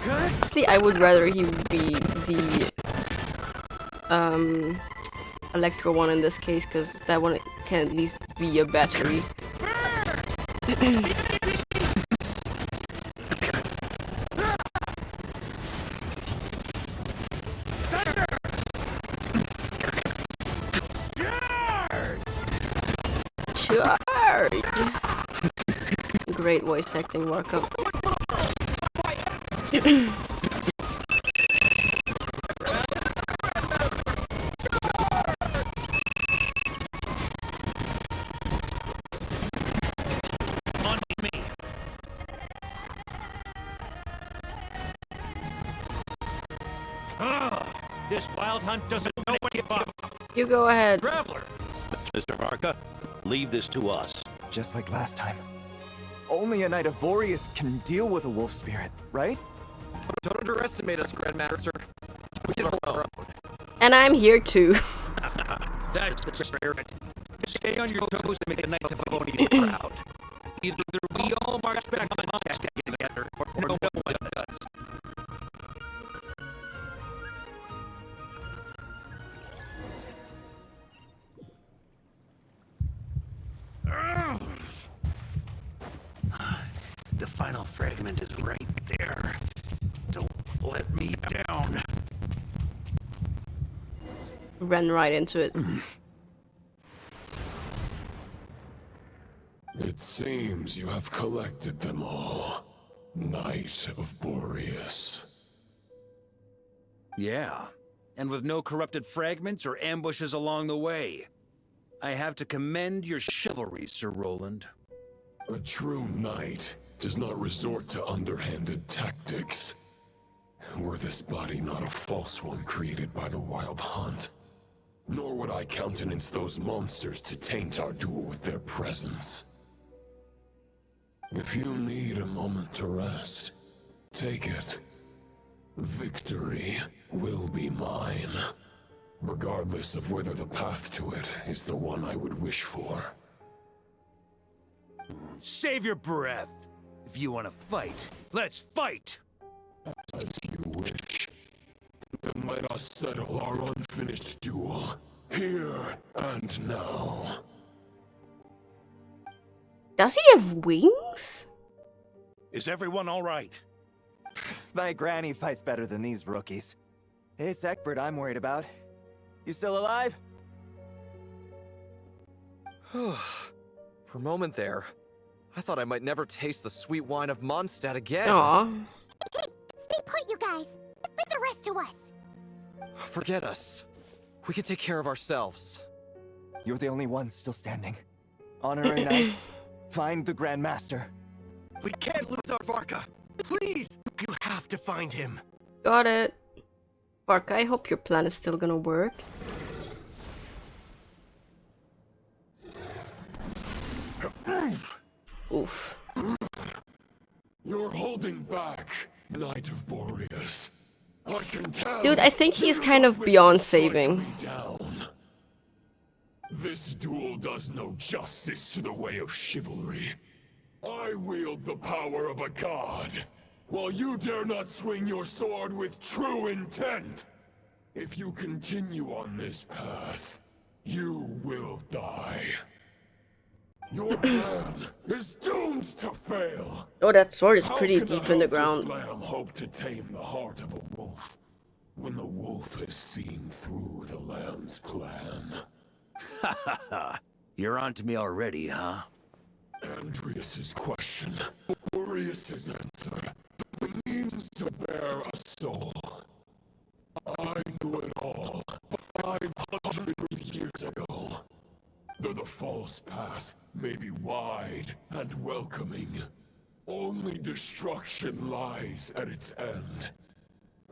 Honestly, I would rather he be the Electro one in this case, because that one can at least be a battery. Charge! Great voice acting, Varka. This Wild Hunt doesn't know when to give up. You go ahead. Traveler! Mr. Varka, leave this to us. Just like last time. Only a Knight of Boreas can deal with a wolf spirit, right? Don't underestimate us, Grandmaster. We can hold our own. And I'm here too. That's the spirit. Stay on your toes and make the Knights of Favonius proud. Either we all march back to MONDSTADT together, or no one does. The final fragment is right there. Don't let me down. Ran right into it. It seems you have collected them all, Knight of Boreas. Yeah, and with no corrupted fragments or ambushes along the way. I have to commend your chivalry, Sir Roland. A true knight does not resort to underhanded tactics. Were this body not a false one created by the Wild Hunt, nor would I countenance those monsters to taint our duel with their presence. If you need a moment to rest, take it. Victory will be mine, regardless of whether the path to it is the one I would wish for. Save your breath. If you want to fight, let's fight! As you wish. Then let us settle our unfinished duel, here and now. Does he have wings? Is everyone all right? My granny fights better than these rookies. It's Egbert I'm worried about. You still alive? For a moment there, I thought I might never taste the sweet wine of MONDSTADT again. Aw. Hey, stay put, you guys. Leave the rest to us. Forget us. We can take care of ourselves. You're the only one still standing. Honorary Knight, find the Grand Master. We can't lose our Varka. Please, you have to find him. Got it. Varka, I hope your plan is still gonna work. Oof. You're holding back, Knight of Boreas. I can tell. Dude, I think he's kind of beyond saving. Down. This duel does no justice to the way of chivalry. I wield the power of a god, while you dare not swing your sword with true intent. If you continue on this path, you will die. Your plan is doomed to fail. Oh, that sword is How pretty can a deep in the helpless ground. lamb hope to tame the heart of a wolf when the wolf has seen through the lamb's plan? Ha ha ha. You're on to me already, huh? Andreas's question, Boreas's answer, the means to bear a soul. I knew it all 500 years ago. Though the false path may be wide and welcoming, only destruction lies at its end.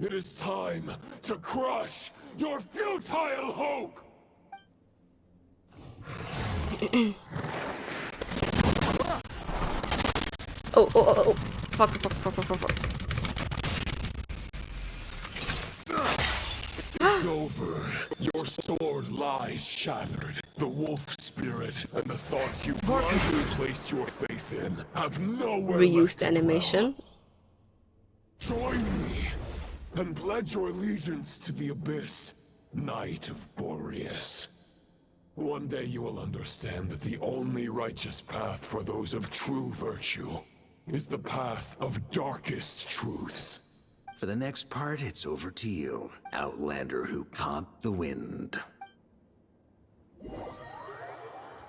It is time to crush your futile hope! Oh. Fuck. It's over. Your sword lies shattered. The wolf spirit and the thoughts you blindly placed your faith in have nowhere left Reused to animation. dwell. Join me and pledge your allegiance to the abyss, Knight of Boreas. One day you will understand that the only righteous path for those of true virtue is the path of darkest truths. For the next part, it's over to you, Outlander who caught the wind.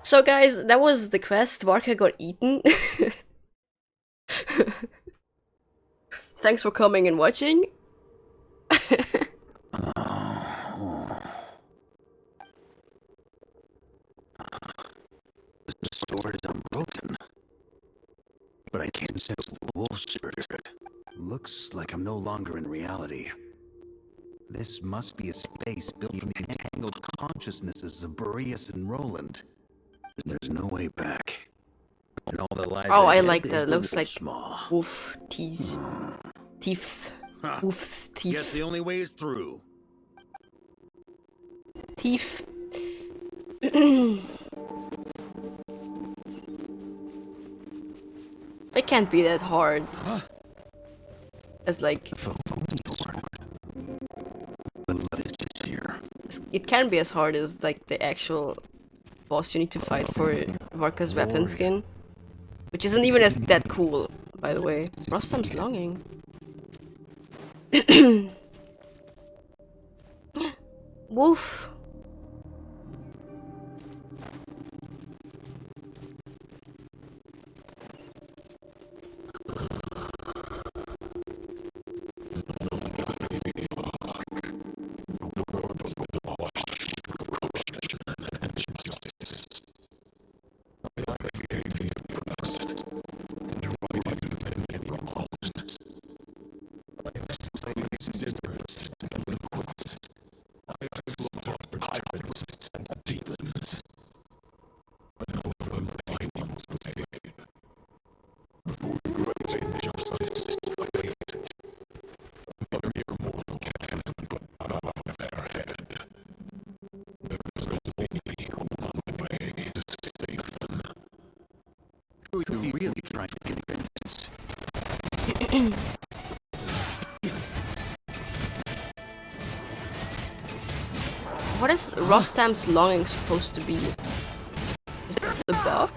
So guys, that was the quest. Varka got eaten. Thanks for coming and watching. The sword is unbroken, but I can't sense the wolf spirit. Looks like I'm no longer in reality. This must be a space built from the entangled consciousnesses of Boreas and Roland. There's no way back. And all that lies Oh, I ahead like is that. the Looks like wolf's maw. wolf teeth. Teeths. Huh. Wolf's teeth. Guess the only way is through. Teeth. It can't be that hard. As like it can be as hard as like the actual boss you need to fight for Varka's weapon skin, which isn't even as that cool, by the way. Rostam's longing. Woof. You're really trying to get convinced. What is Rostam's longing supposed to be? Is that the buff?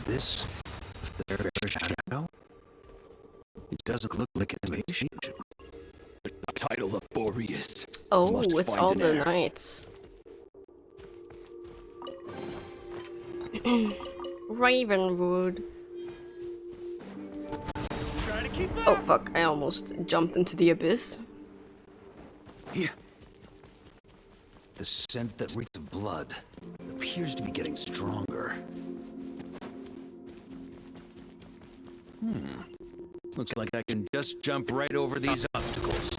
this their shadow? It doesn't look like an invasion. The title of Boreas. Oh, Must it's find all an the heir. knights. Ravenwood. Oh fuck, I almost jumped into the abyss. Here. The scent that reeks of blood appears to be getting stronger. Looks like I can just jump right over these obstacles.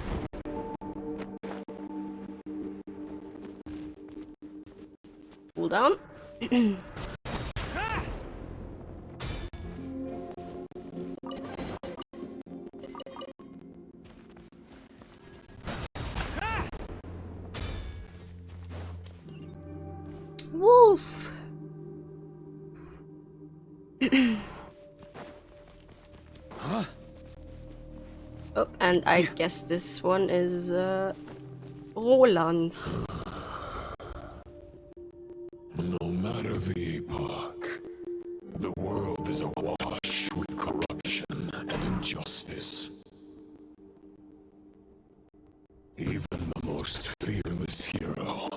Cool down. Wolf. Oh, and I guess this one is Roland's. No matter the epoch, the world is awash with corruption and injustice. Even the most fearless hero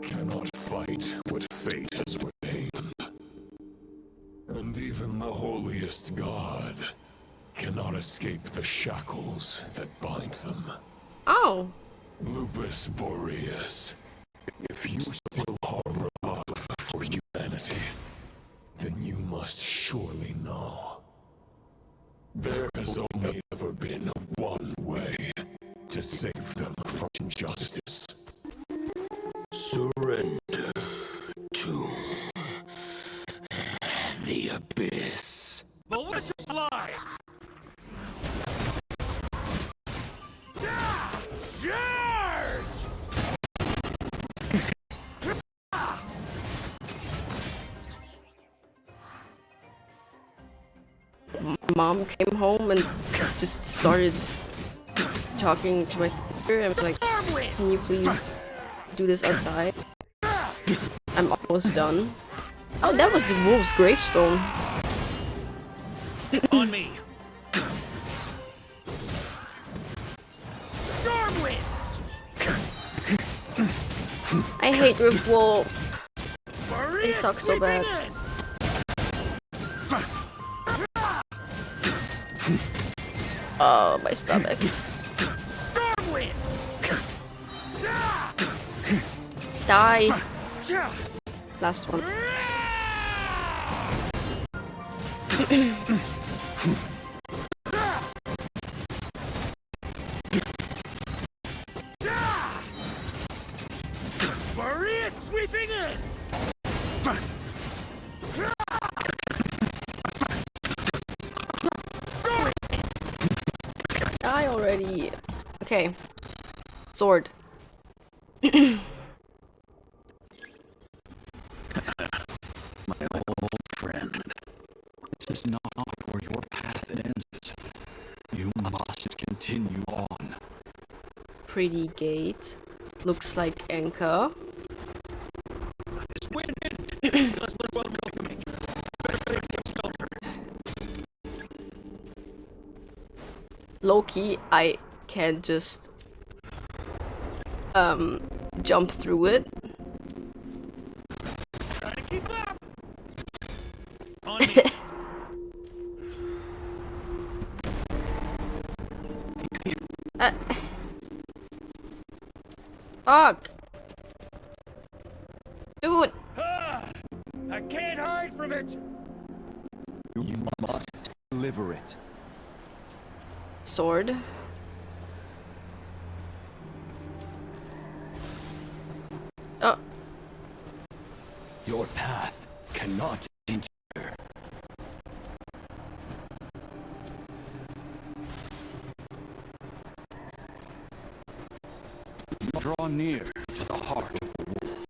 cannot fight what fate has ordained. And even the holiest god cannot escape the shackles that bind them. Oh. Lupus Boreas, if you still harbor love for humanity, then you must surely know. There has only ever been one way to save them from injustice. Surrender to the abyss. Malicious lies! Charge! Mom came home and just started talking to my sister and was like, can you please do this outside? I'm almost done. Oh, that was the wolf's gravestone. On me! Stormwind! I hate Rift Wolf. They suck so bad. Oh, my stomach. Stormwind! Die. Last one. Maria sweeping in! Die already. Okay. Sword. My old friend. This is not where your path ends. You must continue on. Pretty gate. Looks like anchor. Low-key, I can just jump through it. Try to keep up! Fuck! Dude! I can't hide from it! You must deliver it. Sword. Oh. Your path cannot endure. Draw near to the heart of the wolf.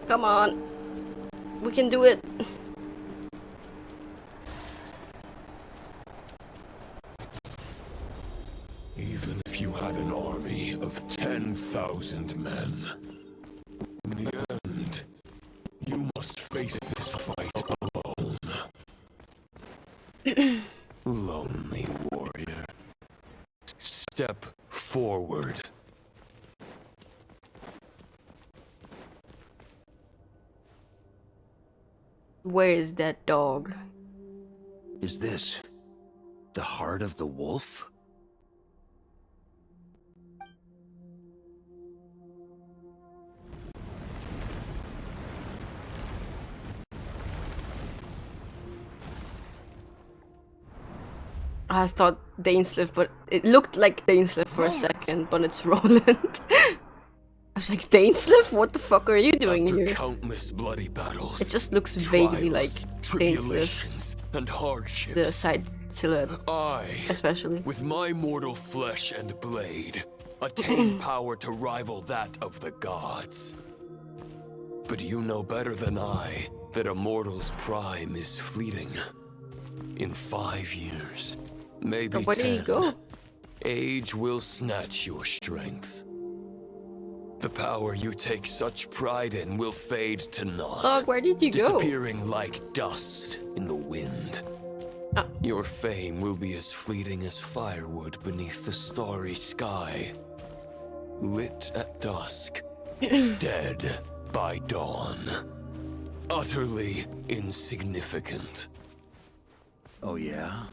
Come on. We can do it. Even if you had an army of 10,000 men, in the end, you must face this fight alone. Lonely warrior. Step forward. Where is that dog? Is this the heart of the wolf? I thought Dainsleif, but it looked like Dainsleif for a second, but it's Roland. I was like, Dainsleif? What the fuck are you doing After here? countless bloody battles, It just looks vaguely like trials, Dainsleif. tribulations, and hardships. The side silhouette, I, especially. with my mortal flesh and blade, attain power to rival that of the gods. But you know better than I that a mortal's prime is fleeting. In 5 years, maybe Where 10, did he go? age will snatch your strength. The power you take such pride in will fade to naught. Dog, where did you go? Disappearing like dust in the wind. Your fame will be as fleeting as firewood beneath the starry sky. Lit at dusk, dead by dawn. Utterly insignificant. Oh yeah?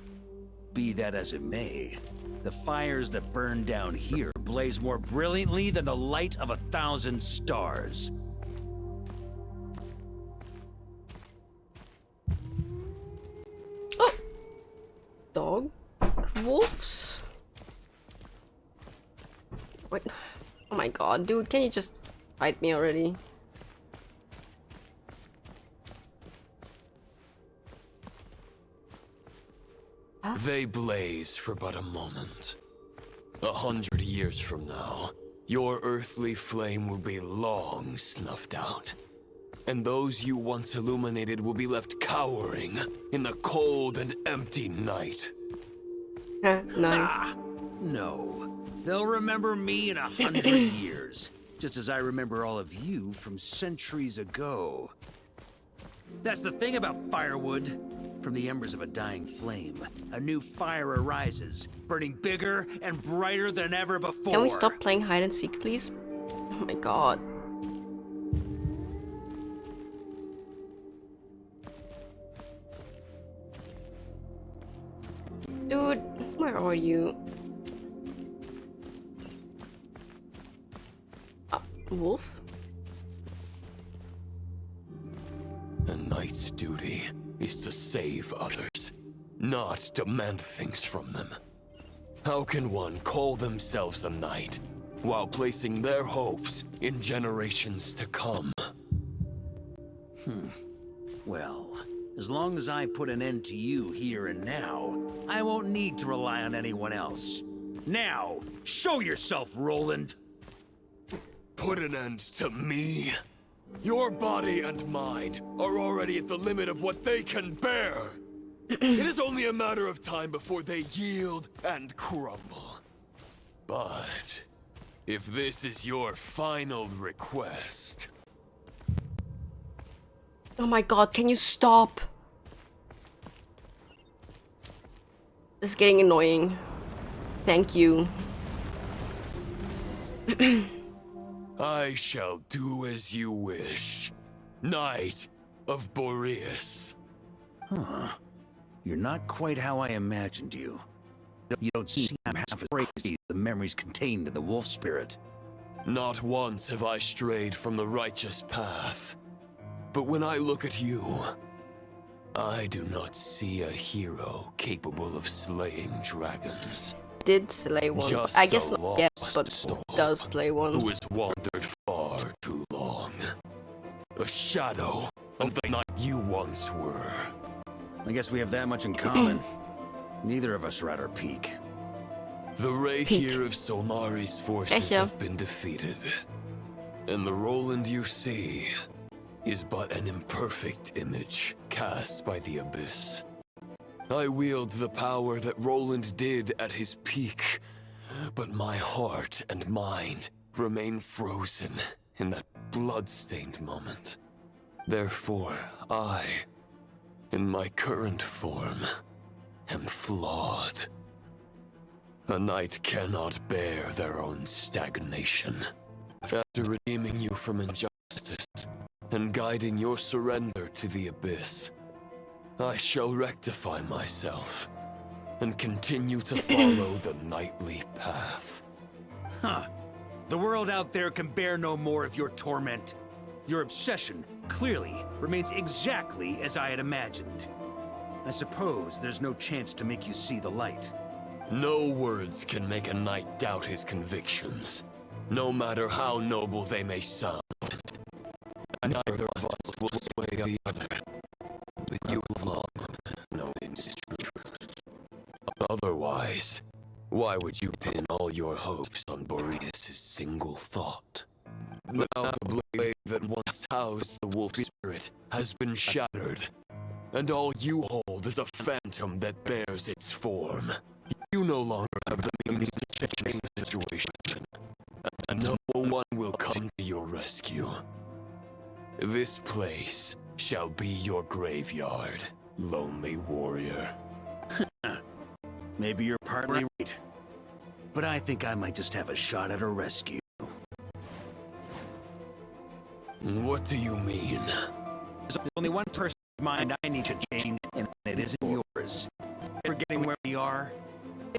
Be that as it may, the fires that burn down here blaze more brilliantly than the light of 1,000 stars. Oh! Dog? Wolves? Wait. Oh my god, dude, can you just fight me already? They blaze for but a moment. 100 years from now, your earthly flame will be long snuffed out. And those you once illuminated will be left cowering in the cold and empty night. Nice. Ah, no. They'll remember me in 100 years, just as I remember all of you from centuries ago. That's the thing about firewood. From the embers of a dying flame, a new fire arises, burning bigger and brighter than ever before. Can we stop playing hide and seek, please? Oh my god. Dude, where are you? Wolf? A knight's duty is to save others, not demand things from them. How can one call themselves a knight while placing their hopes in generations to come? Well, as long as I put an end to you here and now, I won't need to rely on anyone else. Now, show yourself, Roland! Put an end to me? Your body and mind are already at the limit of what they can bear. It is only a matter of time before they yield and crumble. But if this is your final request... Oh my god, can you stop? This is getting annoying. Thank you. I shall do as you wish, Knight of Boreas. Huh. You're not quite how I imagined you. You don't seem half as crazy as the memories contained in the wolf spirit. Not once have I strayed from the righteous path. But when I look at you, I do not see a hero capable of slaying dragons. Did slay one. Just I guess a not yet, lost but soul does play one. who has wandered far too long. A shadow of the knight you once were. I guess we have that much in common. Neither of us are at our peak. The Rahier of Solmari's forces have been defeated. And the Roland you see is but an imperfect image cast by the Abyss. I wield the power that Roland did at his peak, but my heart and mind remain frozen in that blood-stained moment. Therefore, I, in my current form, and flawed. A knight cannot bear their own stagnation. After redeeming you from injustice and guiding your surrender to the abyss, I shall rectify myself and continue to follow the knightly path. Huh. The world out there can bear no more of your torment. Your obsession, clearly, remains exactly as I had imagined. I suppose there's no chance to make you see the light. No words can make a knight doubt his convictions, no matter how noble they may sound. Neither of us will sway the other, but you alone know its truth. Otherwise, why would you pin all your hopes on Boreas' single thought? Now the blade that once housed the wolf spirit has been shattered, and all you hold is a phantom that bears its form. You no longer have the means to change the situation, and no one will come to your rescue. This place shall be your graveyard, lonely warrior. Maybe you're partly right, but I think I might just have a shot at a rescue. What do you mean? There's only one person's mind I need to change, and it isn't yours. Forgetting where we are?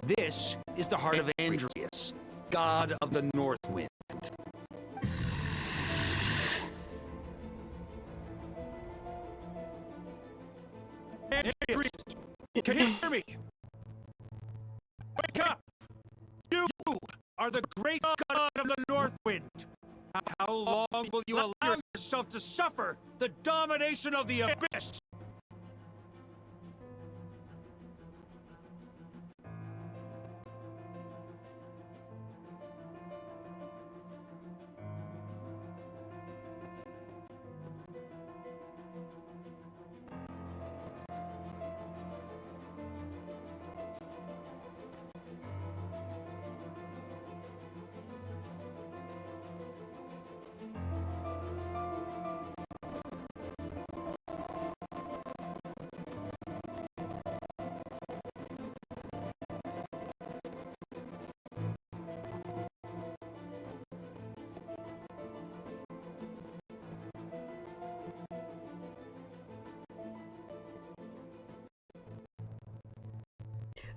This is the heart of Andreas, god of the North Wind. Andreas, can you hear me? Wake up! You are the great god of the North Wind. How long will you allow yourself to suffer the domination of the abyss?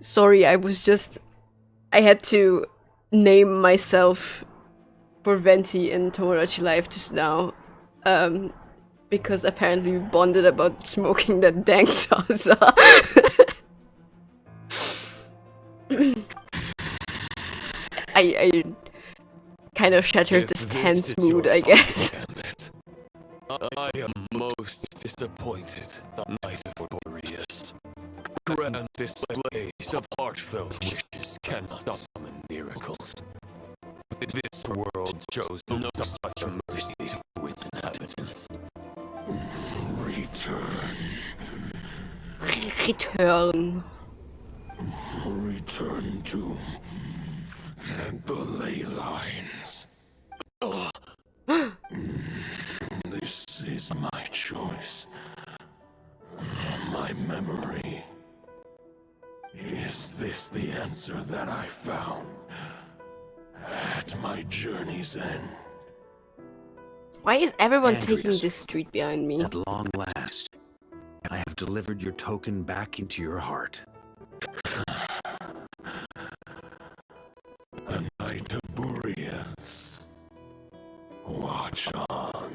Sorry, I had to name myself for Venti in Tomodachi Life just now. Because apparently we bonded about smoking that dank salsa. I kind of shattered this tense mood, I guess. I am most disappointed, Knight of Boreas. Grant displays of heartfelt wishes cannot summon miracles. This world shows no such mercy to its inhabitants. Return. Return. Return to the ley lines. This is my choice. My memory. Is this the answer that I found at my journey's end? Why is everyone Andreas, taking this street behind me? At long last, I have delivered your token back into your heart. A Knight of Boreas. Watch on.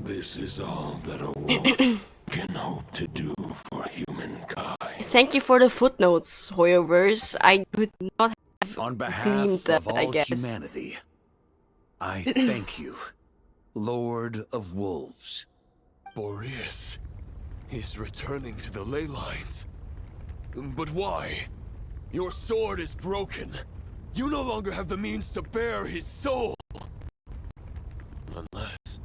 This is all that a wolf can hope to do for humankind. Thank you for the footnotes, Hoyoverse. I could not have On behalf gleaned that, of all I guess. humanity, I thank you, Lord of Wolves. Boreas is returning to the ley lines. But why? Your sword is broken. You no longer have the means to bear his soul. Unless...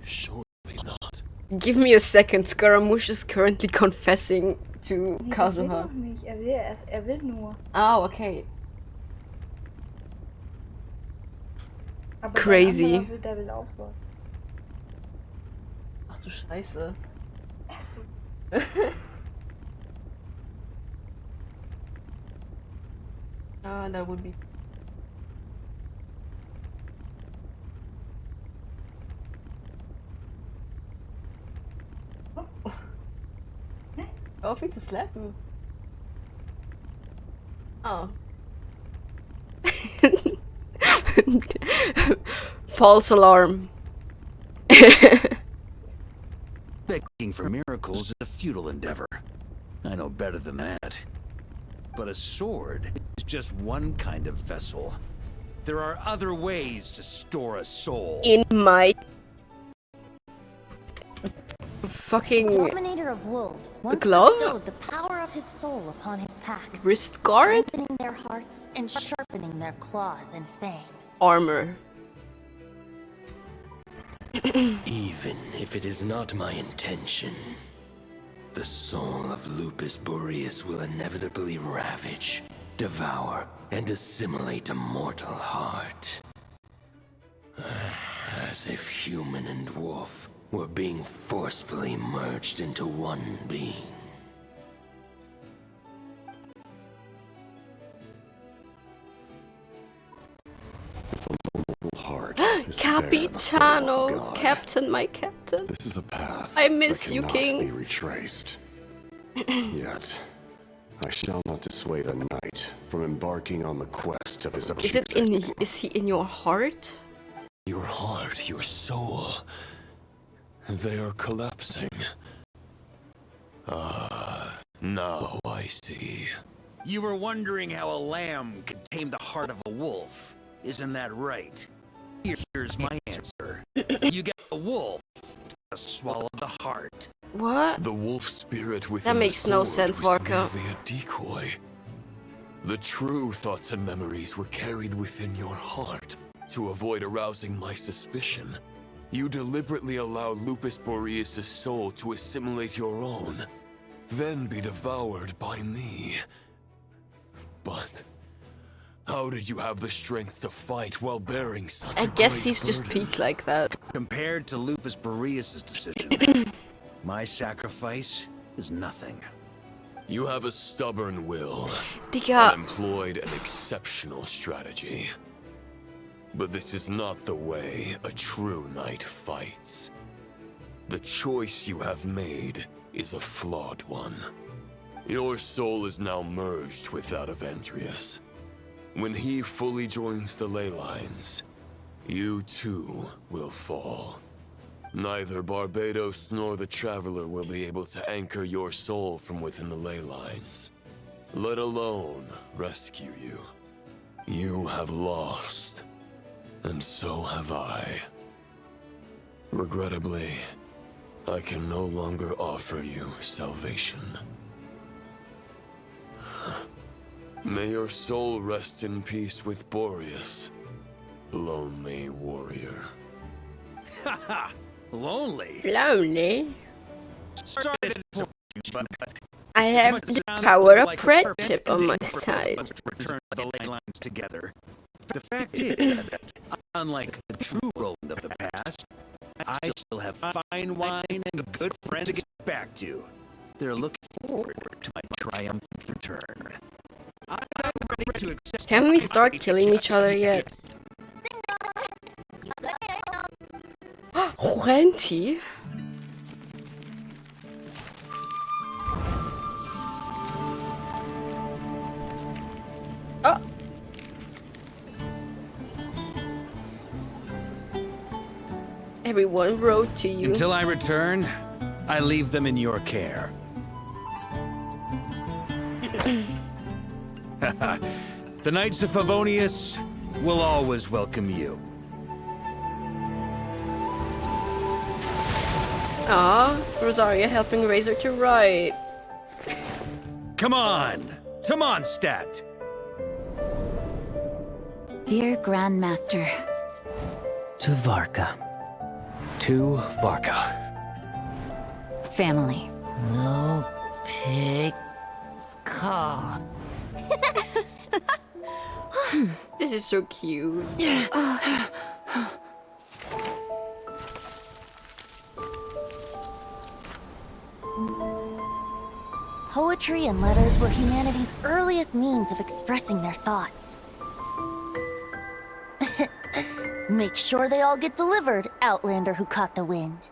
surely not. Give me a second. Scaramouche is currently confessing to Nee, der will Kazuha. noch nicht. Er will nur. Oh, okay. Aber Crazy. der andere der will auch was. Ach du Scheiße. Achso. Ah, that would be. Oh, fick du släppen? Oh. False alarm. Begging for miracles is a futile endeavor. I know better than that. But a sword is just one kind of vessel. There are other ways to store a soul. In my fucking Dominator of wolves once glove? bestowed the power of his soul upon his pack, Wrist guard? strengthening their hearts and sharpening their claws and fangs. Armor. Even if it is not my intention, the soul of Lupus Boreas will inevitably ravage, devour, and assimilate a mortal heart. As if human and wolf were being forcefully merged into one being. Heart Capitano, Captain, my captain. This is a path I miss that you, cannot King. be retraced. Yet, I shall not dissuade a knight from embarking on the quest of his Is it in? Is he in your heart? Your heart, your soul, they are collapsing. Now I see. You were wondering how a lamb could tame the heart of a wolf. Isn't that right? Here's my answer. You get a wolf to swallow the heart. What? The wolf spirit within That makes no the sword sense, was Varka. merely a decoy. The true thoughts and memories were carried within your heart. To avoid arousing my suspicion, you deliberately allowed Lupus Boreas' soul to assimilate your own, then be devoured by me. But how did you have the strength to fight while bearing such I a guess great he's just burden? peaked like that. Compared to Lupus Boreas' decision, my sacrifice is nothing. You have a stubborn will Digga. and employed an exceptional strategy. But this is not the way a true knight fights. The choice you have made is a flawed one. Your soul is now merged with that of Andreas. When he fully joins the ley lines, you too will fall. Neither Barbados nor the Traveler will be able to anchor your soul from within the ley lines, let alone rescue you. You have lost, and so have I. Regrettably, I can no longer offer you salvation. May your soul rest in peace with Boreas, lonely warrior. Haha! Lonely? Lonely? Sorry to disappoint you, but I have it the sounds power of like a friendship perfect on my ending for both side. of us to return the ley lines together. The fact is that, unlike the true Roland of the past, I still have fine wine and good friends to get back to. They're looking forward to my triumphant return. I'm ready to accept. Can we start killing each other yet? 20? Oh. Everyone wrote to you. Until I return, I leave them in your care. The Knights of Favonius will always welcome you. Ah, Rosaria helping Razor to write. Come on, to MONDSTADT. Dear Grandmaster, To Varka. To Varka. family. No pig call. This is so cute. poetry and letters were humanity's earliest means of expressing their thoughts. Make sure they all get delivered, Outlander who caught the wind.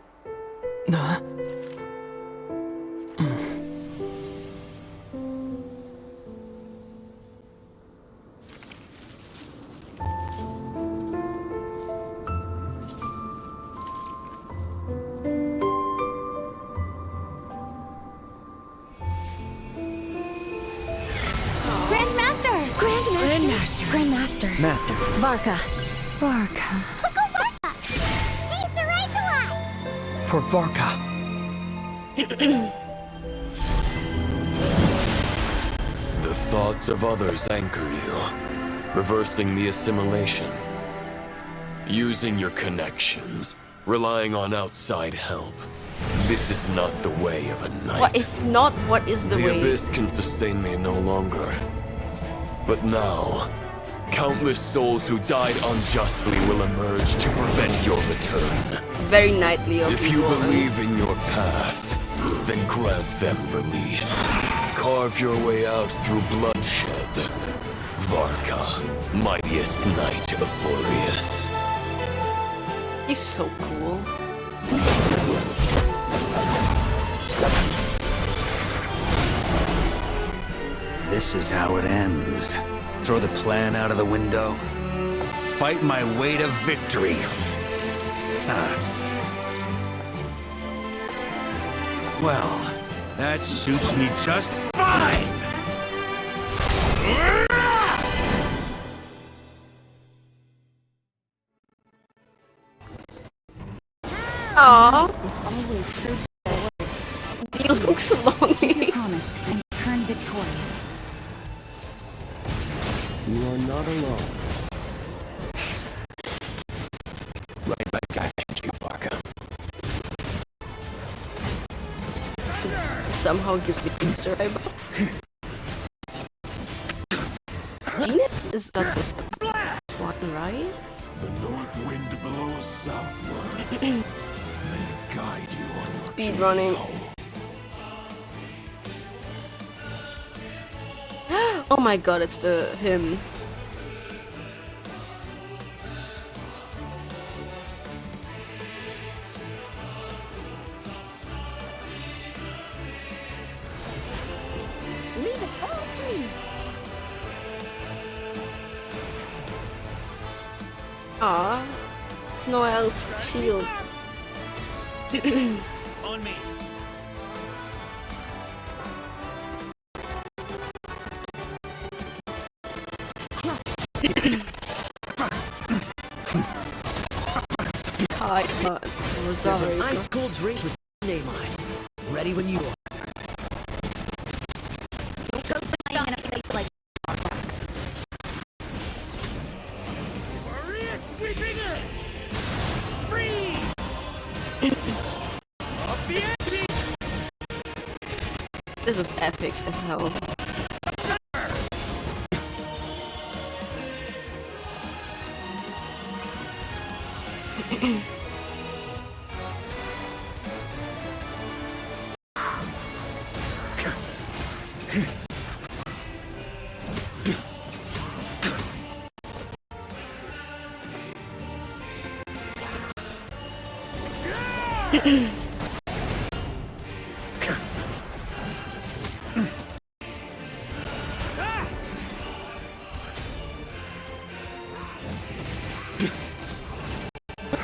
Grandmaster. Master. Varka. For Varka. The thoughts of others anchor you, reversing the assimilation. Using your connections, relying on outside help. This is not the way of a knight. What if not? What is the way? The abyss can sustain me no longer. But now, countless souls who died unjustly will emerge to prevent your return. Very knightly of If you believe in your path, then grant them release. Carve your way out through bloodshed. Varka, mightiest knight of Boreas. He's so cool. This is how it ends. Throw the plan out of the window. Fight my way to victory. Well, that suits me just fine! Aww. Is always true to their words. Deal looks long. Keep your promise and turn victorious. You are not alone. Right back at you, Varka. Somehow give me Easter egg. Gina, is that the one, right? The north wind blows southward. May it guide you on your Speed journey running. home. Oh my god, it's him. Leave it all to me. Ah, it's Noel's shield. On me. Hi, There's an ice cold drink with your name on it. Ready when you are. Don't go flying in a place like Sweeping it! Free! Up the ante! This is epic as hell.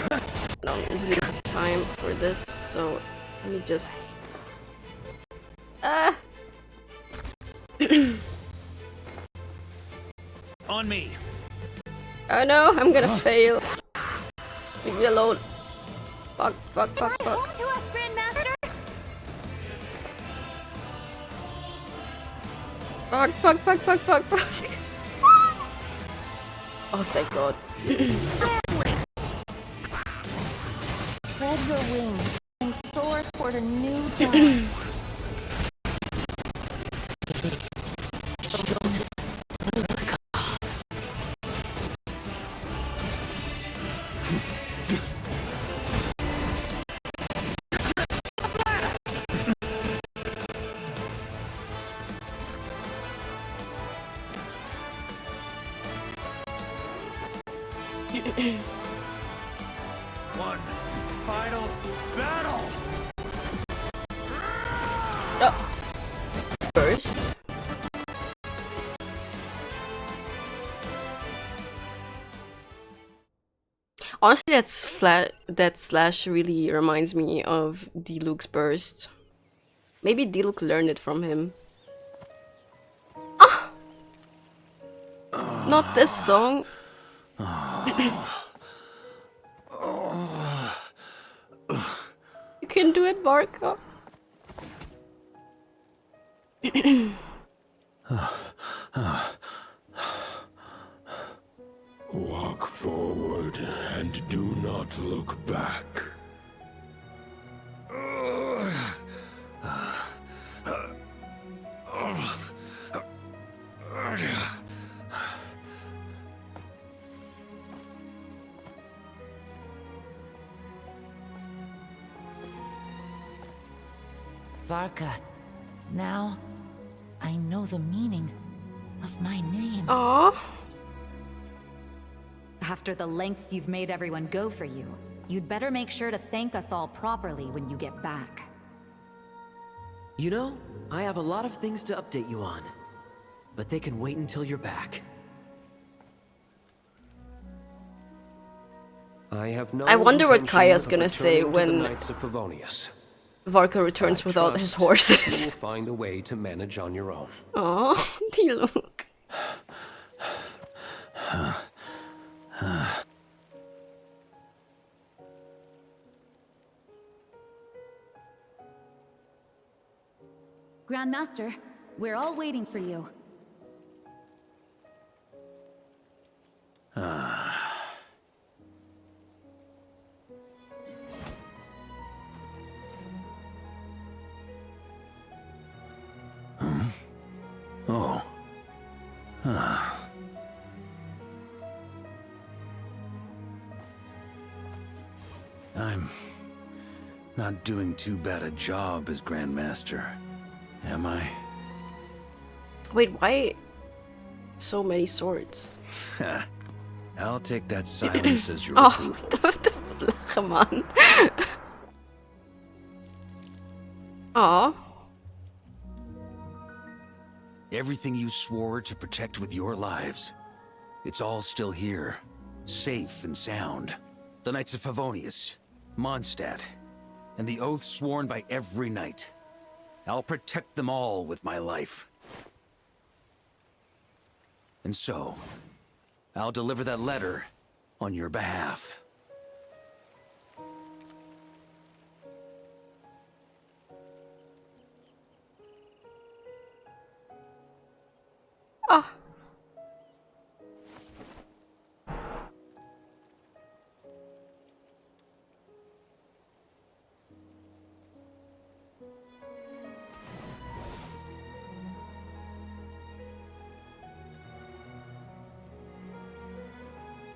I don't really have time for this, so let me just... On me. Oh no, I'm gonna fail. Leave me alone. Fuck, fuck, fuck, fuck. home to us, Grandmaster. Fuck, fuck, fuck, fuck, fuck, fuck. Oh, thank God. Spread your wings and soar toward a new dawn. One final battle! First. Honestly, that slash really reminds me of Diluc's burst. Maybe Diluc learned it from him. Ah! Not this song. You can do it, Varka. Walk forward and do not look back. Varka, now I know the meaning of my name. Aww. After the lengths you've made everyone go for you, you'd better make sure to thank us all properly when you get back. You know, I have a lot of things to update you on, but they can wait until you're back. I wonder what Kaya's gonna say when Varka returns without his horses. You will find a way to manage on your own. Oh, Diluc. Grandmaster, we're all waiting for you. Oh. I'm not doing too bad a job as Grandmaster, am I? Wait, why so many swords? I'll take that silence as your Oh, approval. come on. Aw. Everything you swore to protect with your lives, it's all still here, safe and sound. The Knights of Favonius, MONDSTADT, and the oath sworn by every knight. I'll protect them all with my life. And so, I'll deliver that letter on your behalf. Ah.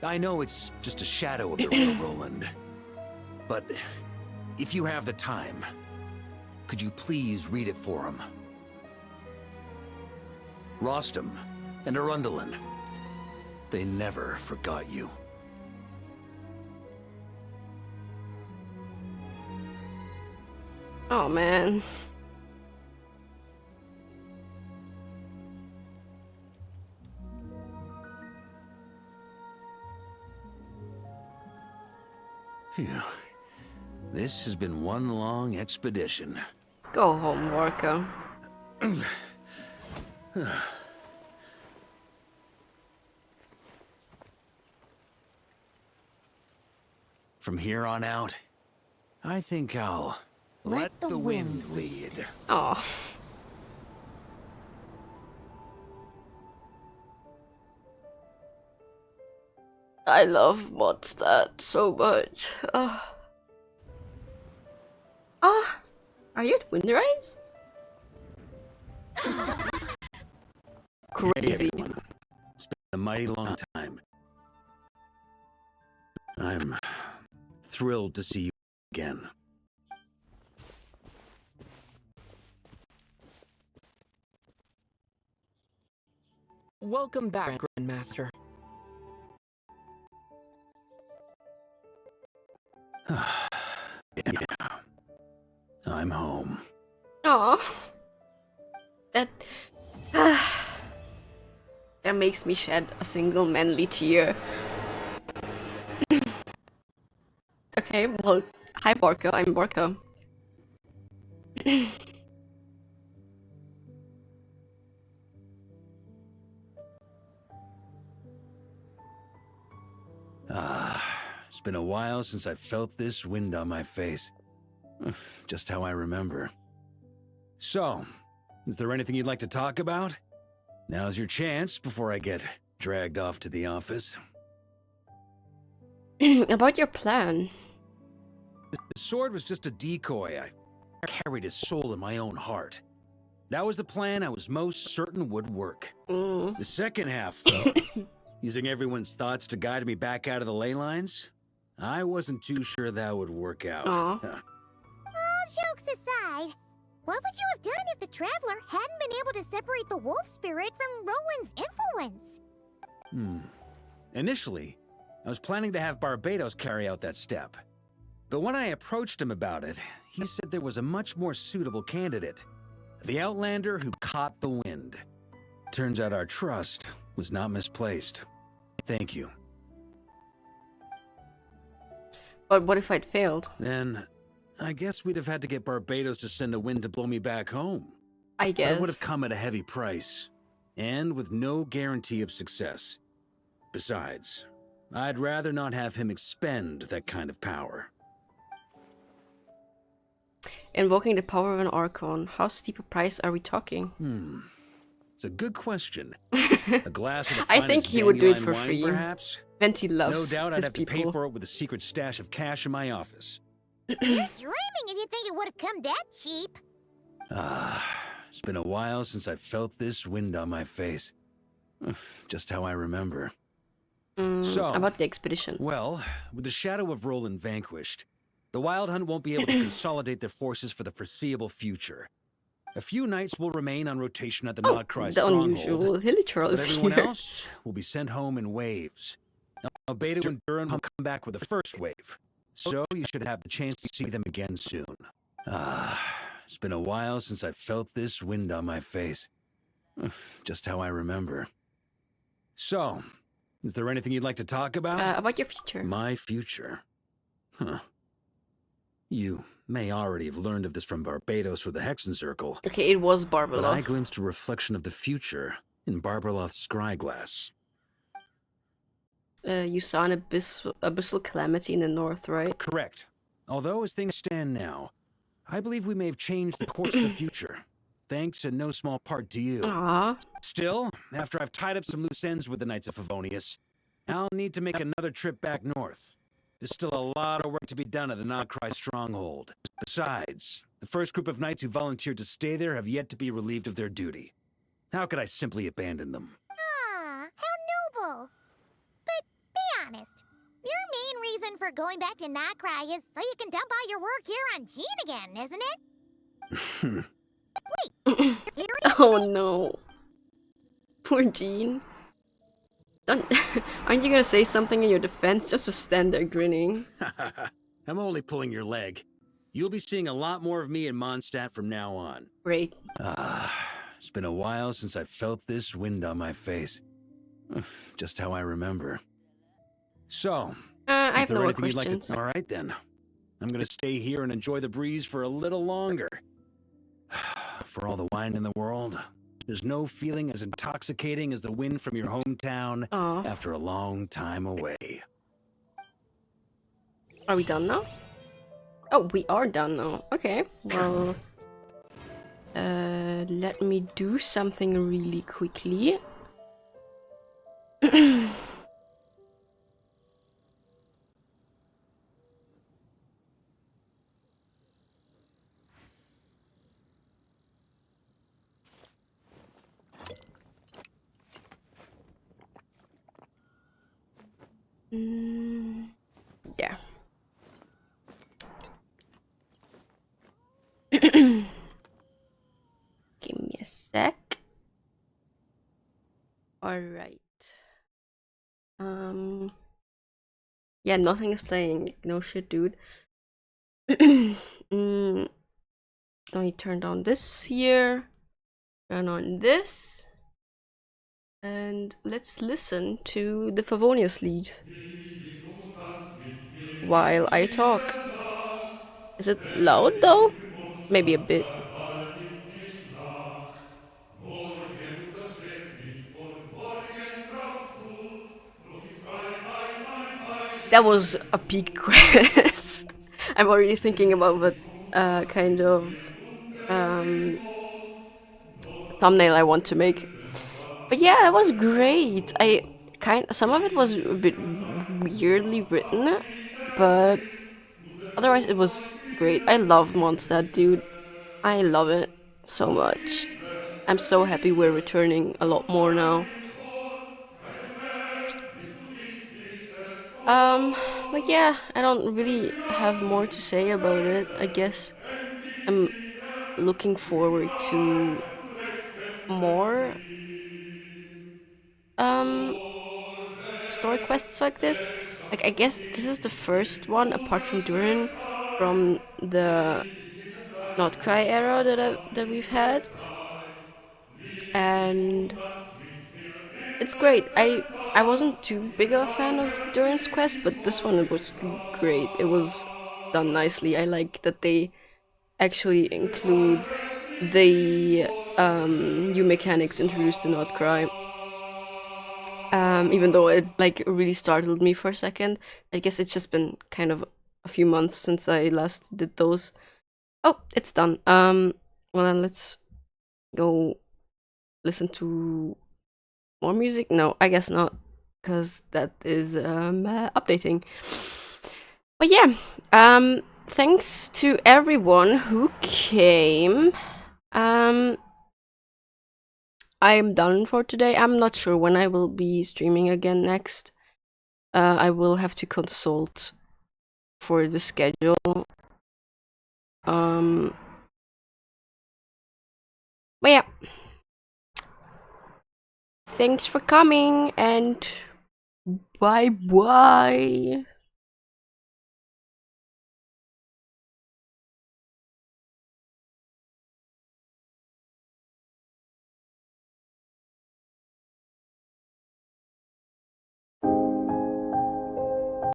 I know it's just a shadow of the real Roland, but if you have the time, could you please read it for him? Rostam and Arundelen, they never forgot you. Oh man. Phew. This has been one long expedition. Go home, Varka. From here on out, I think I'll let the wind lead. Oh. I love MONDSTADT so much. Are you at Windrise? Hey Crazy. everyone. It's been a mighty long time. I'm thrilled to see you again. Welcome back, Grandmaster. Yeah. I'm home. Aw. That... that makes me shed a single manly tear. Okay, well, hi Varka, I'm Varka. It's been a while since I felt this wind on my face. Just how I remember. So, is there anything you'd like to talk about? Now's your chance before I get dragged off to the office. About your plan. The sword was just a decoy. I carried his soul in my own heart. That was the plan I was most certain would work. The second half, though, using everyone's thoughts to guide me back out of the ley lines, I wasn't too sure that would work out. All jokes aside, what would you have done if the Traveler hadn't been able to separate the wolf spirit from Roland's influence? Initially, I was planning to have Barbados carry out that step. But when I approached him about it, he said there was a much more suitable candidate. The Outlander who caught the wind. Turns out our trust was not misplaced. Thank you. But what if I'd failed? Then, I guess we'd have had to get Barbados to send a wind to blow me back home. I guess. That would have come at a heavy price, and with no guarantee of success. Besides, I'd rather not have him expend that kind of power. Invoking the power of an Archon. How steep a price are we talking? It's a good question. A glass of the I think finest he would do it for dandelion free. wine, perhaps? Venti loves No doubt I'd his have to pay people. for it with a secret stash of cash in my office. You're dreaming if you think it would have come that cheap. It's been a while since I felt this wind on my face. Just how I remember. So, about the expedition. Well, with the shadow of Roland vanquished, the Wild Hunt won't be able to consolidate their forces for the foreseeable future. A few knights will remain on rotation at the Nodcry The stronghold, unusual Hilichurl but is everyone here. else will be sent home in waves. Now, Beta and Duran will come back with the first wave, so you should have the chance to see them again soon. It's been a while since I felt this wind on my face. Just how I remember. So, is there anything you'd like to talk about? About your future. My future? Huh. You may already have learned of this from Barbados or the Hexen Circle. Okay, it was But I Barbeloth. glimpsed a reflection of the future in Barbeloth's scryglass. You saw an abyssal calamity in the north, right? Correct. Although as things stand now, I believe we may have changed the course of the future. Thanks in no small part to you. Still, after I've tied up some loose ends with the Knights of Favonius, I'll need to make another trip back north. There's still a lot of work to be done at the Nodcry stronghold. Besides, the first group of knights who volunteered to stay there have yet to be relieved of their duty. How could I simply abandon them? How noble. But be honest, your main reason for going back to Nodcry is so you can dump all your work here on Jean again, isn't it? Wait, seriously? Oh no. Poor Jean. Aren't you gonna say something in your defense just to stand there grinning? I'm only pulling your leg. You'll be seeing a lot more of me in MONDSTADT from now on. Great. It's been a while since I felt this wind on my face. Just how I remember. So, I have is there no more anything you'd like questions. to... All right then. I'm gonna stay here and enjoy the breeze for a little longer. For all the wine in the world, there's no feeling as intoxicating as the wind from your hometown after a long time away. Are we done now? Oh, we are done now. Okay, well... let me do something really quickly. Yeah. Give me a sec. All right. Yeah, nothing is playing. No shit, dude. Let me turn down this here. Turn on this. And let's listen to the Favonius lead while I talk. Is it loud though? Maybe a bit. That was a peak quest. I'm already thinking about what kind of thumbnail I want to make. But yeah, that was great. Some of it was a bit weirdly written, but otherwise it was great. I love MONDSTADT, dude. I love it so much. I'm so happy we're returning a lot more now. But yeah, I don't really have more to say about it. I guess I'm looking forward to more story quests like this. Like, I guess this is the first one apart from Durin from the Not Cry era that we've had, and it's great. I wasn't too big of a fan of Durin's quest, but this one was great. It was done nicely. I like that they actually include the new mechanics introduced in Not Cry. Even though it like really startled me for a second. I guess it's just been kind of a few months since I last did those. Oh, it's done. Well then let's go listen to more music. No, I guess not, because that is updating. But yeah, thanks to everyone who came. I'm done for today. I'm not sure when I will be streaming again next. I will have to consult for the schedule. But yeah. Thanks for coming and bye bye.